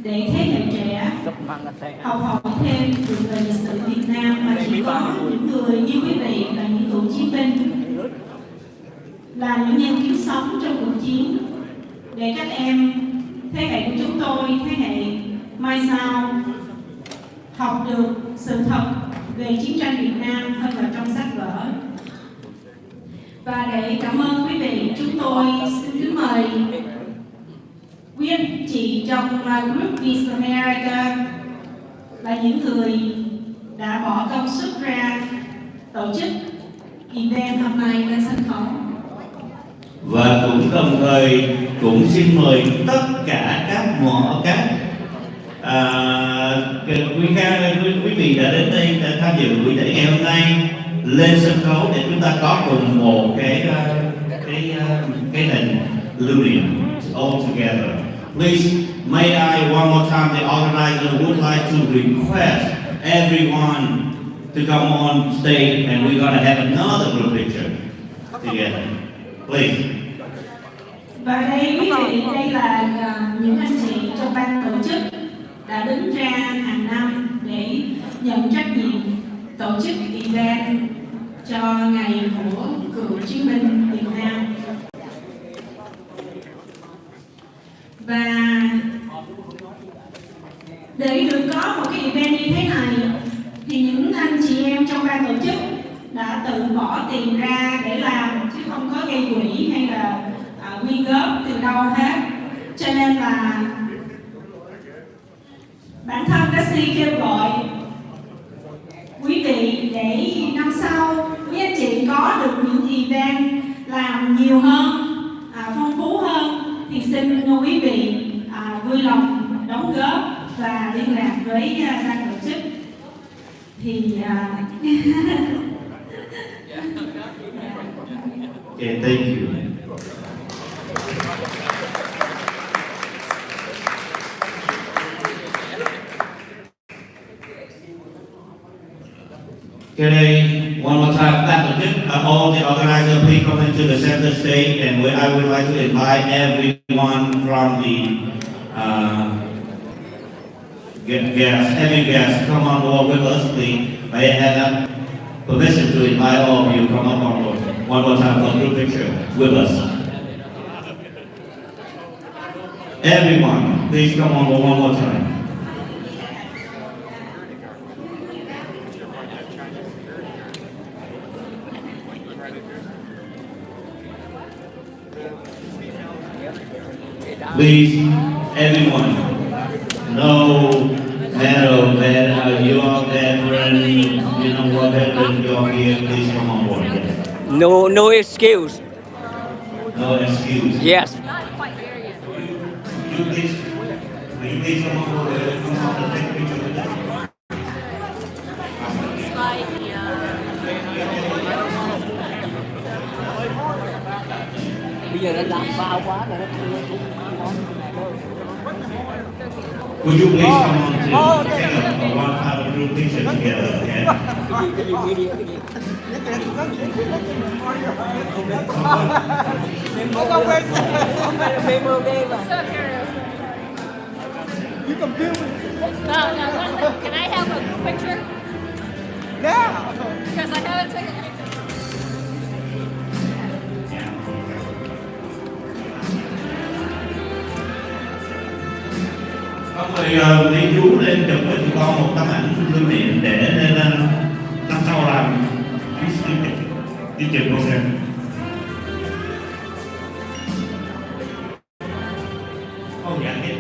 để thế hệ trẻ học hỏi thêm được về lịch sử Việt Nam mà chỉ có những người như quý vị là những cựu chiến binh, là những nhân cứu sống trong cuộc chiến, để các em thế hệ của chúng tôi, thế hệ mai sau học được sự thật về chiến tranh Việt Nam hơn là trong sách vở. Và để cảm ơn quý vị, chúng tôi xin kính mời quý anh chị trong group Viet America là những người đã bỏ công sức ra tổ chức event hôm nay lên sân khấu. Và cũng đồng thời cũng xin mời tất cả quý vị đã đến đây đã tham dự buổi lễ ngày hôm nay lên sân khấu để chúng ta có cùng một cái hình lưu niệm all together. Please, may I one more time, the organizer would like to request everyone to come on stage and we're going to have another group picture together. Please. Và đây quý vị, đây là những anh chị trong ban tổ chức đã đứng ra hàng năm để nhận trách nhiệm tổ chức event cho ngày của cựu chiến binh Việt Nam. Và để được có một cái event như thế này thì những anh chị em trong ban tổ chức đã tự bỏ tiền ra để làm, chứ không có gây quỹ hay là quyên góp từ đâu hết. Cho nên là bản thân Cassie kêu gọi quý vị để năm sau quý anh chị có được những event làm nhiều hơn, phong phú hơn thì xin quý vị vui lòng đóng góp và liên lạc với ban tổ chức. Thì Okay, thank you. Okay, one more time, ban tổ chức, all the organizers, please come into the center stage, and I would like to invite everyone from the heavy guests, come on board with us, please. May I have permission to invite all of you to come up on board one more time for a group picture with us. Everyone, please come on one more time. Please, everyone, no matter that you are veteran, you know what veteran you are here, please come on board. Yes. No excuse. No excuse. Yes. You please, will you please come on board? Come on and take a picture with us. Bây giờ nó làm bao quá rồi nó chưa Would you please come on to take a one photo group picture together? Okay? You can film it. No, can I have a group picture? Yeah. Because I haven't taken a picture. Ông ơi, ghi chú lên chụp với tụi con một tấm ảnh lưu niệm để lên năm sau làm cái chuyện program. Không dặn cái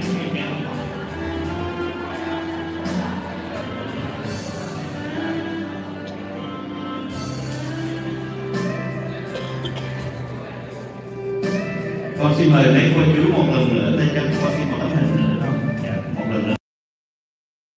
con xin mời mấy cô chú một lần nữa lên cho con xin một tấm hình.